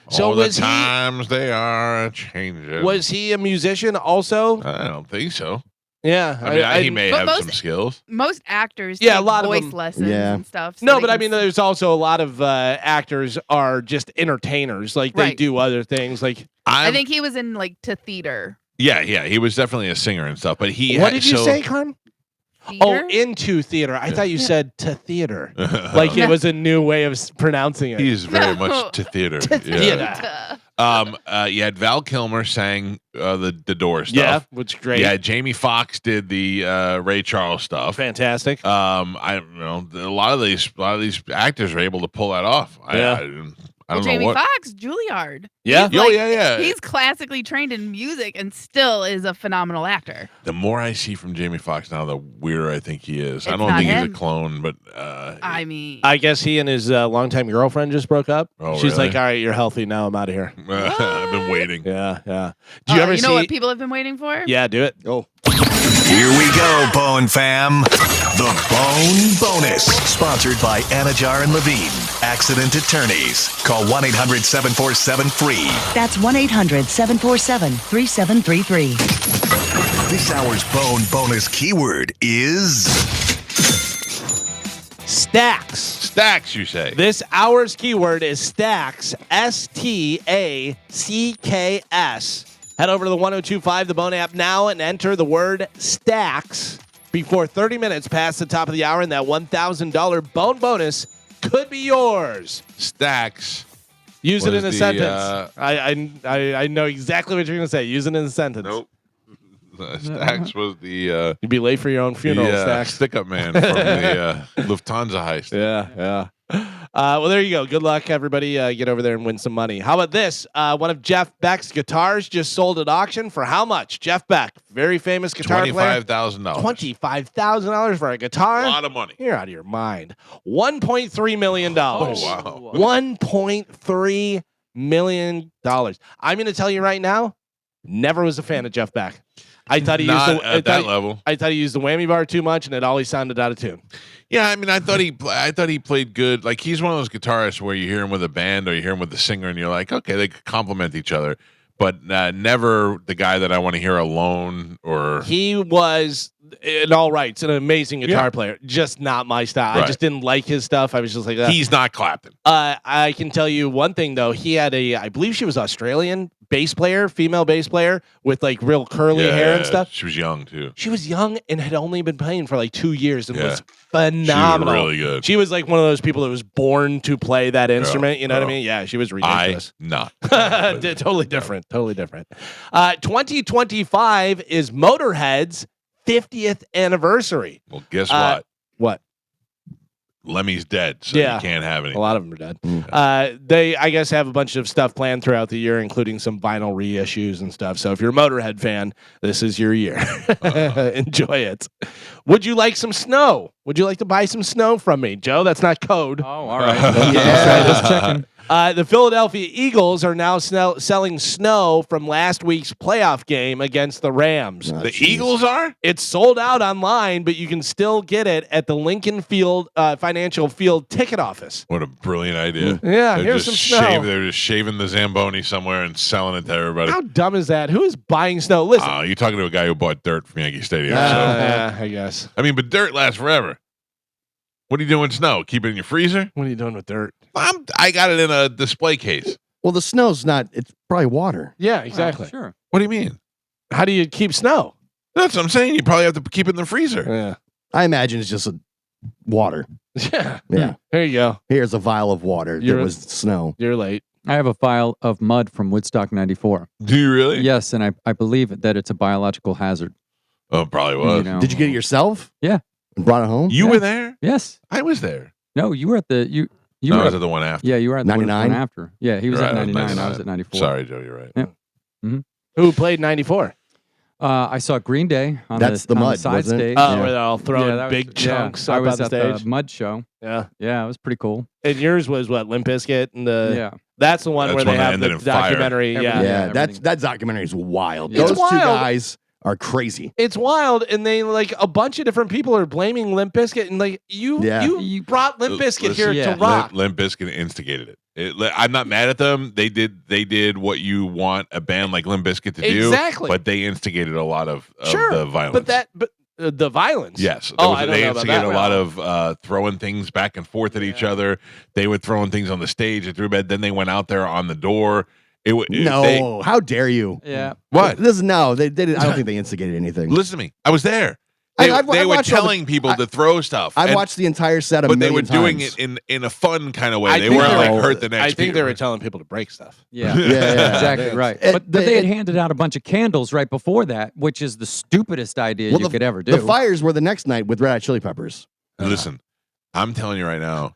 So All the was times they are changing. was he a musician also? I don't think so. Yeah. I mean, he may But have some skills. Most actors Yeah, a take lot of voice them. lessons Yeah. and stuff. so No, they but I can mean, there's also a lot of actors are just entertainers. Like they Right. do other things. Like I think he was in to theater. Yeah, he was definitely a singer and stuff. But he what did you say, Carm? Oh, Theater? into theater. I thought you said to theater. Like it was a new way of pronouncing it. He's very No. much to theater. theater. You had Val Kilmer sang the Doors Yeah, stuff. which is great. Yeah, Jamie Foxx did the Ray Charles stuff. Fantastic. I a lot of these actors are able to pull that off. I don't know Jamie what. Foxx, Juilliard. Yeah. He's Oh, yeah. He's classically trained in music and still is a phenomenal actor. The more I see from Jamie Foxx now, the weirder I think he is. I It's don't not think he's him. a clone, but I mean, I guess he and his longtime girlfriend just broke up. Oh, She's really? like, "All right, you're healthy now. I'm out of here." I've been waiting. Yeah. Do you ever you know see? what people have been waiting for? Yeah, do it. Oh, Here we go, Bone Fam. The Bone Bonus. Sponsored by Anajar and Levine. Accident Attorneys. Call 1-800-747-FREE. That's 1-800-747-3733. This hour's Bone Bonus keyword is Stacks. Stacks, you say? This hour's keyword is stacks. STACKS. Head over to the 1025 The Bone app now and enter the word stacks before 30 minutes past the top of the hour, and that $1,000 Bone bonus could be yours. Stacks. Use it Was in a the, sentence. I know exactly what you're going to say. Use it in a sentence. Nope. Stacks was the You'd be late for your own funeral, Stacks. stick-up man from the Lufthansa heist. Yeah. Well, there you go. Good luck, everybody. Get over there and win some money. How about this? One of Jeff Beck's guitars just sold at auction for how much? Jeff Beck, very famous guitar player. $25,000. $25,000 for a guitar? A lot of money. You're out of your mind. $1.3 million. Oh, wow. $1.3 million. I'm going to tell you right now, never was a fan of Jeff Beck. I thought he Not used the, at that level. I thought he used the whammy bar too much, and it always sounded out of tune. Yeah, I mean, I thought he played good. Like he's one of those guitarists where you hear him with a band or you hear him with the singer, and you're like, okay, they could complement each other, but never the guy that I want to hear alone. Or He was in all rights an amazing guitar player, just not my style. I Right. just didn't like his stuff. I was just like, he's not Clapton. I can tell you one thing though. He had I believe she was Australian female bass player with like real curly hair and stuff. She was young too. She was young and had only been playing for like 2 years and was She phenomenal. was really good. She was like one of those people that was born to play that instrument. You know what I mean? Yeah, she was ridiculous. Not. Totally different. 2025 is Motorhead's 50th anniversary. Well, guess what? What? Lemmy's dead, so Yeah. you can't have any. A lot of them are dead. They, I guess, have a bunch of stuff planned throughout the year, including some vinyl reissues and stuff. So if you're a Motorhead fan, this is your year. Enjoy it. Would you like some snow? Would you like to buy some snow from me, Joe? That's not code. Oh, all right. Just checking. The Philadelphia Eagles are now selling snow from last week's playoff game against the Rams. The Eagles are? It's sold out online, but you can still get it at the Lincoln Field Financial Field ticket office. What a brilliant idea. Yeah, They're here's just some snow. They're just shaving the Zamboni somewhere and selling it to everybody. How dumb is that? Who is buying snow? Listen. You're talking to a guy who bought dirt from Yankee Stadium. Yeah, I guess. I mean, but dirt lasts forever. What are you doing with snow? Keep it in your freezer? What are you doing with dirt? I got it in a display case. well, the snow's not. It's probably water. Yeah, exactly. Sure. What do you mean? How do you keep snow? That's what I'm saying. You probably have to keep it in the freezer. Yeah. I imagine it's just water. Yeah. Yeah. There you go. Here's a vial of water. You're- There was snow. You're late. I have a file of mud from Woodstock 94. Do you really? Yes, and I believe that it's a biological hazard. Oh, probably was. You know. Did you get it yourself? Yeah. And brought it home? You were there? Yes. I was there. No, you were at the you No, were I was at, at the one after. yeah, you were at the 99? one after. Yeah, he was You're at right, 99. I was 99. at 94. Sorry, Joe. You're right. Yeah. Who played 94? I saw Green Day on That's the the on Mud, side wasn't it? stage. Oh, where they're all throwing that was- big chunks I up was on at stage. the Mud show. Yeah. Yeah, it was pretty cool. And yours was what, Limp Bizkit? And Yeah. that's the one That's where one they that have ended the in fire. documentary. Yeah. Everything. Yeah, everything. that documentary is wild. Yeah. Those It's two wild. guys are crazy. It's wild, and they like a bunch of different people are blaming Limp Bizkit, and like you brought Limp Bizkit here Yeah. to rock. Limp Bizkit instigated it. I'm not mad at them. They did what you want a band like Limp Bizkit to do. Exactly. But they instigated a lot of Sure, the violence. but the violence. Yes. I don't They know about instigated that. a lot of throwing things back and forth at each other. They were throwing things on the stage at through bed. Then they went out there on the door. No, how dare you? Yeah. What? They did. I don't think they instigated anything. Listen to me. I was there. I've They were watched all telling people to throw stuff. I've and- watched the entire set a but they were million doing times. it in a fun kind of way. I They think weren't they like were- hurt the next. I think they people. were telling people to break stuff. Yeah. Yeah. Exactly right. It- But they had it- handed out a bunch of candles right before that, which is the stupidest idea you could ever do. The fires were the next night with Red Hot Chili Peppers. Listen, I'm telling you right now.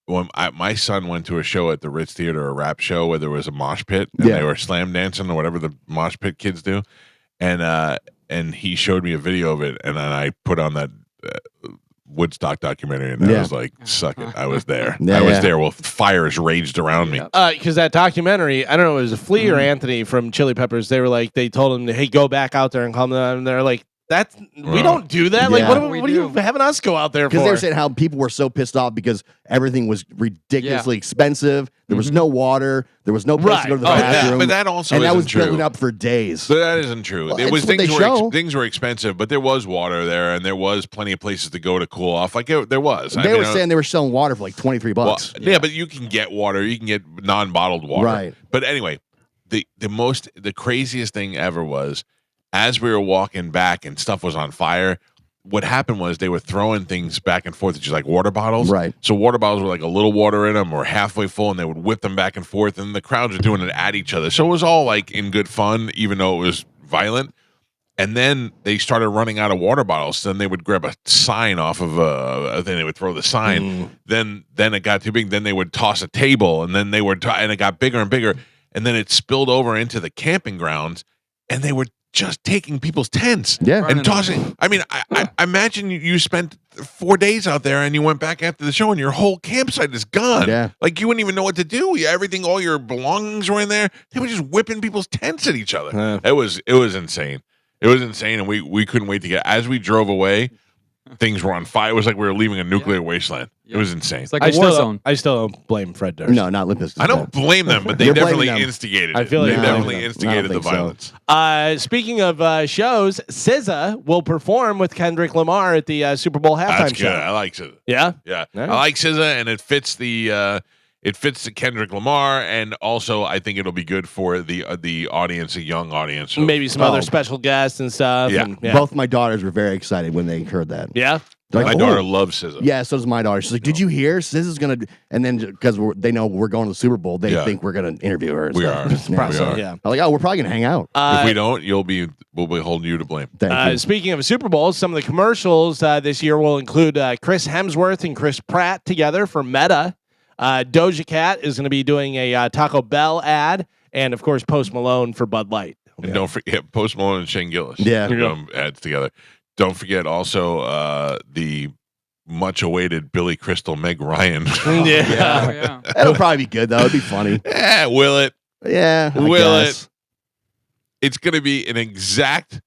When my son went to a show at the Ritz Theater, a rap show where there was a mosh pit and Yeah. they were slam dancing or whatever the mosh pit kids do, and he showed me a video of it, and then I put on that Woodstock documentary, and I was like, "Suck it!" I was there. Yeah, I was yeah. there while fires raged around me. Because that documentary, I don't know, it was Flea or Anthony from Chili Peppers. They were like, they told him, "Hey, go back out there and calm down." And they're like, we don't do that. Like, Yeah. what We are you do. having us go out there for? Because they were saying how people were so pissed off because everything was ridiculously expensive. There was no water. There was no place to go to the Right. Oh, bathroom. but that also and that isn't was true. building up for days. So that isn't true. Well, It was it's what things they were show. things were expensive, but there was water there, and there was plenty of places to go to cool off. Like there was. They were saying they were selling water for like $23. Well, yeah, but you can get water. You can get non-bottled water. Right. But anyway, the craziest thing ever was as we were walking back and stuff was on fire. What happened was they were throwing things back and forth, just like water bottles. Right. So water bottles were like a little water in them or halfway full, and they would whip them back and forth, and the crowds were doing it at each other. So it was all like in good fun, even though it was violent. And then they started running out of water bottles. Then they would grab a sign off of then they would throw the sign. Then it got too big. Then they would toss a table, and then they would, and it got bigger and bigger. And then it spilled over into the camping grounds, and they were just taking people's tents Yeah. and tossing. I mean, I imagine you spent 4 days out there and you went back after the show and your whole campsite is gone. Yeah. Like you wouldn't even know what to do. Everything, all your belongings were in there. They were just whipping people's tents at each other. It was insane. It was insane, and we couldn't wait to get. As we drove away, things were on fire. It was like we were leaving a nuclear wasteland. It was insane. It's like a war zone. I still don't blame Fred Durst. No, not Limp Bizkit. I don't blame them, but they You're definitely blaming them. instigated it. I feel like they you're definitely blaming them. instigated the I don't think so. violence. Speaking of shows, SZA will perform with Kendrick Lamar at the Super Bowl halftime That's show. good. I like SZA. Yeah? Yeah, Nice. I like SZA, and it fits the Kendrick Lamar, and also I think it'll be good for the audience, a young audience. So- Maybe some other special guests and stuff. Yeah. and- Both my daughters were very excited when they heard that. Yeah? They're my like, daughter "Oh." loves SZA. Yeah, so does my daughter. She's like, "Did you hear? SZA's gonna?" And then because they know we're going to the Super Bowl, they Yeah. think we're gonna interview her. and We stuff. are. Yeah. Probably So are. Yeah. I'm like, "Oh, we're probably gonna hang out." If we don't, we'll be holding you to blame. Thank you. Speaking of Super Bowls, some of the commercials this year will include Chris Hemsworth and Chris Pratt together for Meta. Doja Cat is going to be doing a Taco Bell ad, and of course Post Malone for Bud Light. And don't forget Post Malone and Shane Gillis. Yeah. They're doing ads together. Don't forget also the much awaited Billy Crystal, Meg Ryan. Oh, yeah. That'll probably be good though. It'd be funny. Will it? Yeah. I Will guess. It's going to be an exact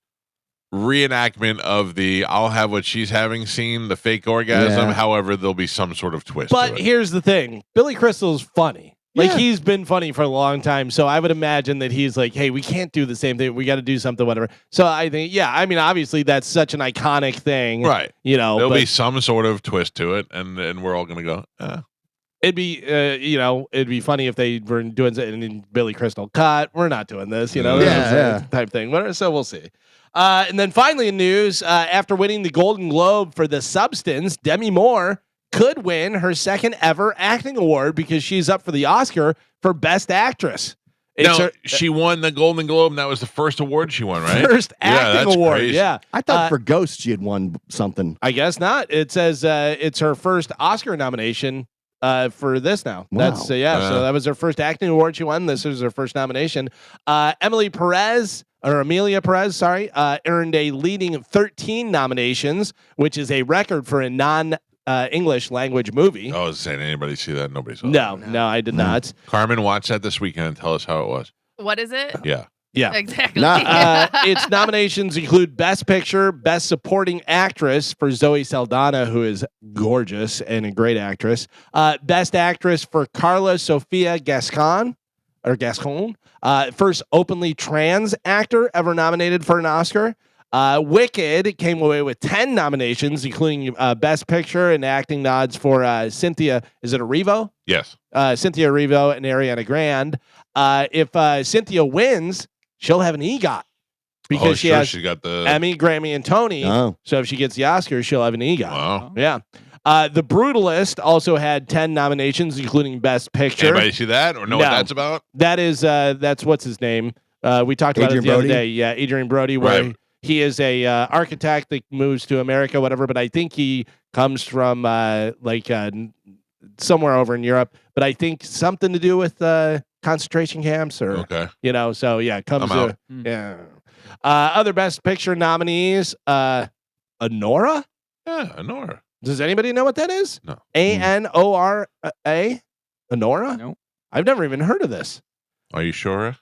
reenactment of the "I'll have what she's having" scene, the fake orgasm. Yeah. However, there'll be some sort of twist. to But it. here's the thing: Billy Crystal's funny. Like Yeah. he's been funny for a long time, so I would imagine that he's like, "Hey, we can't do the same thing. We got to do something, whatever." So I think, yeah, I mean, obviously that's such an iconic thing, right? You know, There'll but be some sort of twist to it, and we're all going to go. it'd be, it'd be funny if they were doing it and then Billy Crystal cut. We're not doing this, Yeah. type thing. Whatever. So we'll see. And then finally in news, after winning the Golden Globe for The Substance, Demi Moore could win her second ever acting award because she's up for the Oscar for Best Actress. It's Now, her she won the Golden Globe, and that was the first award she won, right? first Yeah, acting that's award. crazy. Yeah. I thought for Ghost she had won something. I guess not. It says it's her first Oscar nomination for this now. Wow. That's so that was her first acting award she won. This is her first nomination. Emily Perez Amelia Perez, sorry, earned a leading 13 nominations, which is a record for a non-English language movie. I was saying, anybody see that? Nobody saw No, that. no, I did not. Carmen, watch that this weekend and tell us how it was. What is it? Yeah. Yeah. Exactly. Its nominations include Best Picture, Best Supporting Actress for Zoe Saldana, who is gorgeous and a great actress. Best Actress for Carla Sofia Gascon, first openly trans actor ever nominated for an Oscar. Wicked came away with 10 nominations, including Best Picture and acting nods for Cynthia. Is it Erivo? Yes. Cynthia Erivo and Ariana Grande. If Cynthia wins, she'll have an EGOT because she got the Emmy, Grammy, and Tony. Oh. So if she gets the Oscar, she'll have an EGOT. Wow. Yeah. The Brutalist also had 10 nominations, including Best Picture. Anybody see that or know what that's about? That is that's what's his name. We talked about Adrian it the Brody? other day. Yeah, Adrian Brody, where Right. he is a architect that moves to America, whatever. But I think he comes from somewhere over in Europe. But I think something to do with concentration camps or Okay. so yeah, it comes I'm to yeah. Other Best Picture nominees, Anora. Yeah, Honora. Does anybody know what that is? No. Anora. Anora? Nope. I've never even heard of this. Are you sure?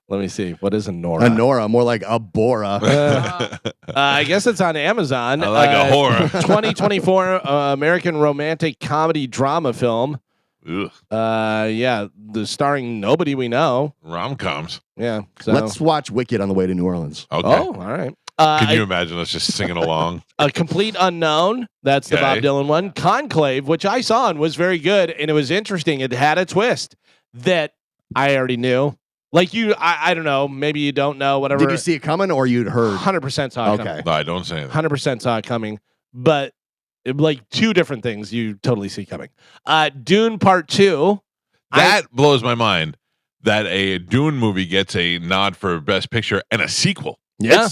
Let me see. What is Anora? Anora, more like a Bora. I guess it's on Amazon. I like a horror. 2024 American romantic comedy drama film. Ugh. Yeah, the starring nobody we know. Rom-coms. Yeah. So. Let's watch Wicked on the way to New Orleans. Okay. Oh, all right. Can you imagine us just singing along? A Complete Unknown. That's the Bob Okay. Dylan one. Conclave, which I saw and was very good, and it was interesting. It had a twist that I already knew. Like you, I don't know. Maybe you don't know. Whatever. Did you see it coming or you'd heard? 100% saw it Okay. coming. No, I don't say that. 100% saw it coming, but like two different things you totally see coming. Dune Part 2. That blows my mind that a Dune movie gets a nod for Best Picture and a sequel. Yeah,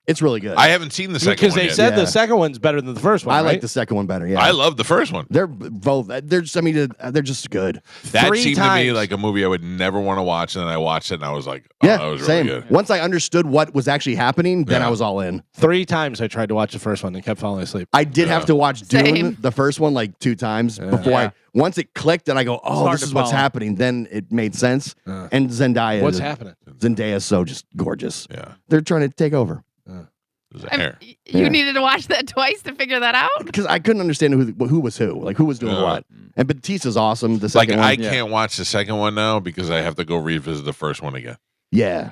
It's really good. I haven't seen the second because one they yet. said Yeah. the second one's better than the first one. I right? like the second one better. Yeah, I love the first one. they're both. They're just. I mean, they're just good. That 3 seemed to times. me like a movie I would never want to watch, and then I watched it and I was like, oh, Yeah, that was same. really good. Once I understood what was actually happening, then Yeah. I was all in. 3 times I tried to watch the first one and kept falling asleep. I did have to watch Dune, Same. the first one, like 2 times before Yeah. I. Once it clicked and I go, oh, hard this to is what's follow. happening. Then it made sense. Uh. And Zendaya. What's happening? Zendaya is so just gorgeous. Yeah. They're trying to take over It was a I'm- hair. You Yeah. needed to watch that twice to figure that out. because I couldn't understand who was who, like who was doing Yeah. what. And Batista's awesome. The Like second I one, can't watch the second one now because I have to go revisit the first one again. yeah.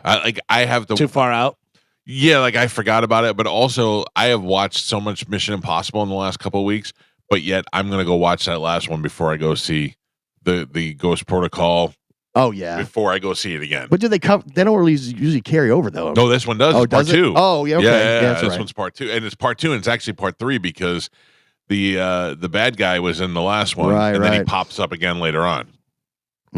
I have to. Too far out. Yeah, like I forgot about it, but also I have watched so much Mission Impossible in the last couple of weeks, but yet I'm gonna go watch that last one before I go see the Ghost Protocol Oh yeah. before I go see it again. But do they cover? They don't really usually carry over though. No, this one does. Oh, It's part does it? 2. Oh yeah. Okay. Yeah, that's this right. one's part 2, and it's part 2, and it's actually part 3 because the bad guy was in the last one, Right, and then he right. pops up again later on.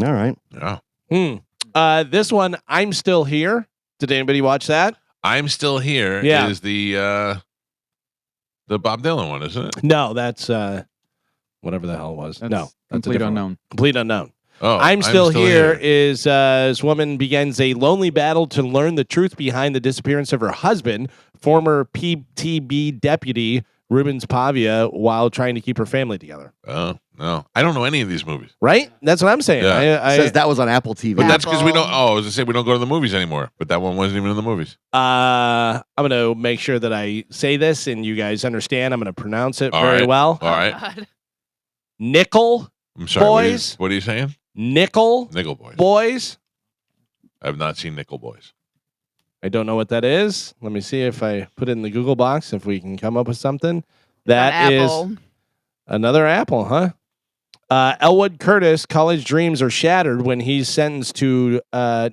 All right. Yeah, This one, I'm Still Here. Did anybody watch that? I'm Still Here Yeah. is the Bob Dylan one, isn't it? No, that's whatever the hell it was. That's No, that's a Complete different one. Unknown. Complete Unknown. Oh, I'm Still Here is this woman begins a lonely battle to learn the truth behind the disappearance of her husband, former PTB deputy Rubens Pavia, while trying to keep her family together. Oh no, I don't know any of these movies. Right? That's what I'm saying. Yeah. I Says that was on Apple TV. But that's because we don't. Apple. Oh, I was gonna say we don't go to the movies anymore. But that one wasn't even in the movies. I'm going to make sure that I say this and you guys understand. I'm going to pronounce it All very right. well. All right. God. Nickel I'm sorry. Boys. What are you saying? Nickel Nickel Boys. Boys. I have not seen Nickel Boys. I don't know what that is. Let me see if I put it in the Google box, if we can come up with something. That is Apple. another Apple, huh? Elwood Curtis' college dreams are shattered when he's sentenced to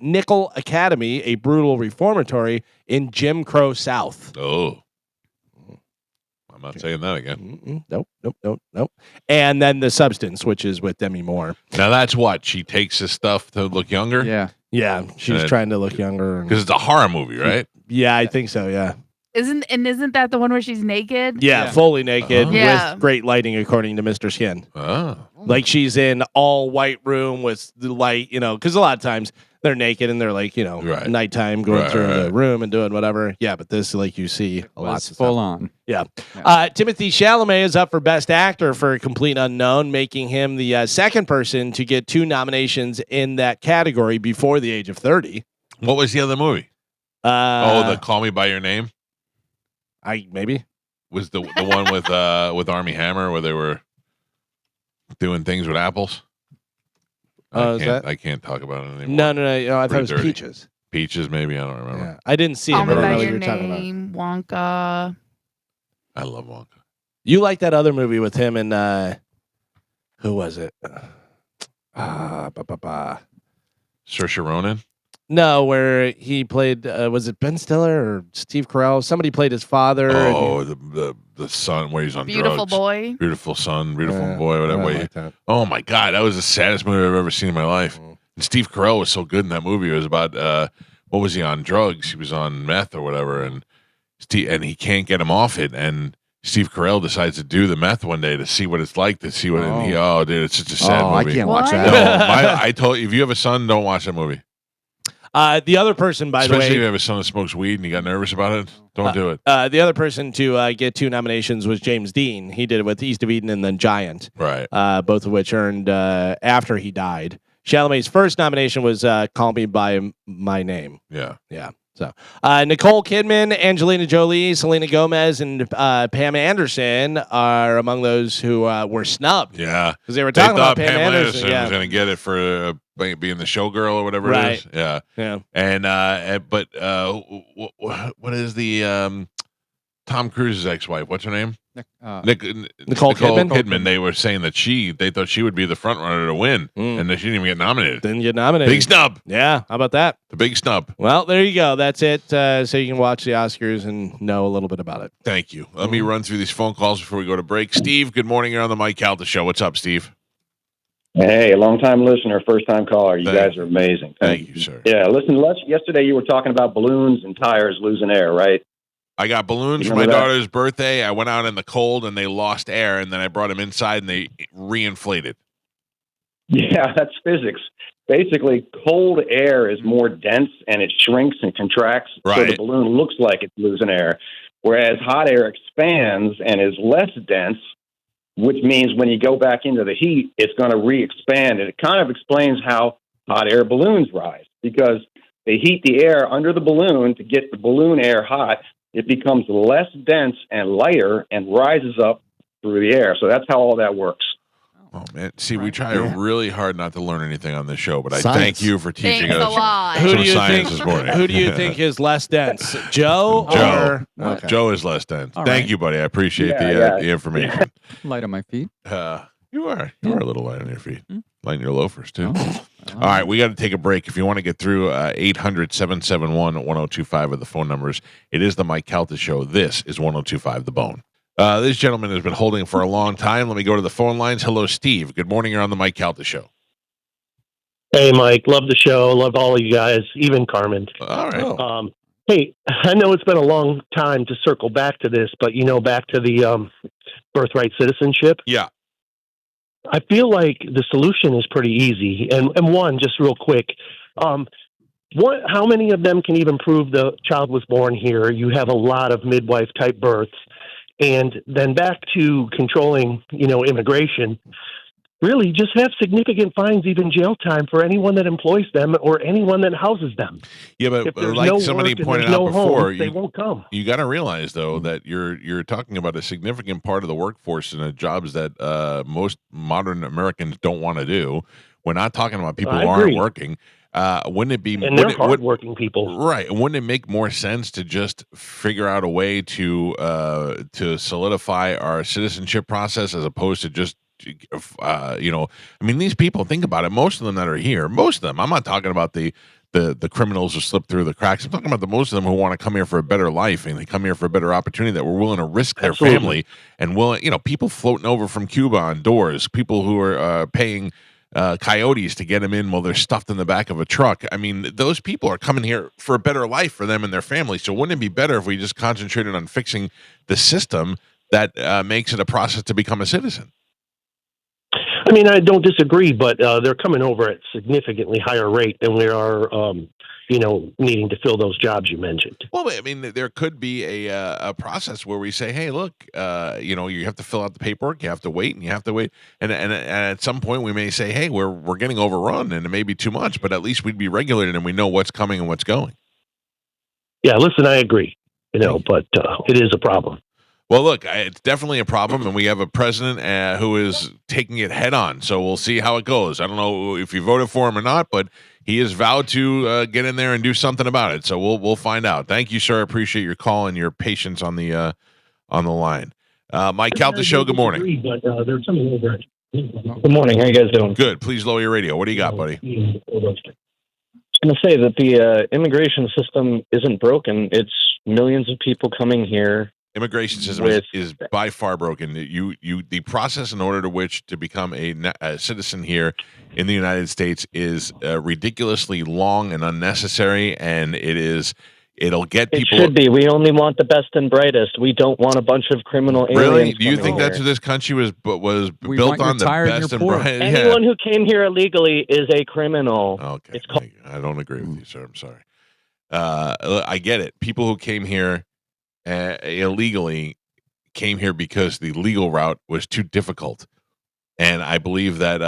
Nickel Academy, a brutal reformatory in Jim Crow South. Oh, I'm not saying that again. Nope. And then The Substance, which is with Demi Moore. Now that's what she takes this stuff to look younger. Yeah. Yeah, she's And- trying to look younger. and- Because it's a horror movie, right? Yeah, I think so. Yeah. Isn't that the one where she's naked? Yeah, Yeah. fully naked Oh. Yeah. with great lighting, according to Mr. Skin. Oh, Like she's in all white room with the light, because a lot of times they're naked and they're like, nighttime going through the room and doing whatever. Yeah, but this, like you see, a lot of full on. Yeah. Timothy Chalamet is up for Best Actor for Complete Unknown, making him the second person to get 2 nominations in that category before the age of 30. What was the other movie? The Call Me by Your Name. Maybe was the one with Armie Hammer where they were doing things with apples. I can't talk about it anymore. No. I thought it was Peaches. Peaches, maybe. I don't remember. Yeah. I didn't see it, but I don't know what you're talking about. Wonka. I love Wonka. You like that other movie with him and who was it? Saoirse Ronan? No, where he played was it Ben Stiller or Steve Carell? Somebody played his father. Oh, the son where he's on Beautiful drugs. Boy. Beautiful son, beautiful boy, whatever. Oh my God, that was the saddest movie I've ever seen in my life. And Steve Carell was so good in that movie. It was about what was he on drugs? He was on meth or whatever, and he can't get him off it. And Steve Carell decides to do the meth one day to see what it's like to see what. And dude, it's such a sad movie. I can't watch that. No, I told you, if you have a son, don't watch that movie. The other person, by the way, especially if you have a son that smokes weed and you got nervous about it, don't do it. The other person to get 2 nominations was James Dean. He did it with East of Eden and then Giant, right? Both of which earned after he died. Chalamet's first nomination was Call Me by My Name. Yeah. So Nicole Kidman, Angelina Jolie, Selena Gomez, and Pam Anderson are among those who were snubbed. Yeah, because they were talking about Pam Anderson was going to get it for being the showgirl or whatever it is. Yeah. And but what is the Tom Cruise's ex-wife? What's her name? Nicole Kidman. They were saying that they thought she would be the front runner to win, and that she didn't even get nominated. Didn't get nominated. Big snub. Yeah, how about that? The big snub. Well, there you go. That's it. So you can watch the Oscars and know a little bit about it. Thank you. Let me run through these phone calls before we go to break. Steve, good morning. You're on the Mike Calta Show. What's up, Steve? Hey, long-time listener, first-time caller. You guys are amazing. Thank you, sir. Yeah, listen, yesterday you were talking about balloons and tires losing air, right? I got balloons for my daughter's birthday. I went out in the cold and they lost air, and then I brought them inside and they reinflated. Yeah, that's physics. Basically, cold air is more dense and it shrinks and contracts, so the balloon looks like it's losing air. Whereas hot air expands and is less dense, which means when you go back into the heat, it's going to re-expand. And it kind of explains how hot air balloons rise, because they heat the air under the balloon to get the balloon air hot. It becomes less dense and lighter and rises up through the air. So that's how all that works. Oh, man. See, we try really hard not to learn anything on this show, but I thank you for teaching us some science this morning. Who do you think is less dense, Joe? Okay. Joe is less dense. Thank you, buddy. I appreciate the information. Light on my feet. You are a little light on your feet. Light in your loafers, too. All right, we got to take a break. If you want to get through 800-771-1025 are the phone numbers. It is the Mike Calta Show. This is 1025 The Bone. This gentleman has been holding for a long time. Let me go to the phone lines. Hello, Steve. Good morning. You're on the Mike Calta Show. Hey, Mike. Love the show. Love all of you guys, even Carmen. All right. Hey, I know it's been a long time to circle back to this, but, back to the birthright citizenship. Yeah. I feel like the solution is pretty easy. And one, just real quick, how many of them can even prove the child was born here? You have a lot of midwife-type births. And then back to controlling, immigration, really just have significant fines, even jail time for anyone that employs them or anyone that houses them. Yeah, but like somebody pointed out before, they won't come. You got to realize, though, that you're talking about a significant part of the workforce and jobs that most modern Americans don't want to do. We're not talking about people who aren't working. Wouldn't it be? And they're hardworking people, right? Wouldn't it make more sense to just figure out a way to solidify our citizenship process as opposed to just these people, think about it. Most of them that are here, I'm not talking about the criminals who slip through the cracks. I'm talking about the most of them who want to come here for a better life and they come here for a better opportunity, that we're willing to risk their family and people floating over from Cuba on doors, people who are paying coyotes to get them in while they're stuffed in the back of a truck. I mean, those people are coming here for a better life for them and their families. So wouldn't it be better if we just concentrated on fixing the system that makes it a process to become a citizen? I mean, I don't disagree, but they're coming over at significantly higher rate than we are, needing to fill those jobs you mentioned. Well, I mean, there could be a process where we say, hey, look, you have to fill out the paperwork, you have to wait, and at some point we may say, hey, we're getting overrun, and it may be too much, but at least we'd be regulated and we know what's coming and what's going. Yeah, listen, I agree, but it is a problem. Well, look, it's definitely a problem, and we have a president who is taking it head on. So we'll see how it goes. I don't know if you voted for him or not, but he has vowed to get in there and do something about it. So we'll find out. Thank you, sir. I appreciate your call and your patience on the line. Mike Calta Show. Good morning. But they're coming over. Good morning. How you guys doing? Good. Please lower your radio. What do you got, buddy? I'm going to say that the immigration system isn't broken. It's millions of people coming here. Immigration system is by far broken. The process in order to become a citizen here in the United States is ridiculously long and unnecessary, and it'll get people. It should be. We only want the best and brightest. We don't want a bunch of criminal aliens. Really? Do you think here. that's what this country was built on? The best and brightest. Anyone who came here illegally is a criminal. Okay, I don't agree with you, sir. I'm sorry. I get it. People who came here illegally came here because the legal route was too difficult, and I believe that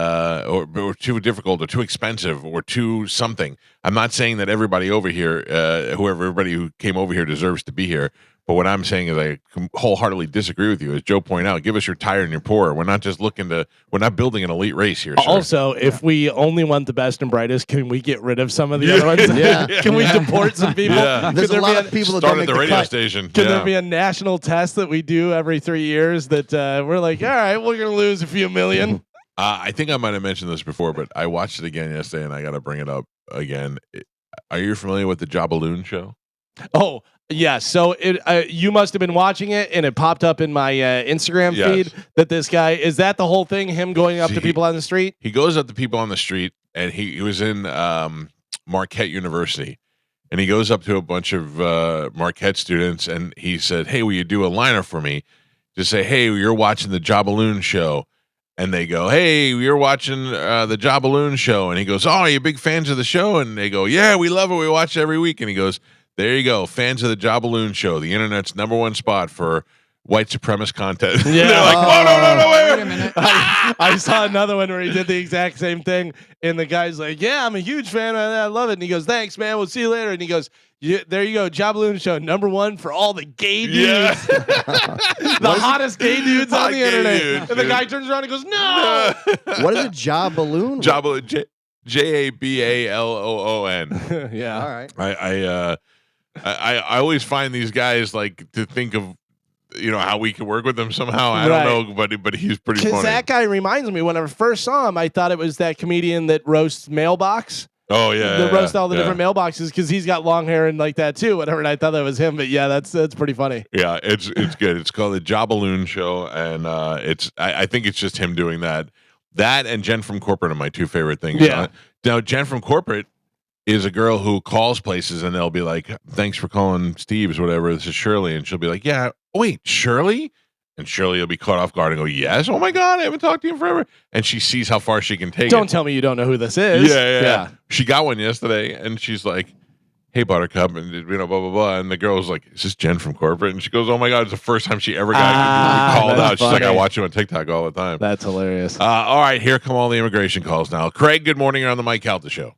or too difficult or too expensive or too something. I'm not saying that everybody over here, everybody who came over here deserves to be here. But what I'm saying is I wholeheartedly disagree with you. As Joe pointed out, give us your tired and your poor. We're not just we're not building an elite race here, sir. Also, if we only want the best and brightest, can we get rid of some of the other ones? Yeah. Can we deport some people? Yeah. There's a lot of people that don't make the the radio cut. station. Can there be a national test that we do every 3 years that we're like, all right, we're going to lose a few million? I think I might have mentioned this before, but I watched it again yesterday, and I got to bring it up again. Are you familiar with the Jabaloon show? Oh, yeah. So you must have been watching it, and it popped up in my Instagram feed that this guy, is that the whole thing, him going up to people on the street? He goes up to people on the street, and he was in Marquette University, and he goes up to a bunch of Marquette students, and he said, hey, will you do a liner for me? Just say, hey, you're watching the Jabaloon show. And they go, hey, you're watching the Jabaloon show. And he goes, oh, are you big fans of the show? And they go, yeah, we love it. We watch it every week. And he goes, there you go, fans of the Jabaloon show, the internet's #1 spot for white supremacist content. Yeah. They're like, whoa, no, Wait a minute. I saw another one where he did the exact same thing, and the guy's like, yeah, I'm a huge fan. I love it. And he goes, thanks, man. We'll see you later. And he goes, there you go, Jabaloon show, #1 for all the gay dudes. Yeah. The hottest gay dudes on the internet. Dudes, and the guy turns around and goes, no. What is a Jabaloon? Jabaloon, Jabaloon. Yeah. All right. I always find these guys like to think of, how we can work with them somehow. I don't know, but he's pretty funny. Because that guy reminds me, when I first saw him, I thought it was that comedian that roasts mailbox. Oh yeah, that roast all the different mailboxes because he's got long hair and like that too. Whatever. And I thought that was him, but yeah, that's pretty funny. Yeah, it's good. It's called the Jabaloon Show, and I think it's just him doing that. That and Jen from Corporate are my two favorite things. Yeah. Now Jen from Corporate is a girl who calls places and they'll be like, "Thanks for calling Steve's, whatever. This is Shirley," and she'll be like, "Yeah, wait, Shirley." And Shirley will be caught off guard and go, "Yes, oh my God, I haven't talked to you in forever." And she sees how far she can take it. Don't tell me you don't know who this is. Yeah. She got one yesterday, and she's like, "Hey, Buttercup," and blah blah blah. And the girl was like, "Is this Jen from Corporate?" And she goes, "Oh my God, it's the first time she ever got called out." She's like, "I watch you on TikTok all the time." That's hilarious. All right, here come all the immigration calls now. Craig, good morning. You're on the Mike Calta Show.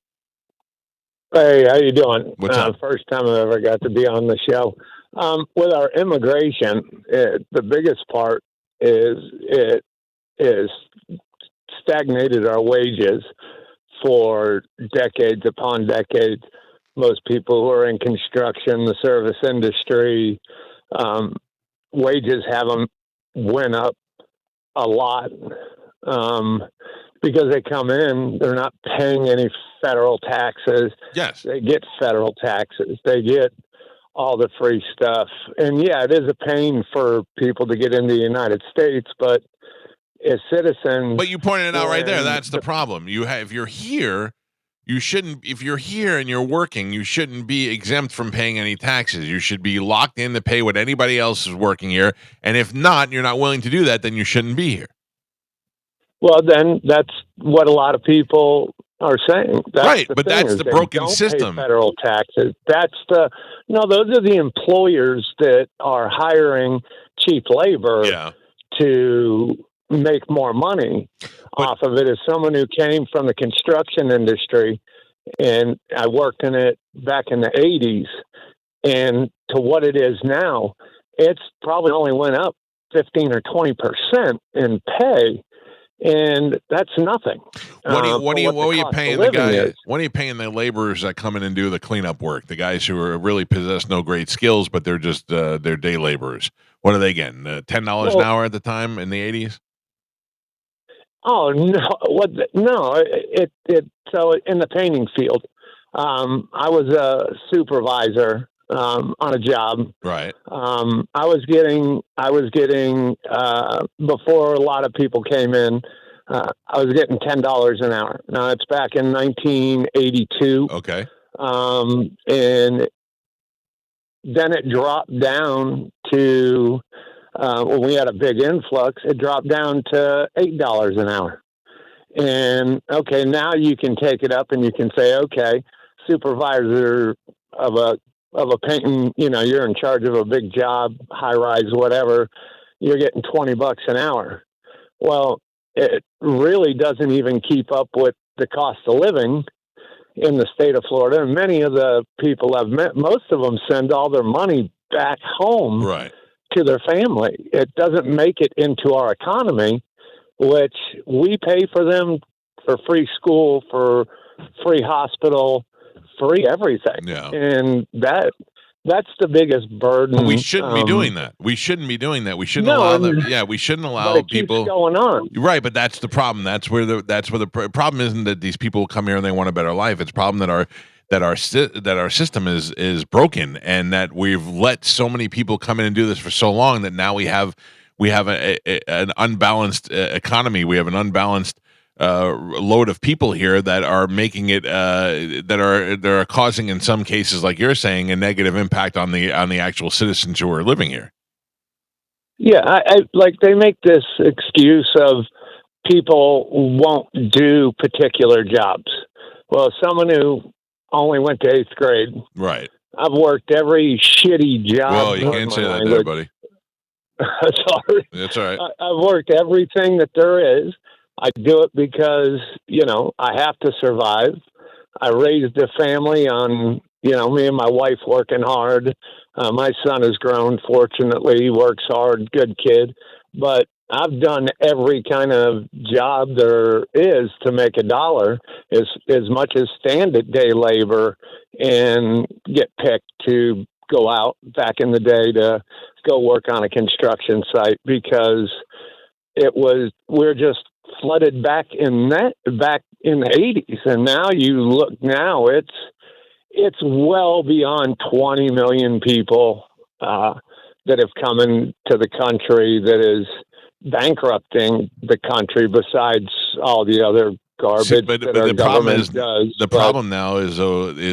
Hey, how you doing? What's up? First time I've ever got to be on the show. With our immigration, the biggest part is it is stagnated our wages for decades upon decades. Most people who are in construction, the service industry, wages haven't went up a lot because they come in, they're not paying any federal taxes. Yes. They get federal taxes. They get all the free stuff. And yeah, it is a pain for people to get into the United States, but as citizens. But you pointed it out right there. That's the problem. If you're here, you shouldn't. If you're here and you're working, you shouldn't be exempt from paying any taxes. You should be locked in to pay what anybody else is working here. And if not, you're not willing to do that, then you shouldn't be here. Well, then that's what a lot of people are saying. That's Right, the but thing, that's is the they broken don't system. pay federal taxes. Those are the employers that are hiring cheap labor to make more money off of it. As someone who came from the construction industry, and I worked in it back in the 80s, and to what it is now, it's probably only went up 15 or 20% in pay, and that's nothing. What are you paying the guy? Is. What are you paying the laborers that come in and do the cleanup work? The guys who are really possess no great skills, but they're just they're day laborers. What are they getting? $10 an hour at the time in the 80s? Oh no! So in the painting field, I was a supervisor on a job. Right. I was getting before a lot of people came in. I was getting $10 an hour. Now it's back in 1982. Okay. And then it dropped down to when we had a big influx. It dropped down to $8 an hour. And okay, now you can take it up and you can say, okay, supervisor of a painting, you're in charge of a big job, high rise, whatever. You're getting $20 an hour. Well, it really doesn't even keep up with the cost of living in the state of Florida. And many of the people I've met, most of them send all their money back home to their family. It doesn't make it into our economy, which we pay for them for free school, for free hospital, free everything. Yeah. And that's the biggest burden. But we shouldn't be doing that. We shouldn't be doing that. We shouldn't allow them. Yeah, we shouldn't allow but it people keeps going on. Right, but that's the problem. That's where the problem isn't that these people come here and they want a better life. It's a problem that our system is broken, and that we've let so many people come in and do this for so long that now we have an unbalanced economy. We have an unbalanced load of people here that are making it that are causing, in some cases, like you're saying, a negative impact on the actual citizens who are living here. Yeah, I like they make this excuse of people won't do particular jobs. Well, someone who only went to 8th grade, right? I've worked every shitty job. Well, you can't say that there, buddy. Sorry, that's all right. I've worked everything that there is. I do it because I have to survive. I raised a family on me and my wife working hard. My son has grown, fortunately. He works hard, good kid. But I've done every kind of job there is to make a dollar, as much as stand at day labor and get picked to go out back in the day to go work on a construction site, because we're just flooded back in the 80s. And now you look now, it's well beyond 20 million people that have come into the country that is bankrupting the country, besides all the other garbage but that our the problem is does. The problem now is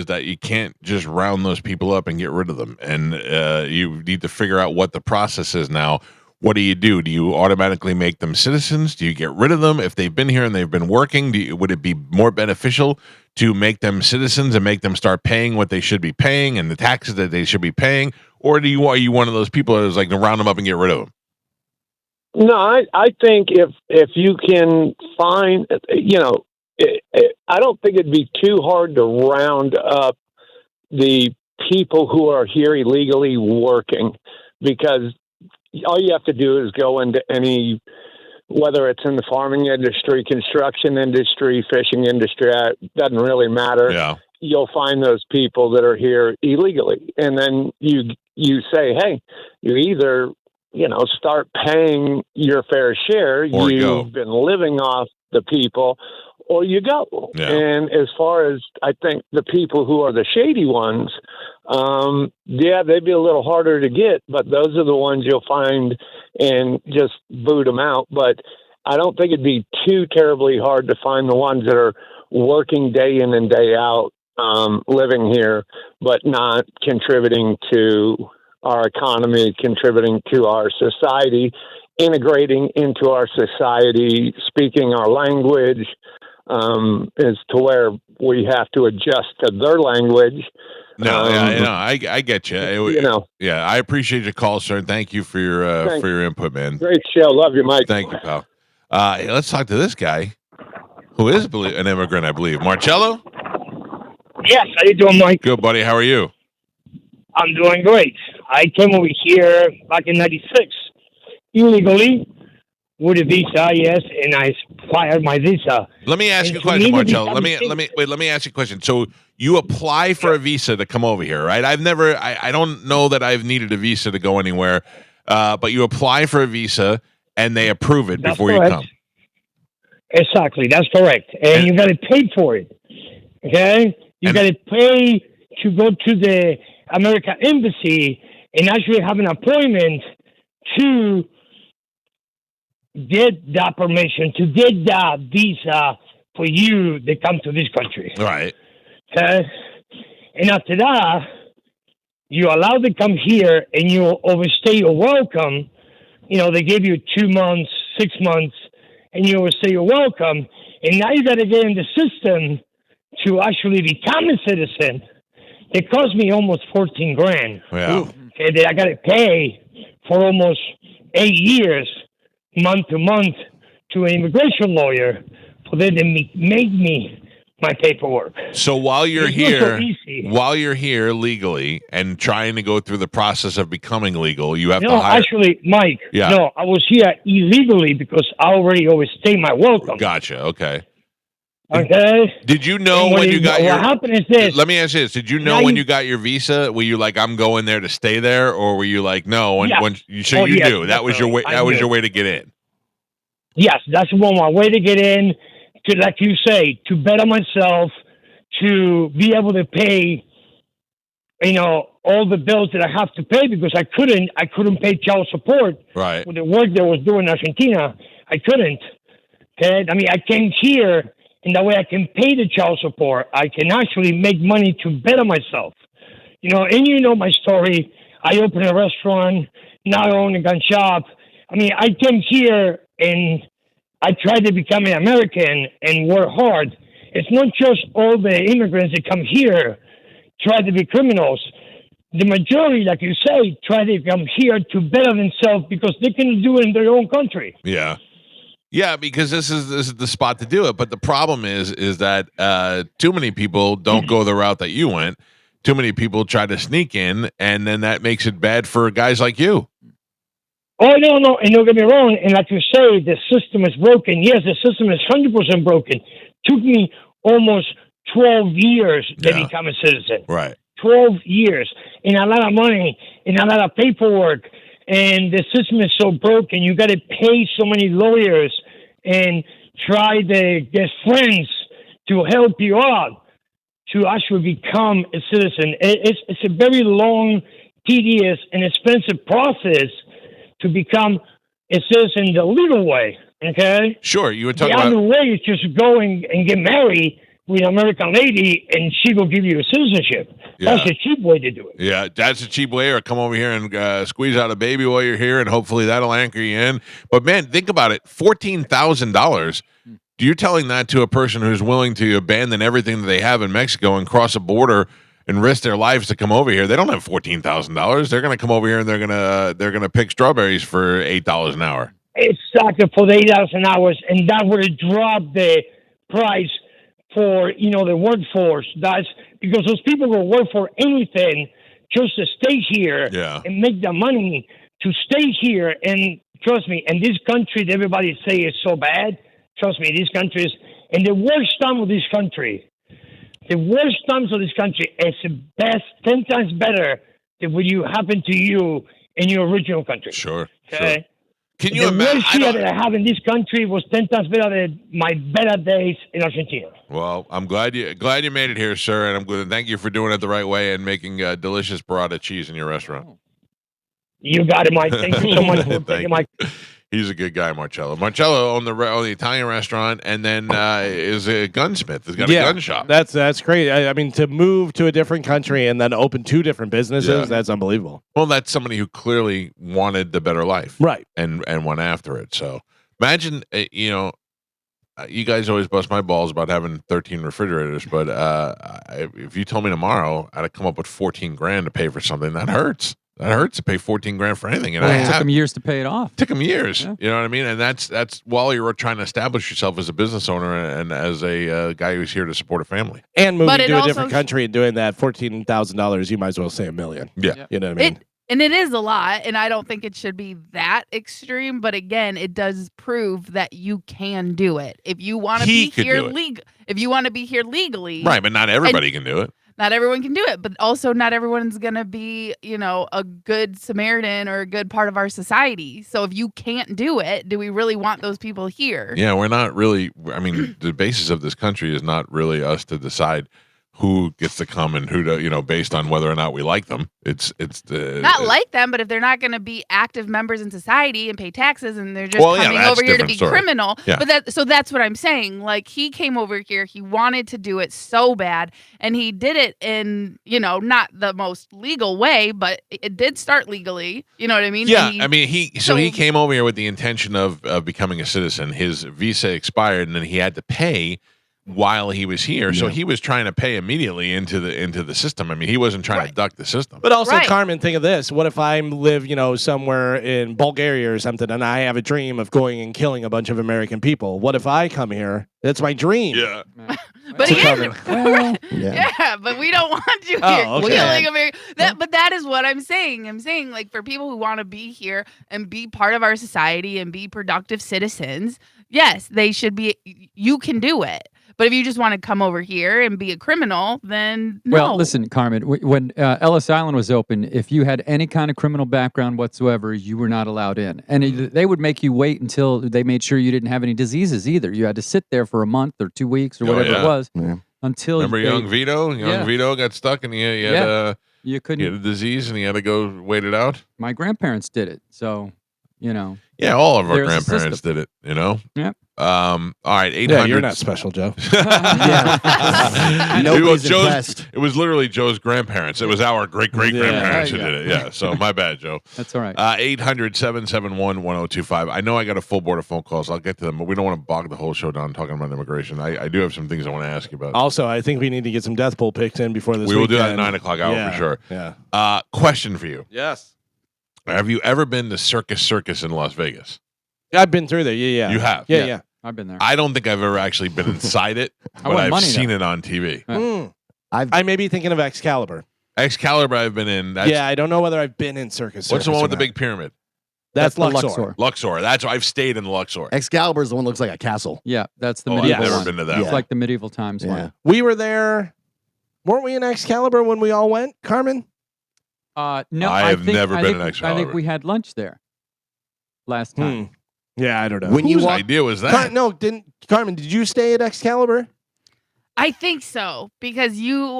that you can't just round those people up and get rid of them, and you need to figure out what the process is now. What do? Do you automatically make them citizens? Do you get rid of them if they've been here and they've been working? Would it be more beneficial to make them citizens and make them start paying what they should be paying and the taxes that they should be paying? Or are you one of those people that is like to round them up and get rid of them? No, I think if you can find, I don't think it'd be too hard to round up the people who are here illegally working, because all you have to do is go into any, whether it's in the farming industry, construction industry, fishing industry, it doesn't really matter. Yeah. You'll find those people that are here illegally. And then you say, hey, you either, start paying your fair share. You've been living off the people, or you go. Yeah. And as far as I think the people who are the shady ones, they'd be a little harder to get, but those are the ones you'll find and just boot them out. But I don't think it'd be too terribly hard to find the ones that are working day in and day out, living here, but not contributing to our economy, contributing to our society, integrating into our society, speaking our language, is to where we have to adjust to their language. No, I get you. Yeah, I appreciate your call, sir, and thank you for your input, man. Great show. Love you, Mike. Thank you, pal. Let's talk to this guy who is an immigrant, I believe. Marcello? Yes, how you doing, Mike? Good, buddy. How are you? I'm doing great. I came over here back in '96 illegally with a visa, yes, and I expired my visa. Let me ask you a question, Marcello. Let me ask you a question. So you apply for a visa to come over here, right? I don't know that I've needed a visa to go anywhere, but you apply for a visa and they approve it before you come. Exactly, that's correct. And you got to pay for it. Okay, you got to pay to go to the American Embassy and actually have an appointment to get that permission, to get that visa for you to come to this country. Right. Okay? And after that, you're allowed to come here and you overstay your welcome. You know, they give you 2 months, 6 months, and you overstay your welcome. And now you got to get in the system to actually become a citizen. It cost me almost $14,000. Yeah. Okay, that I got to pay for almost 8 years, month to month, to an immigration lawyer for them to make me my paperwork. So while you're here legally and trying to go through the process of becoming legal, you have to hire. Actually, Mike. Yeah. No, I was here illegally because I already overstayed my welcome. Gotcha. Okay. Okay. Did you know when you got your? What happened is this. Let me ask you this: did you know when you got your visa? Were you like, I'm going there to stay there, or were you like, no? When you knew that was your way. That was your way to get in. Yes, that's my way to get in. To, like you say, to better myself, to be able to pay, all the bills that I have to pay because I couldn't pay child support. Right. With the work that I was doing in Argentina, I couldn't. Okay. I mean, I came here. And that way I can pay the child support. I can actually make money to better myself. And my story. I opened a restaurant. Now I own a gun shop. I mean, I came here and I tried to become an American and work hard. It's not just all the immigrants that come here try to be criminals. The majority, like you say, try to come here to better themselves because they can do it in their own country. Yeah. Yeah, because this is the spot to do it. But the problem is that too many people don't go the route that you went. Too many people try to sneak in, and then that makes it bad for guys like you. Oh, no. And don't get me wrong. And like you say, the system is broken. Yes, the system is 100% broken. Took me almost 12 years to become a citizen. Right. 12 years. And a lot of money and a lot of paperwork. And the system is so broken. You got to pay so many lawyers and try to get friends to help you out to actually become a citizen. It's a very long, tedious, and expensive process to become a citizen the legal way. Okay? Sure. You were talking about the about other way is just going and get married with an American lady, and she will give you a citizenship. Yeah. That's a cheap way to do it. Yeah, that's a cheap way. Or come over here and squeeze out a baby while you're here, and hopefully that'll anchor you in. But man, think about it: $14,000. You're telling that to a person who's willing to abandon everything that they have in Mexico and cross a border and risk their lives to come over here. They don't have $14,000. They're going to come over here and they're gonna pick strawberries for $8 an hour. Exactly, for the $8 an hour, and that would have dropped the price for the workforce. That's because those people will work for anything just to stay here and make the money to stay here. And trust me, and this country that everybody say is so bad, trust me, these countries, and the worst time of this country, the worst times of this country is the best, 10 times better than what you happen to you in your original country. Sure. Okay. Sure. Can you imagine? The worst year that I have in this country was 10 times better than my better days in Argentina. Well, I'm glad you made it here, sir, and I'm going to thank you for doing it the right way and making delicious burrata cheese in your restaurant. You got it, Mike. Thank you so much for taking my. He's a good guy, Marcello. Marcello owned the Italian restaurant, and then is a gunsmith. He's got a gun shop. That's great. I mean, to move to a different country and then open 2 different businesses, that's unbelievable. Well, that's somebody who clearly wanted the better life, right? And went after it. So imagine, you guys always bust my balls about having 13 refrigerators, but if you told me tomorrow I had to come up with $14,000 to pay for something, that hurts. That hurts to pay $14,000 for anything. And it took them years to pay it off. Took them years. Yeah. You know what I mean? And that's while you're trying to establish yourself as a business owner and as a guy who's here to support a family. And moving to a different country and doing that, $14,000, you might as well say $1 million. Yeah. You know what I mean? And it is a lot, and I don't think it should be that extreme. But again, it does prove that you can do it if you want to be here if you want to be here legally. Right, but not everybody can do it. Not everyone can do it, but also not everyone's going to be, a good Samaritan or a good part of our society. So if you can't do it, do we really want those people here? Yeah, we're not really. I mean, the basis of this country is not really us to decide who gets to come and who to, based on whether or not we like them. It's not like them, but if they're not going to be active members in society and pay taxes, and they're just coming over here to be criminal. Yeah. But that's what I'm saying. Like, he came over here, he wanted to do it so bad, and he did it in, not the most legal way, but it did start legally. You know what I mean? Yeah, he came over here with the intention of becoming a citizen. His visa expired, and then he had to pay while he was here, so he was trying to pay immediately into the system. I mean, he wasn't trying to duck the system. But also, Carmen, think of this: what if I live, somewhere in Bulgaria or something, and I have a dream of going and killing a bunch of American people? What if I come here? That's my dream. Yeah. But but we don't want you here killing America. But that is what I'm saying. I'm saying, like, for people who want to be here and be part of our society and be productive citizens, yes, they should be. You can do it. But if you just want to come over here and be a criminal, then no. Well, listen, Carmen, when Ellis Island was open, if you had any kind of criminal background whatsoever, you were not allowed in. And they would make you wait until they made sure you didn't have any diseases either. You had to sit there for a month or 2 weeks or whatever it was until Remember young Vito? Vito got stuck and he had you couldn't. He had a disease and he had to go wait it out. My grandparents did it, so Yeah, all of our grandparents did it. Yep. All right, 800. Yeah, you're not special, Joe. It was literally Joe's grandparents. It was our great-great-grandparents who did it. Yeah, so my bad, Joe. That's all right. 800-771-1025. I know I got a full board of phone calls. I'll get to them, but we don't want to bog the whole show down talking about immigration. I do have some things I want to ask you about. Also, I think we need to get some death pool picks in before this We will do that at 9 o'clock hour for sure. Yeah. Question for you. Yes. Have you ever been to Circus in Las Vegas? I've been through there. Yeah. You have? Yeah. I've been there. I don't think I've ever actually been inside it, but I've seen it on TV. I may be thinking of Excalibur. Excalibur I've been in. I don't know whether I've been in Circus. What's the one with the big pyramid? That's Luxor. Luxor. That's I've stayed in the Luxor. Excalibur is the one that looks like a castle. Yeah, that's the medieval I've never one. been to that It's one. like the medieval times one. We were there. Weren't we in Excalibur when we all went, Carmen? No, I have never been in Excalibur. I think we had lunch there last time. Yeah, I don't know. Whose idea was that? Carmen, did you stay at Excalibur? I think so, because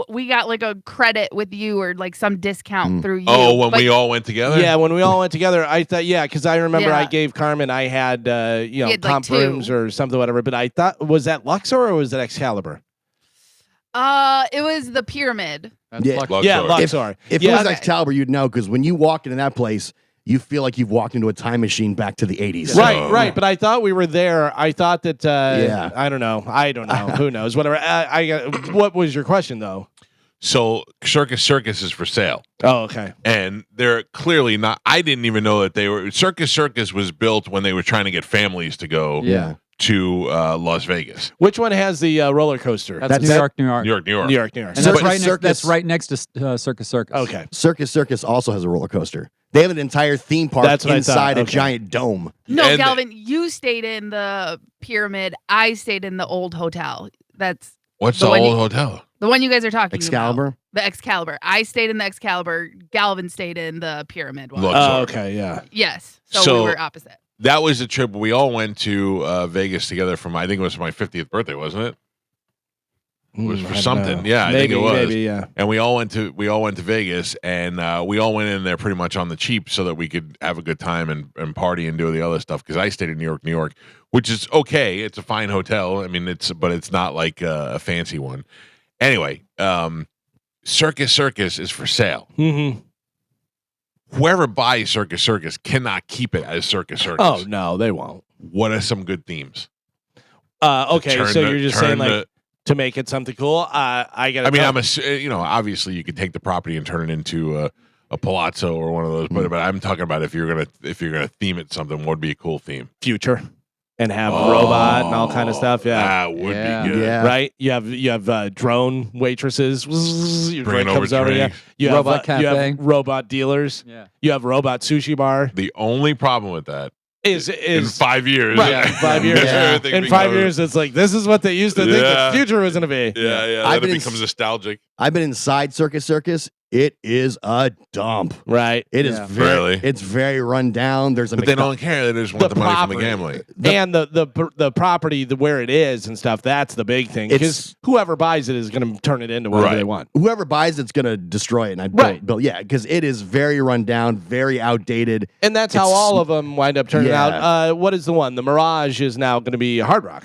we got like a credit with you or like some discount through you. Oh, when we all went together? Yeah, when we all went together. I thought, because I remember I gave Carmen, I had, comp rooms or something, whatever. But I thought, was that Luxor or was that Excalibur? It was the pyramid. That's Luxor. Yeah, Luxor. If it was Excalibur, you'd know, because when you walk into that place, you feel like you've walked into a time machine back to the 80s. Right. But I thought we were there. I thought that, I don't know. Who knows? Whatever. What was your question, though? So Circus is for sale. Oh, okay. And they're clearly not. I didn't even know that they were. Circus was built when they were trying to get families to go to Las Vegas. Which one has the roller coaster? That's New York. New York. And that's right next to Circus. Okay. Circus also has a roller coaster. They have an entire theme park inside a giant dome. No, Galvin, you stayed in the pyramid. I stayed in the old hotel. What's the old hotel? The one you guys are talking Excalibur? about. The Excalibur. I stayed in the Excalibur. Galvin stayed in the pyramid one. Oh, okay, yeah. Yes. So we were opposite. That was a trip. We all went to Vegas together I think it was my 50th birthday, wasn't it? was for something. Yeah, I think Maybe, it was. maybe, yeah. And we all went to Vegas, and we all went in there pretty much on the cheap so that we could have a good time and party and do the other stuff. Because I stayed in New York, which is okay. It's a fine hotel. I mean, but it's not like a fancy one. Anyway, Circus is for sale. Mm-hmm. Whoever buys Circus cannot keep it as Circus. Oh no, they won't. What are some good themes? Okay, so you're just saying like to make it something cool. I got. I mean, obviously you could take the property and turn it into a palazzo or one of those, but I'm talking about if you're gonna theme it something, what would be a cool theme? Future. And have robot and all kind of stuff. Yeah, that would be good. Yeah. Right? You have drone waitresses. Your Bringing drink comes over over. Yeah. drinks. You Robot have you cafe. have robot dealers. Yeah. You have robot sushi bar. The only problem with that Is in 5 years, right? Yeah, 5 years. Yeah. In 5 years, it's like this is what they used to think the future was going to be. Yeah. I've Then it been becomes nostalgic. I've been inside Circus. It is a dump. Right. It is Really? It's very run down. There's a But they don't care. They just want the money from the gambling. And the property, where it is and stuff. That's the big thing. Because whoever buys it is going to turn it into whatever they want. Whoever buys it's going to destroy it. And because it is very run down, very outdated. And that's how all of them wind up turning out. What is the one? The Mirage is now going to be Hard Rock.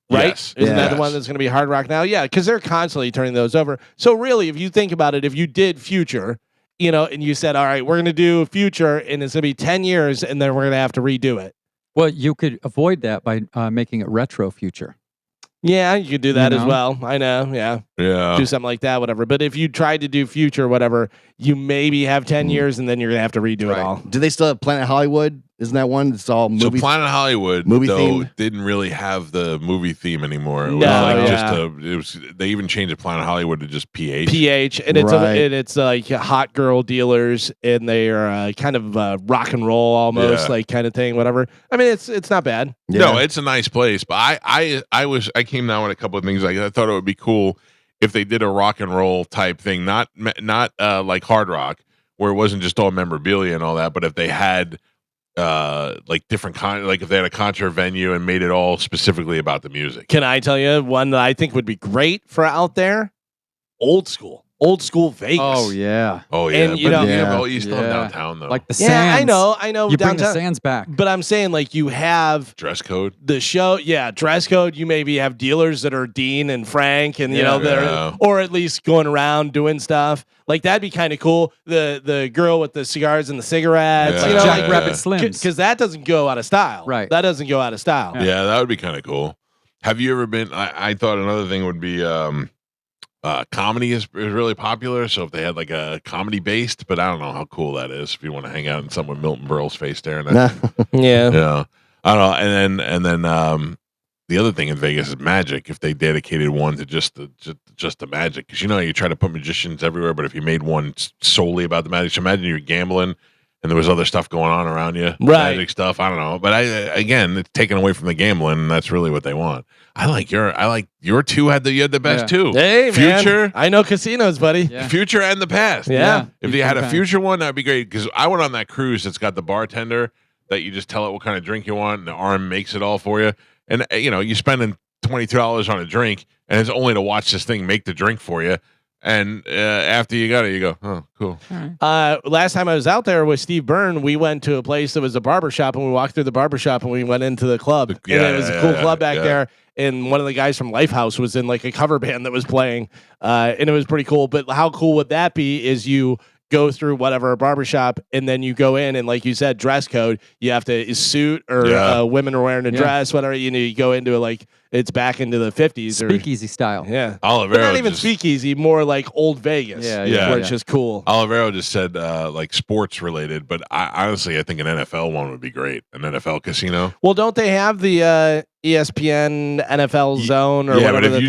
Right? Yes. Isn't that the one that's going to be Hard Rock now? Yeah, because they're constantly turning those over. So really, if you think about it, if you did Future, and you said, all right, we're going to do Future, and it's going to be 10 years, and then we're going to have to redo it. Well, you could avoid that by making it retro Future. Yeah, you could do that as well. I know, yeah. Do something like that, whatever. But if you tried to do Future, whatever, you maybe have 10 years, and then you're going to have to redo it all. Do they still have Planet Hollywood? Isn't that one? It's all movie. So Planet Hollywood, movie though, themed? didn't really have the movie theme anymore. It was they even changed the Planet Hollywood to just PH. And it's like hot girl dealers, and they are kind of rock and roll almost, like kind of thing, whatever. I mean, it's not bad. Yeah. No, it's a nice place. But I came down with a couple of things. Like I thought it would be cool if they did a rock and roll type thing, not like Hard Rock, where it wasn't just all memorabilia and all that, but if they had like different like if they had a concert venue and made it all specifically about the music. Can I tell you one that I think would be great for out there? Old school Vegas. Oh yeah. And you still have downtown though. Like the Sands. I know. You downtown, bring the Sands back. But I'm saying like you have dress code. The show, dress code. You maybe have dealers that are Dean and Frank, and or at least going around doing stuff. Like that'd be kind of cool. The girl with the cigars and the cigarettes, Jack Rabbit Slims, because that doesn't go out of style. Right. That doesn't go out of style. Yeah, that would be kind of cool. Have you ever been? I thought another thing would be. Comedy is really popular, so if they had like a comedy based, but I don't know how cool that is if you want to hang out in someone with Milton Berle's face staring at you. Yeah. I don't know. And then the other thing in Vegas is magic. If they dedicated one to just the magic, because you try to put magicians everywhere, but if you made one solely about the magic, so imagine you're gambling and there was other stuff going on around you, magic stuff. I don't know, but again, it's taken away from the gambling, and that's really what they want. I like your two had the best too. Hey, Future, man. I know casinos, buddy. Yeah. Future and the past. Yeah. If you had a Future one, that'd be great. Because I went on that cruise that's got the bartender that you just tell it what kind of drink you want, and the arm makes it all for you. And you're spending $22 on a drink, and it's only to watch this thing make the drink for you. And after you got it, you go, oh, cool. Last time I was out there with Steve Byrne, we went to a place that was a barbershop, and we walked through the barbershop, and we went into the club. And it was a cool club back there. And one of the guys from Lifehouse was in like a cover band that was playing. And it was pretty cool. But how cool would that be is you go through whatever barbershop, and then you go in, and like you said, dress code, you have to suit, or women are wearing a dress, whatever, you go into it like it's back into the 50s. Speakeasy style. Yeah. Olivero but not even speakeasy, more like old Vegas. Where it's just cool. Olivero just said like sports related, but honestly, I think an NFL one would be great. An NFL casino. Well, don't they have the ESPN NFL zone or whatever? But if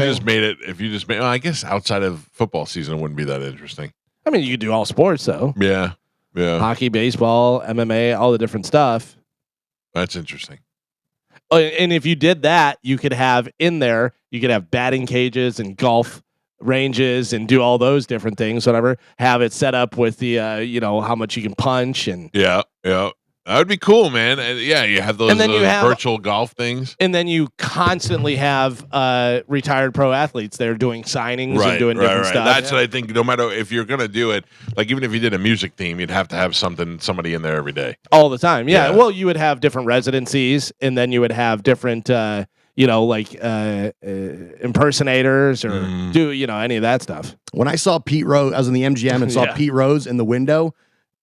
you just made, I guess outside of football season, it wouldn't be that interesting. I mean, you could do all sports though. Yeah. Hockey, baseball, MMA, all the different stuff. That's interesting. Oh, and if you did that, you could have in there, you could have batting cages and golf ranges and do all those different things, whatever. Have it set up with the, how much you can punch and. Yeah. That would be cool, man. And yeah, you have those, And then you have- virtual golf things. And then you constantly have retired pro athletes there doing signings and doing different stuff. That's what I think. No matter if you're gonna do it, like even if you did a music theme, you'd have to have somebody in there every day. All the time. Yeah. Yeah. Well, you would have different residencies, and then you would have different, impersonators or do any of that stuff. When I saw Pete Rose, I was in the MGM and saw Yeah. Pete Rose in the window,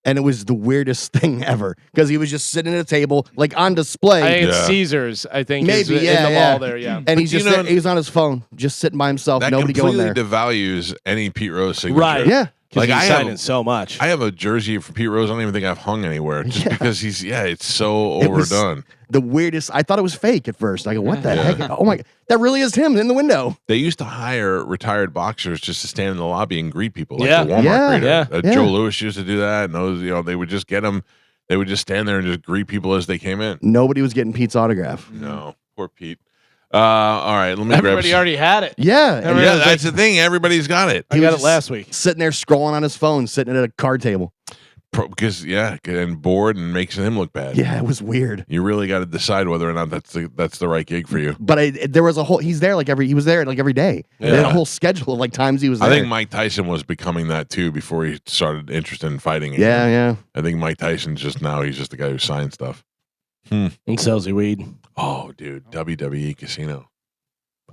and it was the weirdest thing ever because he was just sitting at a table, like on display. I think it's Caesars. I think Maybe, is in the mall there. Yeah, and he's just he's on his phone, just sitting by himself. That Nobody going completely there. devalues any Pete Rose signature. Right. Yeah. Like I signing have so much. I have a jersey for Pete Rose. I don't even think I've hung anywhere just because it's so It was overdone. the weirdest. I thought it was fake at first. I go, what the Yeah. heck? Oh my, that really is him in the window. They used to hire retired boxers just to stand in the lobby and greet people, like Yeah. the Walmart Yeah. greeter. Yeah. Yeah. Joe Louis used to do that, and those, they would just get them. They would just stand there and just greet people as they came in. Nobody was getting Pete's autograph. No, poor Pete. All right, let me Everybody grab. already had it. Yeah, and Everybody Yeah, was that's the thing. Everybody's got it. I He got was it just last week. sitting there scrolling on his phone, sitting at a card table. Because and bored and makes him look bad. Yeah, it was weird. You really got to decide whether or not that's the right gig for you. But there was a whole. He was there like every day. They had a Yeah. whole schedule of like times he was there. I think Mike Tyson was becoming that too before he started interested in fighting. Yeah, again. yeah. I think Mike Tyson's he's just the guy who signs stuff. And sells you weed. Oh, dude, WWE Casino.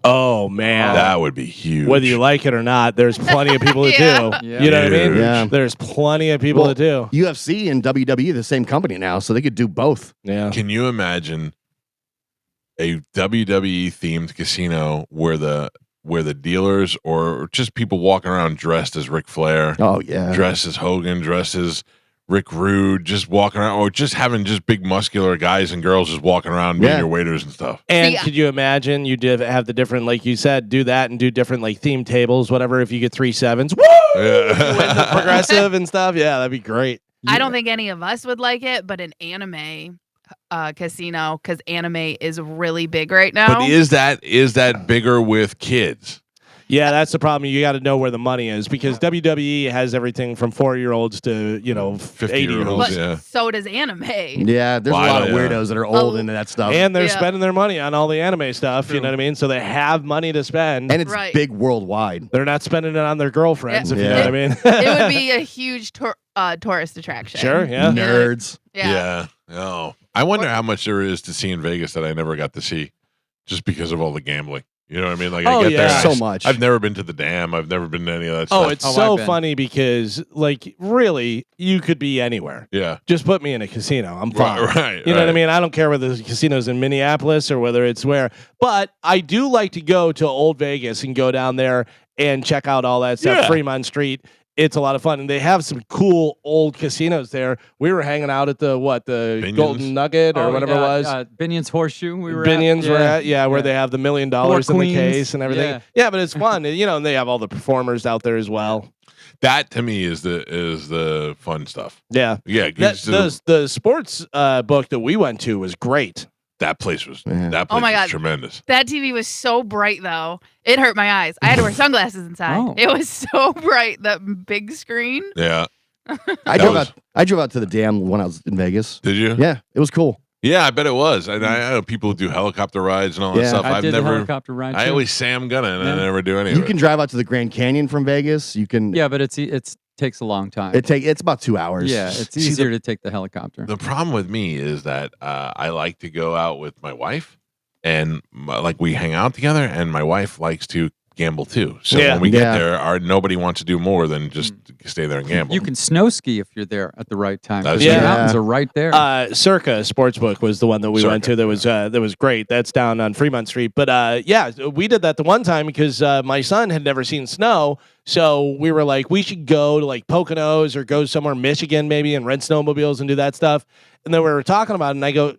Oh man, That would be huge. whether you like it or not, there's plenty of people that Yeah. do. Yeah. You know what I mean? Yeah. There's plenty of people Well, that do. UFC and WWE, the same company now, so they could do both. Yeah. Can you imagine a WWE themed casino where the dealers or just people walking around dressed as Ric Flair, Oh yeah. dressed as Hogan, dressed as Rick Rude, just walking around, or just having just big muscular guys and girls just walking around being Yeah. your waiters and stuff. And See, could you imagine you did have the different, like you said, do that and do different like theme tables, whatever. If you get 3 7s, woo! Yeah. Win the progressive and stuff. Yeah, that'd be great. I don't think any of us would like it, but an anime casino, because anime is really big right now. But is that bigger with kids? Yeah, that's the problem. You got to know where the money is because WWE has everything from 4-year-olds to 50-year-olds. 80-year-olds, but Yeah. so does anime. Yeah, there's Well, a lot of yeah. weirdos that are old Oh. into that stuff. and they're Yeah. spending their money on all the anime stuff. You know what I mean? So they have money to spend. And it's Right. big worldwide. They're not spending it on their girlfriends, if you know Yeah. what I mean. It would be a huge tourist attraction. Sure, yeah. Nerds. Yeah. Oh, I wonder how much there is to see in Vegas that I never got to see, just because of all the gambling. You know what I mean? Like Oh, I get yeah. there, and So I- much. I've never been to the Dam. I've never been to any of that Oh, stuff. it's Oh, so I've been. funny because, like, really, you could be anywhere. yeah. Just put me in a casino. I'm fine. Right. You know what I mean? I don't care whether the casino's in Minneapolis or whether it's where. But I do like to go to Old Vegas and go down there and check out all that stuff. Yeah. Fremont Street. It's a lot of fun. And they have some cool old casinos there. We were hanging out at the Binions? Golden Nugget or whatever it was. Binion's Horseshoe. We were Binions at. were at, where Yeah. they have the $1 million in the Queens. case and everything. Yeah. Yeah, but it's fun. And they have all the performers out there as well. That to me is the fun stuff. Yeah. Yeah. That, 'cause the sports book that we went to was great. that place was Yeah. that place Oh my was God. tremendous. That TV was so bright, though. It hurt my eyes. I had to wear sunglasses inside. Oh. It was so bright, that big screen. Yeah. I That drove was- out. I drove out to the Dam when I was in Vegas. Did you? Yeah, it was cool. Yeah, I bet it was. And I know people who do helicopter rides and all that Yeah. stuff. I I've did the never. helicopter ride. I too. always say I'm gonna, and I Yeah. never do any You of can it. drive out to the Grand Canyon from Vegas. You can. Yeah, but it takes a long time. It's about 2 hours. Yeah, it's See, easier to take the helicopter. The problem with me is that I like to go out with my wife, and like we hang out together, and my wife likes to gamble too. So Yeah. when we get Yeah. there, nobody wants to do more than just stay there and gamble. You can snow ski if you're there at the right time. That's 'cause true. The mountains Yeah. are right there. Circa Sportsbook was the one that we went Circa, to. That was great. That's down on Fremont Street. But we did that the one time because my son had never seen snow. So we were like, we should go to like Poconos or go somewhere in Michigan maybe and rent snowmobiles and do that stuff. And then we were talking about it, and I go,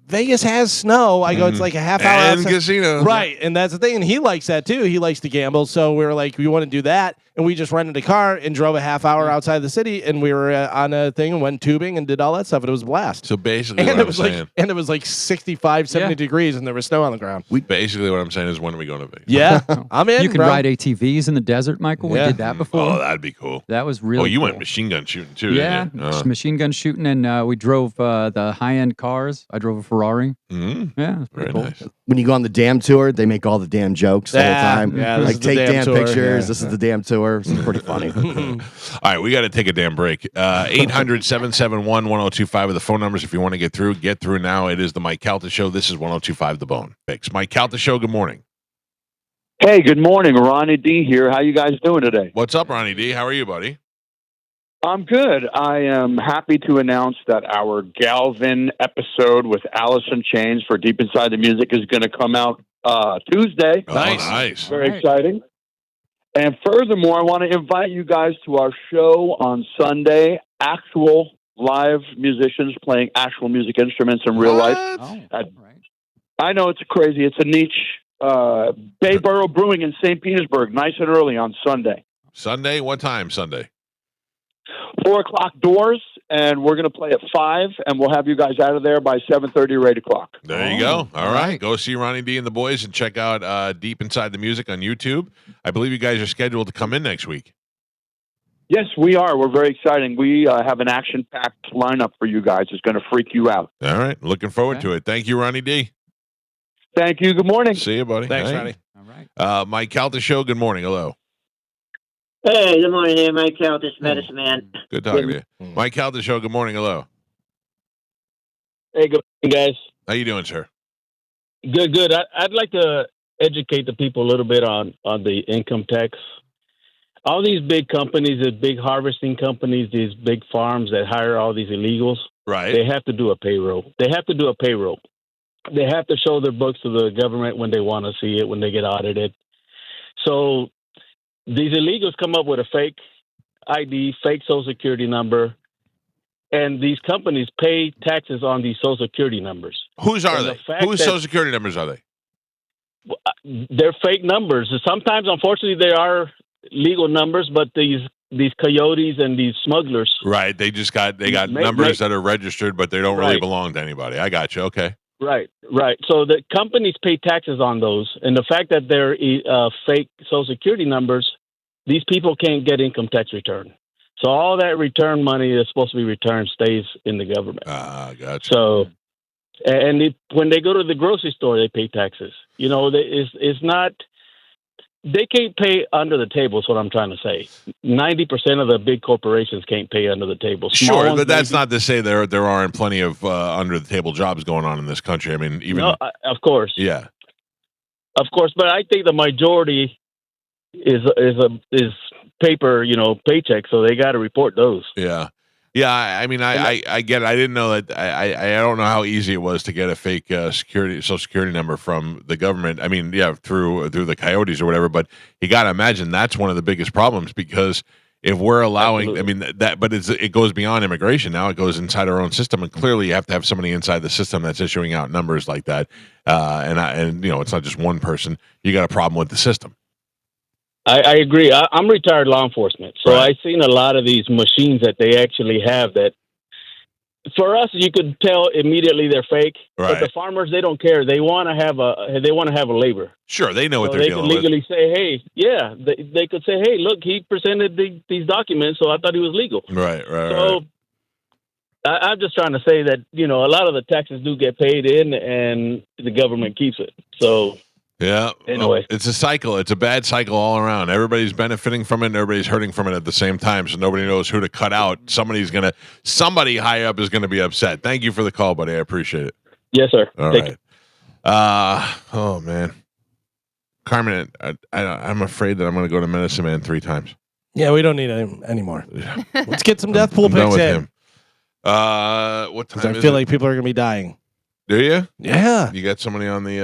Vegas has snow. I go, it's like a half hour and outside. casino, Right. And that's the thing. And he likes that too. He likes to gamble. So we were like, we want to do that. and we just rented a car and drove a half hour outside the city, and we were on a thing and went tubing and did all that stuff, and it was a blast. So basically, and what I'm saying, and it was like 65, 70 degrees, and there was snow on the ground. Basically, what I'm saying is, when are we going to Vegas? Yeah, I'm in. You can bro. ride ATVs in the desert, Michael. We did that before. Oh, that'd be cool. That was really. Oh, you cool. went machine gun shooting too? Yeah, didn't you? machine gun shooting, and we drove the high-end cars. I drove a Ferrari. Yeah, it was pretty cool. Nice. When you go on the damn tour, they make all the damn jokes the whole time. Yeah, like take damn tour. pictures. Yeah. This is the damn tour. It's pretty funny. All right, we got to take a damn break. 800-771-1025 are the phone numbers if you want to get through. Get through now. It is the Mike Calta Show. This is 1025 The Bone. Thanks. Mike Calta Show, good morning. Hey, good morning. Ronnie D here. How you guys doing today? What's up, Ronnie D? How are you, buddy? I'm good. I am happy to announce that our Galvin episode with Alice in Chains for Deep Inside the Music is going to come out Tuesday. Oh, nice. Very exciting. And furthermore, I want to invite you guys to our show on Sunday. Actual live musicians playing actual music instruments in real life. I know it's crazy. It's a niche. Bayborough Brewing in St. Petersburg, nice and early on Sunday. Sunday? What time Sunday? 4:00 doors, and we're going to play at 5, and we'll have you guys out of there by 7:30 or 8 o'clock. There you go. All right. Go see Ronnie D and the boys and check out Deep Inside the Music on YouTube. I believe you guys are scheduled to come in next week. Yes, we are. We're very exciting. We have an action-packed lineup for you guys. It's going to freak you out. All right. Looking forward to it. Thank you, Ronnie D. Thank you. Good morning. See you, buddy. Thanks, Hey. Ronnie. All right. Mike Calta Show, good morning. Hello. Hey, good morning here, Mike Calta, Medicine Man. Good talking to you. Mike Calta Show, good morning. Hello. Hey, good morning, guys. How you doing, sir? Good. I'd like to educate the people a little bit on the income tax. All these big companies, the big harvesting companies, these big farms that hire all these illegals, right? They have to do a payroll. They have to to show their books to the government when they want to see it, when they get audited. So these illegals come up with a fake ID, fake Social Security number, and these companies pay taxes on these Social Security numbers. Whose are they? Whose Social Security numbers are they? They're fake numbers. Sometimes, unfortunately, they are legal numbers, but these coyotes and these smugglers. Right. They got numbers that are registered, but they don't really belong to anybody. I got you. Okay. Right. So the companies pay taxes on those, and the fact that they're fake Social Security numbers, these people can't get income tax return. So all that return money that's supposed to be returned stays in the government. Gotcha. So, and when they go to the grocery store, they pay taxes. You know, it's not. They can't pay under the table. Is what I'm trying to say. 90% of the big corporations can't pay under the table. Sure, but that's not to say there aren't plenty of under the table jobs going on in this country. I mean, even of course, yeah, of course. But I think the majority is paper, paycheck. So they got to report those. Yeah. Yeah, I mean, I get it. I didn't know that. I don't know how easy it was to get a fake Social Security number from the government. I mean, yeah, through the coyotes or whatever. But you got to imagine that's one of the biggest problems, because if we're allowing, Absolutely. I mean, but it goes beyond immigration. Now it goes inside our own system, and clearly you have to have somebody inside the system that's issuing out numbers like that. And it's not just one person. You got a problem with the system. I agree. I'm retired law enforcement, so I've seen a lot of these machines that they actually have that, for us, you could tell immediately they're fake. Right. But the farmers, they don't care. They want to have a labor. Sure, they know what So they're they dealing could with. legally say, hey, yeah, they could say, hey, look, he presented these documents, so I thought he was legal. Right. So I'm just trying to say that, a lot of the taxes do get paid in, and the government keeps it. So. Yeah. Anyway. Well, it's a cycle. It's a bad cycle all around. Everybody's benefiting from it, and everybody's hurting from it at the same time. So nobody knows who to cut out. Somebody high up is gonna be upset. Thank you for the call, buddy. I appreciate it. Yes, sir. All Take right. Oh man, Carmen, I'm afraid that I'm gonna go to Medicine Man 3 times. Yeah, we don't need him anymore. Let's get some death pool I'm done picks with in. him. What time? I feel like people are gonna be dying. Do you? Yeah. You got somebody on the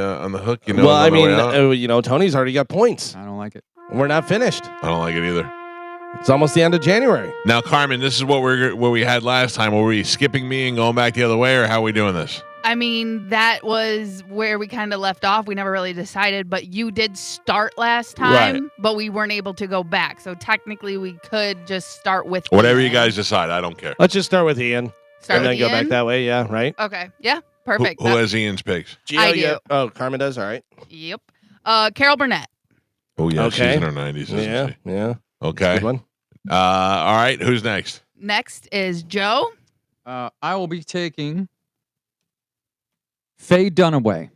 hook? Well, I on the way mean, out? Tony's already got points. I don't like it. We're not finished. I don't like it either. It's almost the end of January. Now, Carmen, this is what we had last time. Were we skipping me and going back the other way, or how are we doing this? I mean, that was where we kind of left off. We never really decided, but you did start last time, but we weren't able to go back. So technically, we could just start with Whatever Ian. you guys decide. I don't care. Let's just start with Ian. Start and with then go back Ian? that way. Yeah, right? Okay. Yeah. Perfect. Who has Ian's picks? Gio, I do. Oh, Carmen does? All right. Yep. Carol Burnett. Oh, yeah. Okay. She's in her 90s, isn't she? Yeah. Okay. Good one. All right. Who's next? Next is Joe. I will be taking Faye Dunaway.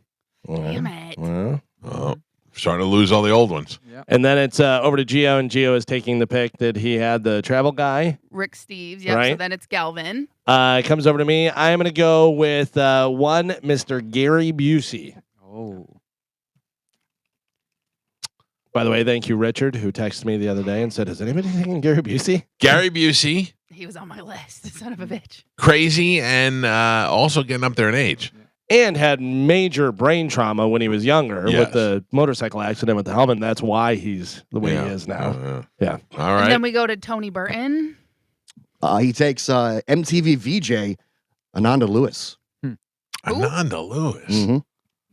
Damn it. Oh, starting to lose all the old ones. And then it's over to Gio, and Gio is taking the pick that he had the travel guy. Rick Steves. Yep. So Right. then it's Galvin. It comes over to me. I am going to go with one Mr. Gary Busey. Oh. By the way, thank you, Richard, who texted me the other day and said, "Has anybody taken Gary Busey?" Gary Busey. He was on my list. Son of a bitch. Crazy and also getting up there in age. And had major brain trauma when he was younger with the motorcycle accident with the helmet. That's why he's the way he is now. Yeah. All right. And then we go to Tony Burton. He takes MTV VJ Ananda Lewis. Ananda Lewis. Mhm.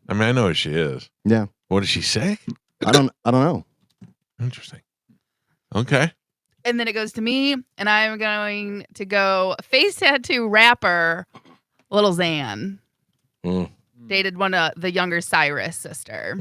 I mean, I know who she is. Yeah. What is she sick? I don't know. Interesting. Okay. And then it goes to me, and I'm going to go face tattoo rapper Little Xan. Dated one of the younger Cyrus sister.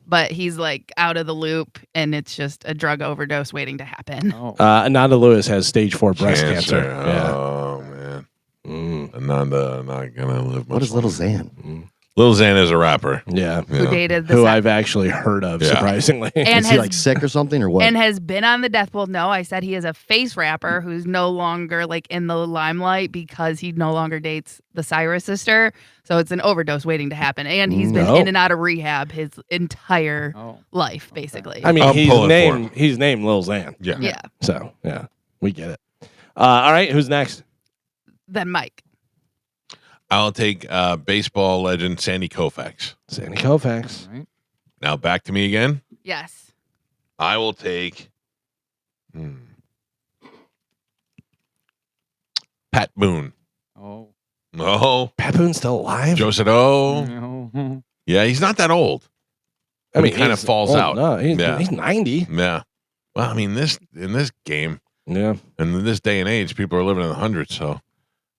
But he's like out of the loop, and it's just a drug overdose waiting to happen. Ananda Lewis has stage 4 breast cancer. Yeah. Oh, man. Ananda not going to live much What is Little longer. Xan? Lil Xan is a rapper. Yeah. Who dated the who Cy- I've actually heard of, surprisingly. And is he like sick or something or what? And has been on the death pool. No, I said he is a face rapper who's no longer like in the limelight because he no longer dates the Cyrus sister. So it's an overdose waiting to happen. And he's been in and out of rehab his entire life, basically. I mean, he's named Lil Xan. Yeah. So, yeah, we get it. All right, who's next? Then Mike. I'll take baseball legend Sandy Koufax. Sandy Koufax. Right. Now back to me again. Yes. I will take Pat Boone. Oh. Oh. Pat Boone's still alive? Joe said, oh. No. Yeah, he's not that old. I mean, he kind of he's falls old. out. No, he's 90. Yeah. Well, I mean, in this game, and in this day and age, people are living in the hundreds. So,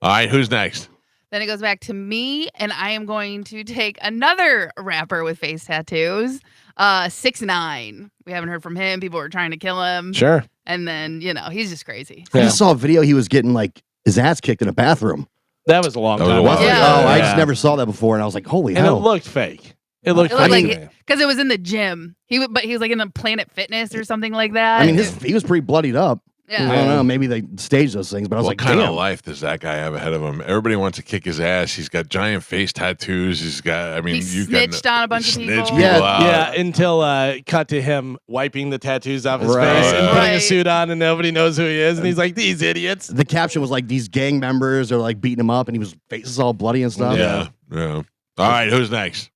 all right, who's next? Then it goes back to me, and I am going to take another rapper with face tattoos, 6ix9ine. We haven't heard from him. People were trying to kill him. Sure. And then, he's just crazy. I just saw a video. He was getting like his ass kicked in a bathroom. That was a long time while ago. ago. Oh, I just never saw that before, and I was like, holy And hell! it looked fake. It looked Like fake. because it was in the gym. But he was like in the Planet Fitness or something like that. I mean, he was pretty bloodied up. Yeah. I don't know. Maybe they staged those things, but I was What like, kind damn. of life does that guy have ahead of him? Everybody wants to kick his ass. He's got giant face tattoos. He's got, I mean, He you snitched on a bunch of people. out. Yeah, until cut to him wiping the tattoos off his face and putting a suit on, and nobody knows who he is, and he's like, "These idiots." The caption was like, these gang members are like beating him up, and he was faces all bloody and stuff. Yeah. All right, who's next?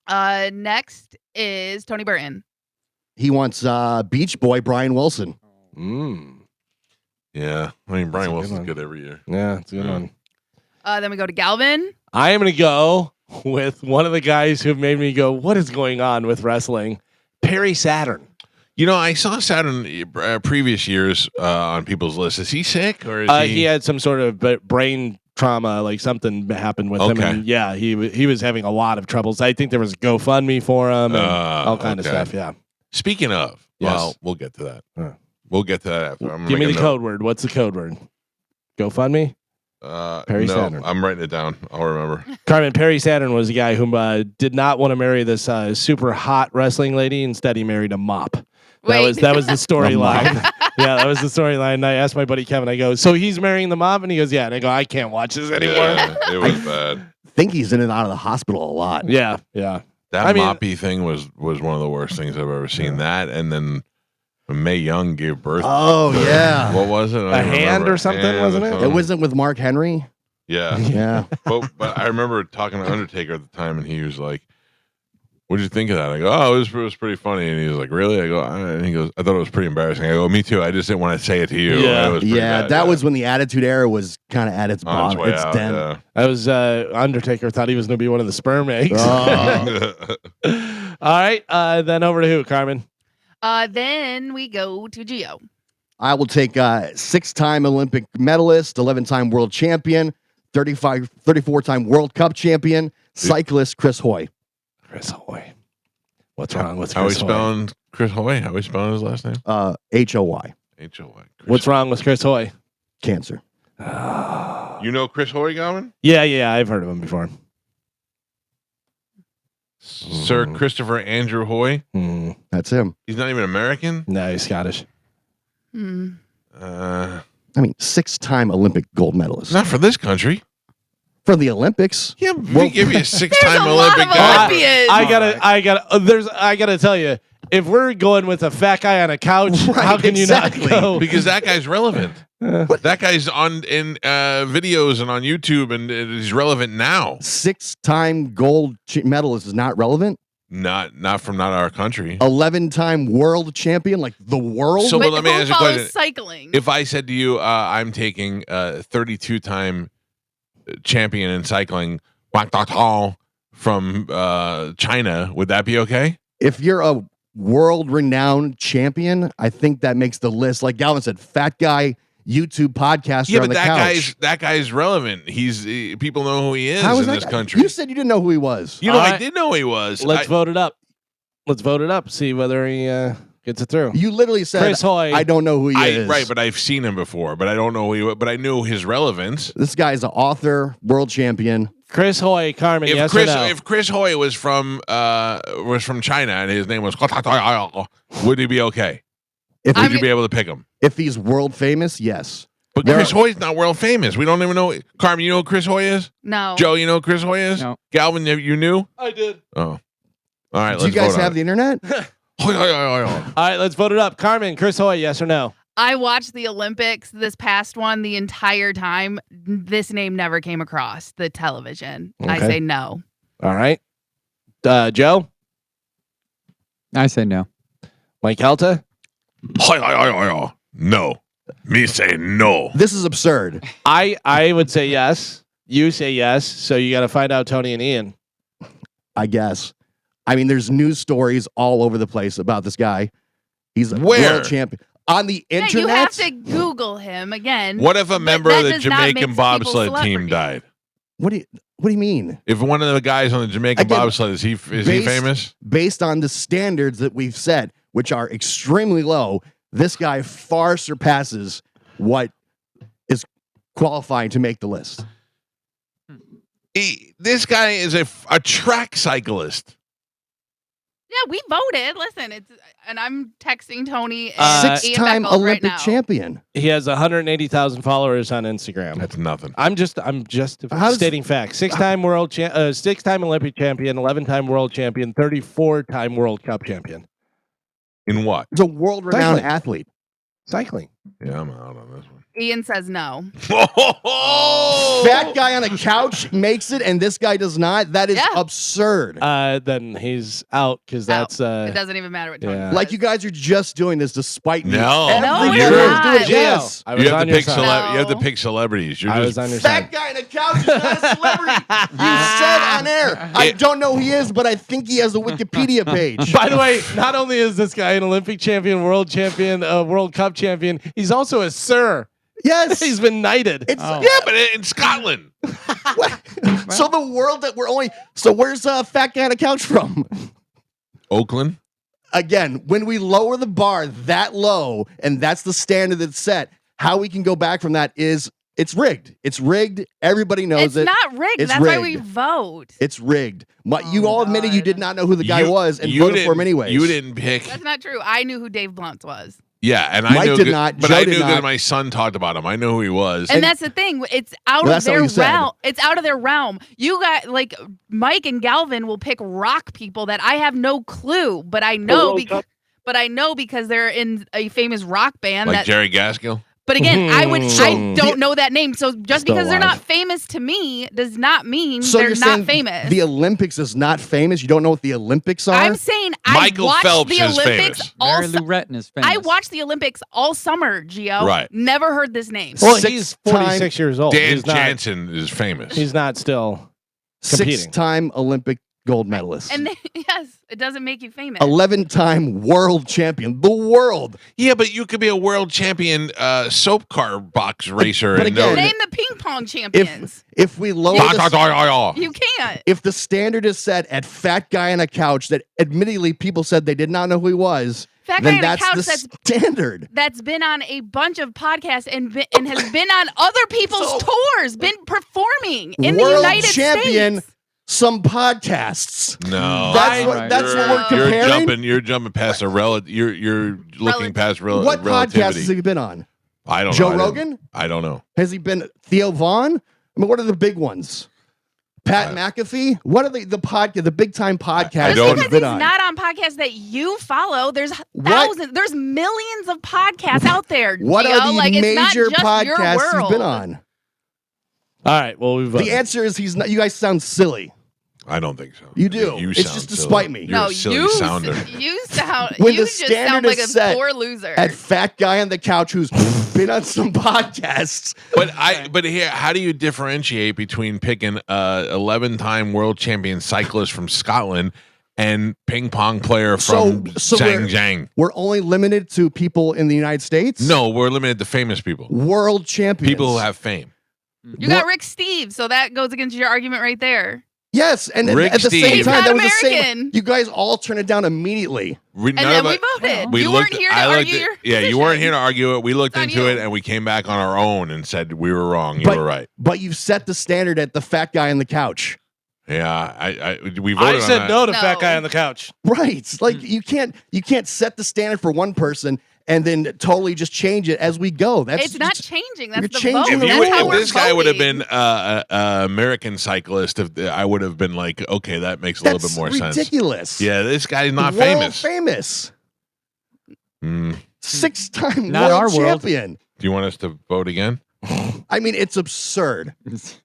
Next is Tony Burton. He wants Beach Boy Brian Wilson. Yeah, I mean, Brian That's a good Wilson's one. good every year. Yeah, it's a good one. Then we go to Galvin. I am going to go with one of the guys who made me go, "What is going on with wrestling?" Perry Saturn. You know, I saw Saturn previous years on people's lists. Is he sick or is He had some sort of brain trauma, like something happened with him. And yeah, he was having a lot of troubles. I think there was a GoFundMe for him and all kind of stuff. Yeah. Speaking of, well, we'll get to that. We'll get to that after. Give me the code word. What's the code word? GoFundMe? Perry no, Saturn. I'm writing it down. I'll remember. Carmen, Perry Saturn was a guy who did not want to marry this super hot wrestling lady. Instead, he married a mop. That was the storyline. Yeah, that was the storyline. And I asked my buddy Kevin, I go, "So he's marrying the mop?" And he goes, "Yeah." And I go, "I can't watch this anymore." Yeah, it was bad. I think he's in and out of the hospital a lot. Yeah. That moppy thing was one of the worst things I've ever seen. That, and then when Mae Young gave birth. Oh, yeah. What was it? A hand or something, wasn't it? It wasn't with Mark Henry. Yeah. Yeah. But I remember talking to Undertaker at the time, and he was like, What'd you think of that? I go, oh, it was pretty funny. And he was like, really? I go, and he goes, I thought it was pretty embarrassing. I go, me too. I just didn't want to say it to you. Yeah. It was pretty bad, That was when the Attitude Era was kind of at its on its bottom. way It's out. den. Yeah. I was Undertaker thought he was going to be one of the sperm eggs. Oh. All right. Then over to who, Carmen? Then we go to Gio. I will take 6-time Olympic medalist, 11-time world champion, 34-time World Cup champion, cyclist Chris Hoy. Chris Hoy. What's wrong with How are we Chris Hoy? spelling Chris Hoy? How are we spelling his last name? HOY. HOY. What's wrong with Chris Hoy? Cancer. You know Chris Hoy, Gowan? Yeah, I've heard of him before. Sir Christopher Andrew Hoy? That's him. He's not even American? No, he's Scottish. I mean, 6-time Olympic gold medalist. Not for this country. For the Olympics. Yeah, we give you a 6-time Olympic guy. I gotta tell you, if we're going with a fat guy on a couch, how can you not go? Because that guy's relevant. That guy's in videos and on YouTube, and he's relevant now. 6-time gold medalist is not relevant. Not our country. 11-time world champion, like the world. So let me ask you a question. Cycling. If I said to you, I'm taking 32-time champion in cycling, Wang Datao from China, would that be okay? If you're a world-renowned champion, I think that makes the list. Like Galvin said, fat guy YouTube podcaster Yeah, on but the couch. that guy's relevant. People know who he is How in that this guy? country. You said you didn't know who he was. You know, I did know who he was. Let's vote it up. Let's vote it up. See whether he gets it through. You literally said, Chris Hoy. I don't know who he is. Right, but I've seen him before, but I don't know who he. But I knew his relevance. This guy's an author, world champion. Chris Hoy, Carmen. If Yes Chris, or no? if Chris Hoy was from China and his name was, would he be okay? Would you be able to pick him? If he's world famous, yes. But Chris Hoy's not world famous. We don't even know. Carmen, you know who Chris Hoy is? No. Joe, you know who Chris Hoy is? No. Galvin, you knew? I did. Oh. All right, Do you guys have the internet? All right, let's vote it up. Carmen, Chris Hoy, yes or no? I watched the Olympics, this past one, the entire time. This name never came across the television. I Okay. say no. All right. Joe? I say no. Mike Calta? No. Me say no. This is absurd. I would say yes. You say yes. So you got to find out Tony and Ian. I guess. I mean, there's news stories all over the place about this guy. He's a Where? world champion. On the Yeah, internet? you have to Google him again. What if a member that of the does not Jamaican make bobsled people team celebrities. died? What do you mean? If one of the guys on the Jamaican Again, bobsled, is he famous? Based on the standards that we've set, which are extremely low, this guy far surpasses what is qualifying to make the list. This guy is a track cyclist. Yeah, we voted. Listen, and I'm texting Tony and Ian 6-time Beckles right Olympic now. champion. He has 180,000 followers on Instagram. That's nothing. I'm just stating facts. 6-time Olympic champion, 11-time world champion, 34-time World Cup champion. In what? He's a world-renowned Cycling. athlete. Cycling. Yeah, I'm out on this one. Ian says no. Fat guy on a couch makes it, and this guy does not. That is absurd. Then he's out because that's It doesn't even matter what Tony says. Like you guys are just doing this despite me. No. Everybody we're is not. doing it. Gio, Yes. I was You have on to your pick side. you have to pick celebrities. You're I just was on your Fat side. guy on a couch is not a celebrity. You said on air. I don't know who he is, but I think he has a Wikipedia page. By the way, not only is this guy an Olympic champion, world champion, World Cup champion, he's also a sir. Yes. He's been knighted. Yeah, but in Scotland. So the world that we're only. So where's Fat Guy on a Couch from? Oakland. Again, when we lower the bar that low, and that's the standard that's set, how we can go back from that is it's rigged. It's rigged. Everybody knows It's it. not rigged. It's That's why we rigged. vote. It's rigged. You all admitted you did not know who the guy was and you voted for him didn't- anyways. You didn't pick. That's not true. I knew who Dave Blunt was. Yeah, and I Mike knew did good- not, but Joe I did knew not. that my son talked about him. I know who he was. And that's the thing. It's out Well, of that's not what their you said. realm. It's out of their realm. You got like Mike and Galvin will pick rock people that I have no clue, but I know because they're in a famous rock band like that Jerry Gaskill. But again, I don't know that name. So just because they're not famous to me does not mean they're not famous. The Olympics is not famous. You don't know what the Olympics are? I'm saying Michael I watched Phelps the is Olympics famous. all Mary Lou Retton is famous. I watched the Olympics all summer, Gio. Right. Never heard this name. Well, he's 46 years old. Dan He's not- Jansen is famous. He's not still competing. 6-time Olympic gold medalist. And yes, it doesn't make you famous. 11-time world champion. The world. Yeah, but you could be a world champion soap car box racer. but and again, Name the ping pong champions. If we lower You can't. if the standard is set at fat guy on a couch that admittedly people said they did not know who he was, Fat guy then on a that's couch the standard. That's been on a bunch of podcasts and has been on other people's tours, been performing in the World United champion, States. some podcasts. No, That's what we're comparing. You're jumping past a relative. You're looking past What relativity. podcasts has he been on? I don't know. Joe Rogan? I don't know. Has he been Theo Vaughn? I mean, what are the big ones? Pat McAfee? What are the big time podcasts Just he's because been he's on? not on podcasts that you follow, there's thousands, there's millions of podcasts out there. What Gio. are the like, it's not major just your podcasts he's world. been on? All right. Well, we've The answer is he's not. You guys sound silly. I don't think so. You do. You It's sound just to silly. spite me. You're No, a silly you sounder. You sound. When you the just standard sound like is a set poor loser. at fat guy on the couch who's been on some podcasts. But here, how do you differentiate between picking 11-time world champion cyclist from Scotland and ping pong player from Zhang? We're only limited to people in the United States? No, we're limited to famous people. World champions. People who have fame. You got Rick Steve, so that goes against your argument right there. Yes, and Rick at the Steve. same He's time, not that was the American. same. You guys all turn it down immediately. And then we voted. You weren't here to argue your Yeah, you weren't here to argue it. We looked It's on into you. it and we came back on our own and said we were wrong. You But- were right. But you've set the standard at the fat guy on the couch. Yeah, we voted I on said that. no to fat guy on the couch. Right. It's like you can't set the standard for one person and then totally just change it as we go. That's It's not changing. That's you're the changing vote. the That's how rules. we're This guy would have voting. been an American cyclist. I would have been like, okay, that makes a little bit more sense. ridiculous. Yeah, this guy's not World famous. famous. 6-time Not our world world. champion. Do you want us to vote again? I mean, it's absurd.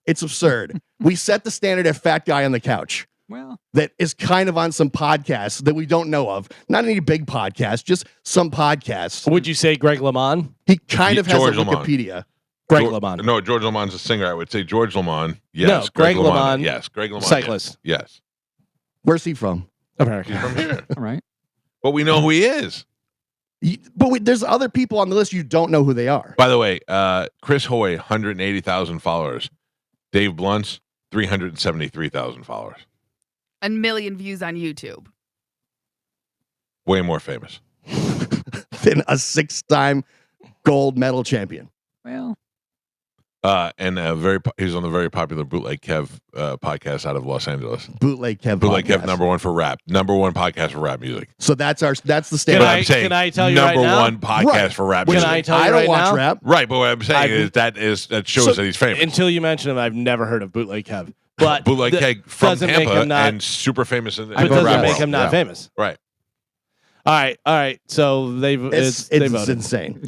It's absurd. We set the standard at fat guy on the couch. Well, That is kind of on some podcasts that we don't know of. Not any big podcasts, just some podcasts. Would you say Greg LeMond? He kind of has George a LeMond. Wikipedia. Greg George- LeMond. No, George LeMond's a singer. I would say George LeMond. Yes. No, Greg LeMond. Yes, Greg LeMond. Cyclist. Yes. Where's he from? America. He's from here. all right. But we know who he is. There's other people on the list you don't know who they are. By the way, Chris Hoy, 180,000 followers. Dave Blunt's 373,000 followers. a million views on YouTube. Way more famous. Than a 6-time gold medal champion. Well, And he's on the very popular Bootleg Kev podcast out of Los Angeles. Bootleg Kev. Bootleg podcast. Kev, number one for rap. Number one podcast for rap music. So that's the Can standard. I- can I tell you right number now? one podcast Right. for rap Can music. I tell you I don't right watch now? rap. Right, but what I'm saying is that shows So- that he's famous. Until you mention him, I've never heard of Bootleg Kev. But Bootleg th- Kev from doesn't make Tampa him not- and super famous in the but doesn't rap make world. him not Yeah. famous. Right. All right. So they It's voted. insane.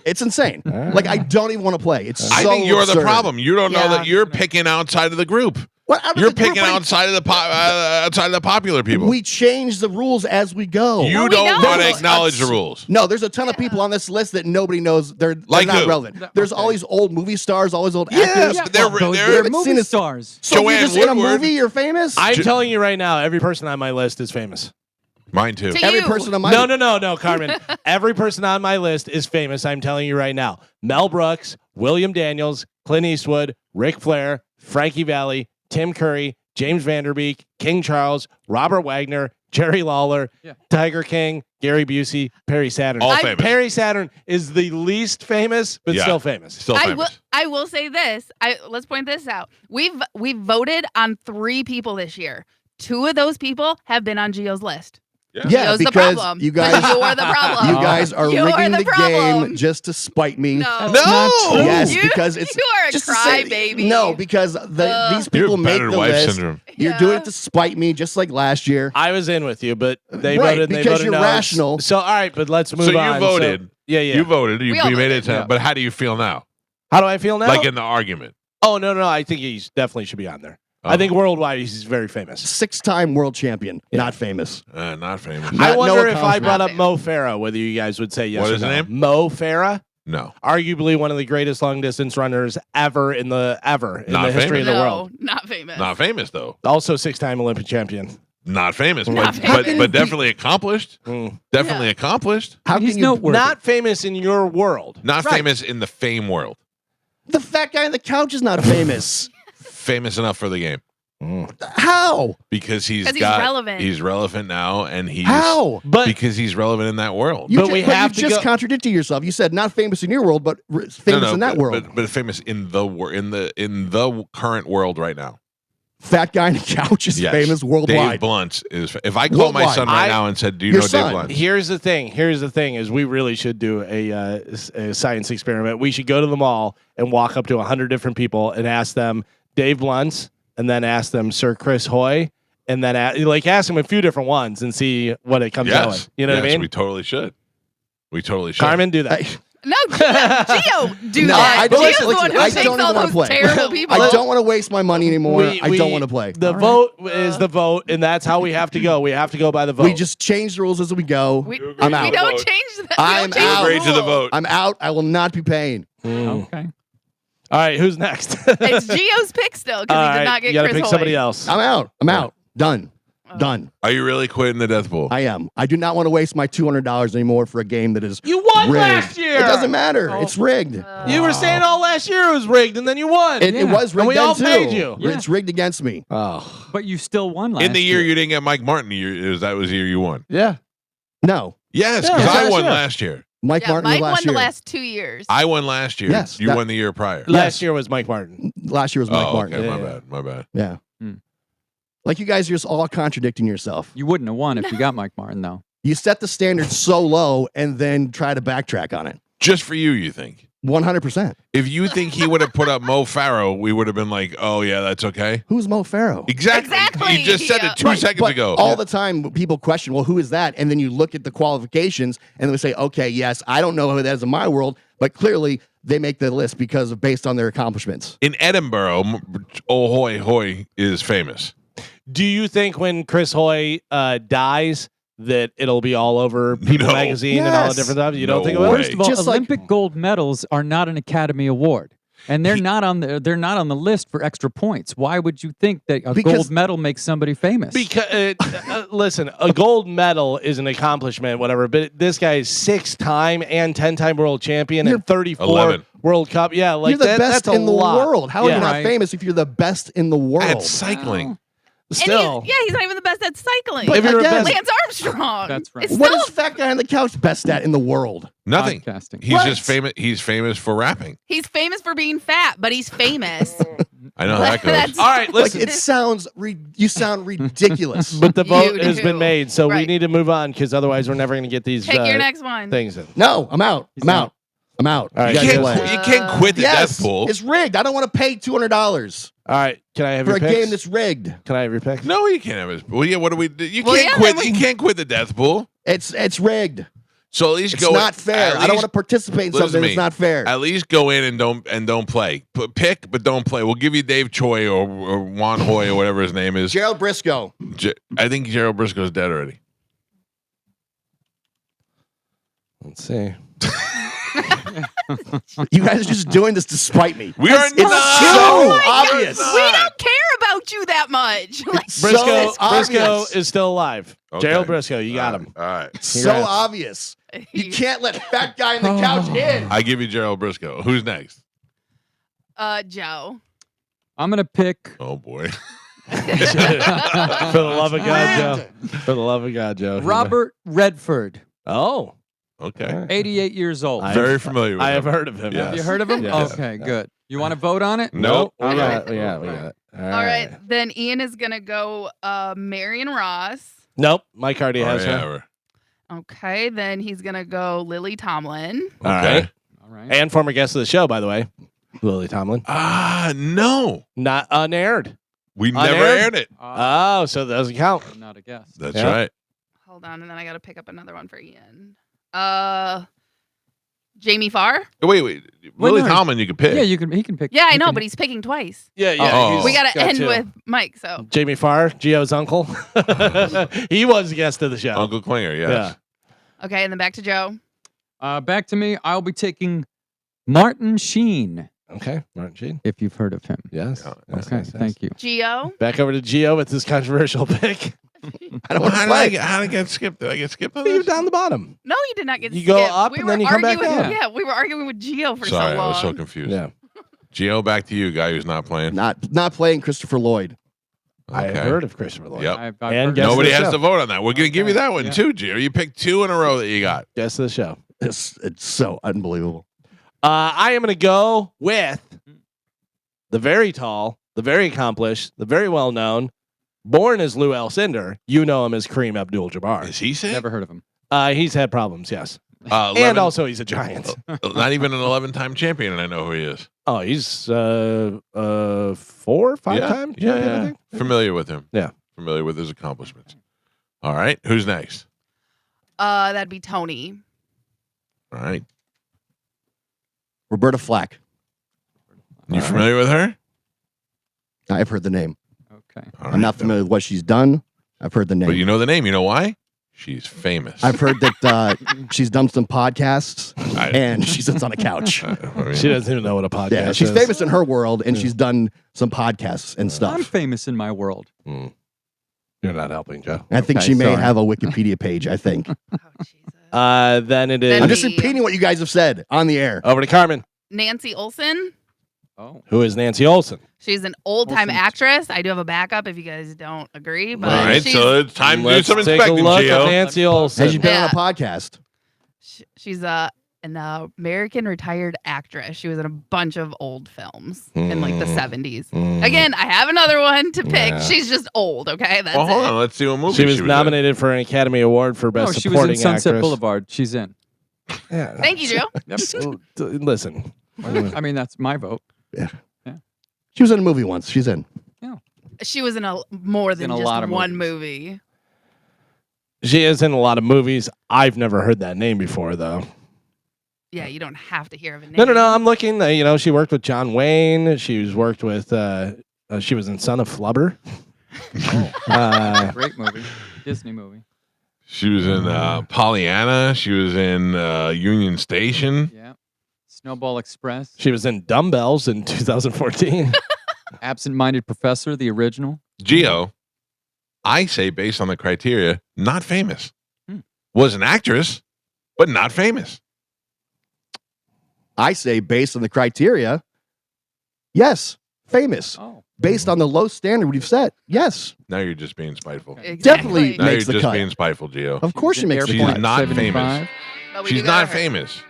It's insane. Like I don't even want to play. It's I so think you're the absurd. problem. You don't know Yeah. that you're picking outside of the group. What, out of You're the group, picking like, outside of the outside of the popular people. We change the rules as we go. You No, we don't don't. want to acknowledge the rules. No, there's a ton of people on this list that nobody knows. They're Like not who? relevant. There's all these old movie stars, all these old Yeah, actors. but they're those they're are movie stars. So if Joanne you're just in a Woodward. movie, you're famous. I'm telling you right now, every person on my list is famous. mine too. To Every you. person on my No, Carmen. Every person on my list is famous. I'm telling you right now. Mel Brooks, William Daniels, Clint Eastwood, Ric Flair, Frankie Valli, Tim Curry, James Vanderbeek, King Charles, Robert Wagner, Jerry Lawler, Tiger King, Gary Busey, Perry Saturn. All famous. Perry Saturn is the least famous, but Yeah. still famous. Still famous. I will say this. Let's point this out. We've voted on 3 people this year. 2 of those people have been on Gio's list. Yeah, Gio's the because problem. you guys, You're the problem. you guys are You're rigging the the problem. game just to spite me. No. Yes, You- because it's you are a just to say- crybaby. No, because these people You're make battered the wife list. syndrome. You're doing it to spite me, just like last year. I was in with you, but they Right, voted. They because voted you're no. rational. So all right, but let's move So on. you voted. Yeah. You voted. You We all made it. Yeah. But how do you feel now? How do I feel now? Like in the argument. Oh no. I think he definitely should be on there. Oh. I think worldwide he's very famous. 6-time world champion, not famous. Not famous. I wonder no if I brought up accomplishment. Mo Farah, whether you guys would say yes What or is no. his name? Mo Farah, No. arguably one of the greatest long distance runners ever in the Not history of the no, world. not famous. Not famous though. Also 6-time Olympic champion. Not famous, Not but famous. but definitely accomplished. Mm. Definitely accomplished. How He's can you noteworthy. Not famous in your world. Not Right. famous in the fame world. The fat guy on the couch is not famous. Famous enough for the game How? because he's 'Cause he's got relevant. he's relevant now, and he's How? But because he's relevant in that world. You But we have you to just go- contradicted yourself. You said not famous in your world, but famous in that world. but famous in the current world right now. Fat guy on the couch is Yes. famous Dave worldwide. Blunt is. If I call my Worldwide. son right now and said, "Do you Your know son. Dave Blunt?" here's the thing is we really should do a science experiment. We should go to the mall and walk up to 100 different people and ask them Dave Blunt's, and then ask them Sir Chris Hoy, and then ask them a few different ones and see what it comes out with. You know what I mean? We totally should. We totally should. Carmen, do that. No, Gio, do No, that. I don't- Gio's the listen, one who I takes don't all even wanna those play. terrible people. I don't want to waste my money anymore. I don't want to play. The vote is the vote, and that's how we have to go. We have to go by the vote. We just change the rules as we go. I'm out. We don't change that. I'm out. Agree to the vote. I'm out. I will not be paying. Okay. All right, who's next? It's Gio's pick still because All he did right, not get you gotta Chris pick Hoy. somebody else. I'm out. I'm out. Done. Done. Are you really quitting the death pool? I am. I do not want to waste my $200 anymore for a game that is You won rigged. last year. It doesn't matter. It's rigged. You were saying all last year it was rigged, and then you won. It was rigged. And we then all too. paid you. It's rigged against me. Oh, But you still won last In the year you didn't get Mike Martin, that was the year you won. yeah. No. Yes, Yeah, because I last won year. last year. Mike Yeah, Martin Mike was won last the year. last 2 years. I won last year. Yes, You that- won the year prior. Last year was Mike Martin. Last year was Mike Oh, Martin. okay, Yeah. my bad. Yeah. Hmm. Like you guys are just all contradicting yourself. You wouldn't have won if you got Mike Martin, though. You set the standard so low and then try to backtrack on it. Just for you think? 100%. If you think he would have put up Mo Farah, we would have been like, "Oh yeah, that's okay." Who's Mo Farah? Exactly. You just said it 2 seconds But ago. all the time, people question, well, who is that? And then you look at the qualifications and they say, okay, yes, I don't know who that is in my world, but clearly they make the list based on their accomplishments. In Edinburgh, Oh Hoy Hoy is famous. Do you think when Chris Hoy dies that it'll be all over People No. magazine and all the Yes. different stuff? You No don't think it will? way. First of all, Just like- Olympic gold medals are not an Academy Award. And they're not on the list for extra points. Why would you think that a Because- gold medal makes somebody famous? Because listen, a gold medal is an accomplishment, whatever. But this guy is 6-time and 10-time world champion and 34 11. World Cup. Yeah, like you're the best that's a in the lot. world. How are Yeah. you not Right. famous if you're the best in the world? At cycling. Still, he's not even the best at cycling. But If you're a again, best- Lance Armstrong. That's right. It's what still, is fat guy on the couch best at in the world? Nothing. Podcasting. He's What? just famous. He's famous for rapping. he's famous for being fat, but he's famous. I know how that goes. That's- all right, Like listen. it sounds, you sound ridiculous. But the vote You has do. been made, so we Right. need to move on because otherwise we're never going to get these Pick your next one. things in. No, I'm out. I'm out. I'm out. All right, You You guys guys can't, play. you can't quit the Yes, death pool. it's rigged. I don't want to pay $200 All right, can I have for your a picks? game that's rigged. Can I have your picks? No, you can't have his. Well, yeah. What do we do? You Well, can't yeah, quit. then we- You can't quit the death pool. It's rigged. So at least It's go. not fair. I don't want to participate in listen to something me. that's not fair. At least go in and don't play. Pick, but don't play. We'll give you Dave Choi or Juan Hoy or whatever his name is. Gerald Briscoe. I think Gerald Briscoe's dead already. Let's see. You guys are just doing this to spite me. We are It's not. so Oh my God. obvious. We don't care about you that much. Like, It's Briscoe, so Briscoe obvious. is still alive. Okay. Gerald Briscoe, you got him. All right. So Congrats. obvious. You can't let fat guy on the couch in. I give you Gerald Briscoe. Who's next? Joe. I'm going to pick. Oh boy. For the love of God, Joe. For the love of God, Joe. Robert Redford, Oh. Okay. 88 years old. Very familiar with I him. have heard of him. Yes. Have you heard of him? Yes. Okay, good. You want to vote on it? Nope. We All got right. it. We got it. All right. Then Ian is going to go Marion Ross. Nope. Mike Hardy Oh, has yeah, her. Okay. Then he's going to go Lily Tomlin. All right. All right. And former guest of the show, by the way, Lily Tomlin. No. Not unaired. We never Unaired? aired it. Oh, so that doesn't count. Not a guess. That's Yeah. right. Hold on. And then I got to pick up another one for Ian. Jamie Farr? Wait. Lily no, Tomlin, you can pick. Yeah, he can pick. Yeah, I know, but he's picking twice. Yeah. Oh. We got to end two. with Mike, so. Jamie Farr, Gio's uncle. He was a guest of the show. Uncle Klinger, yes. Okay, and then back to Joe. Back to me. I'll be taking Martin Sheen. Okay, Martin Sheen. If you've heard of him. Yes. Okay, thank you. Gio. Back over to Gio with his controversial pick. How did I get skipped? Did I get skipped on You're this? down the bottom. No, you did not get You skipped. go up we and were then you come back arguing, down. Yeah, we were arguing with Gio for Sorry, so long. I was so confused. Yeah. Gio, back to you, guy who's not playing. Not playing Christopher Lloyd. I heard of Christopher Lloyd. Yep. I've And heard guess Nobody the has show. to vote on that. We're going to give you that one too, Gio. You picked 2 in a row that you got. Guest of the show. It's so unbelievable. I am going to go with the very tall, the very accomplished, the very well known, born as Lou Alcindor. You know him as Kareem Abdul-Jabbar. Is he sick? Never heard of him. He's had problems, yes. 11 And also he's a giant. Not even an 11-time champion, and I know who he is. Oh, he's 4 or 5 time champion, I think. Familiar with him. Yeah. Familiar with his accomplishments. All right. Who's next? That'd be Tony. All right. Roberta Flack. You familiar with her? I've heard the name. Okay. All I'm not right. familiar with what she's done. I've heard the name. But you know the name. You know why? She's famous. I've heard that she's done some podcasts and she sits on a couch. She doesn't even know what a podcast Yeah, she's is. famous in her world and she's done some podcasts and I'm stuff. famous in my world. You're not helping, Joe. I think Okay, she may sorry. have a Wikipedia page, I think. Then it is I'm just repeating what you guys have said on the air. over to Carmen. Nancy Olson. Oh. Who is Nancy Olson? She's an old-time Olsen. actress. I do have a backup if you guys don't agree. But All right. she's, So it's time to do Let's some take a inspecting, look at Gio. Nancy Olson. Has she been Yeah. on a podcast? she's an American retired actress. She was in a bunch of old films in like the 70s. Again, I have another one to pick. Yeah. She's just old, okay? That's Well, hold it. on. Let's see what movie She was in. nominated for an Academy Award for Best Oh, she was Supporting in Sunset Actress. Boulevard. She's in. Yeah. Thank you, Joe. Listen. I mean, that's my vote. She was in a movie once. She's in. She was in more than in a just lot of one movie. She is in a lot of movies. I've never heard that name before, though. Yeah, you don't have to hear of a name. No. I'm looking. She worked with John Wayne. She's worked with. She was in Son of Flubber. Great movie. Disney movie. She was in Pollyanna. She was in Union Station. Yeah. Snowball Express. She was in Dumbbells in 2014. Absent-Minded Professor, the original. Gio, I say based on the criteria, not famous. Was an actress, but not famous. I say based on the criteria, yes, famous. Oh. Based on the low standard we've set, yes. Now you're just being spiteful. Definitely Now you're makes the just cut. being spiteful, Gio. Of course she makes the She's cut. not 75. famous. But we She's do got not her. famous.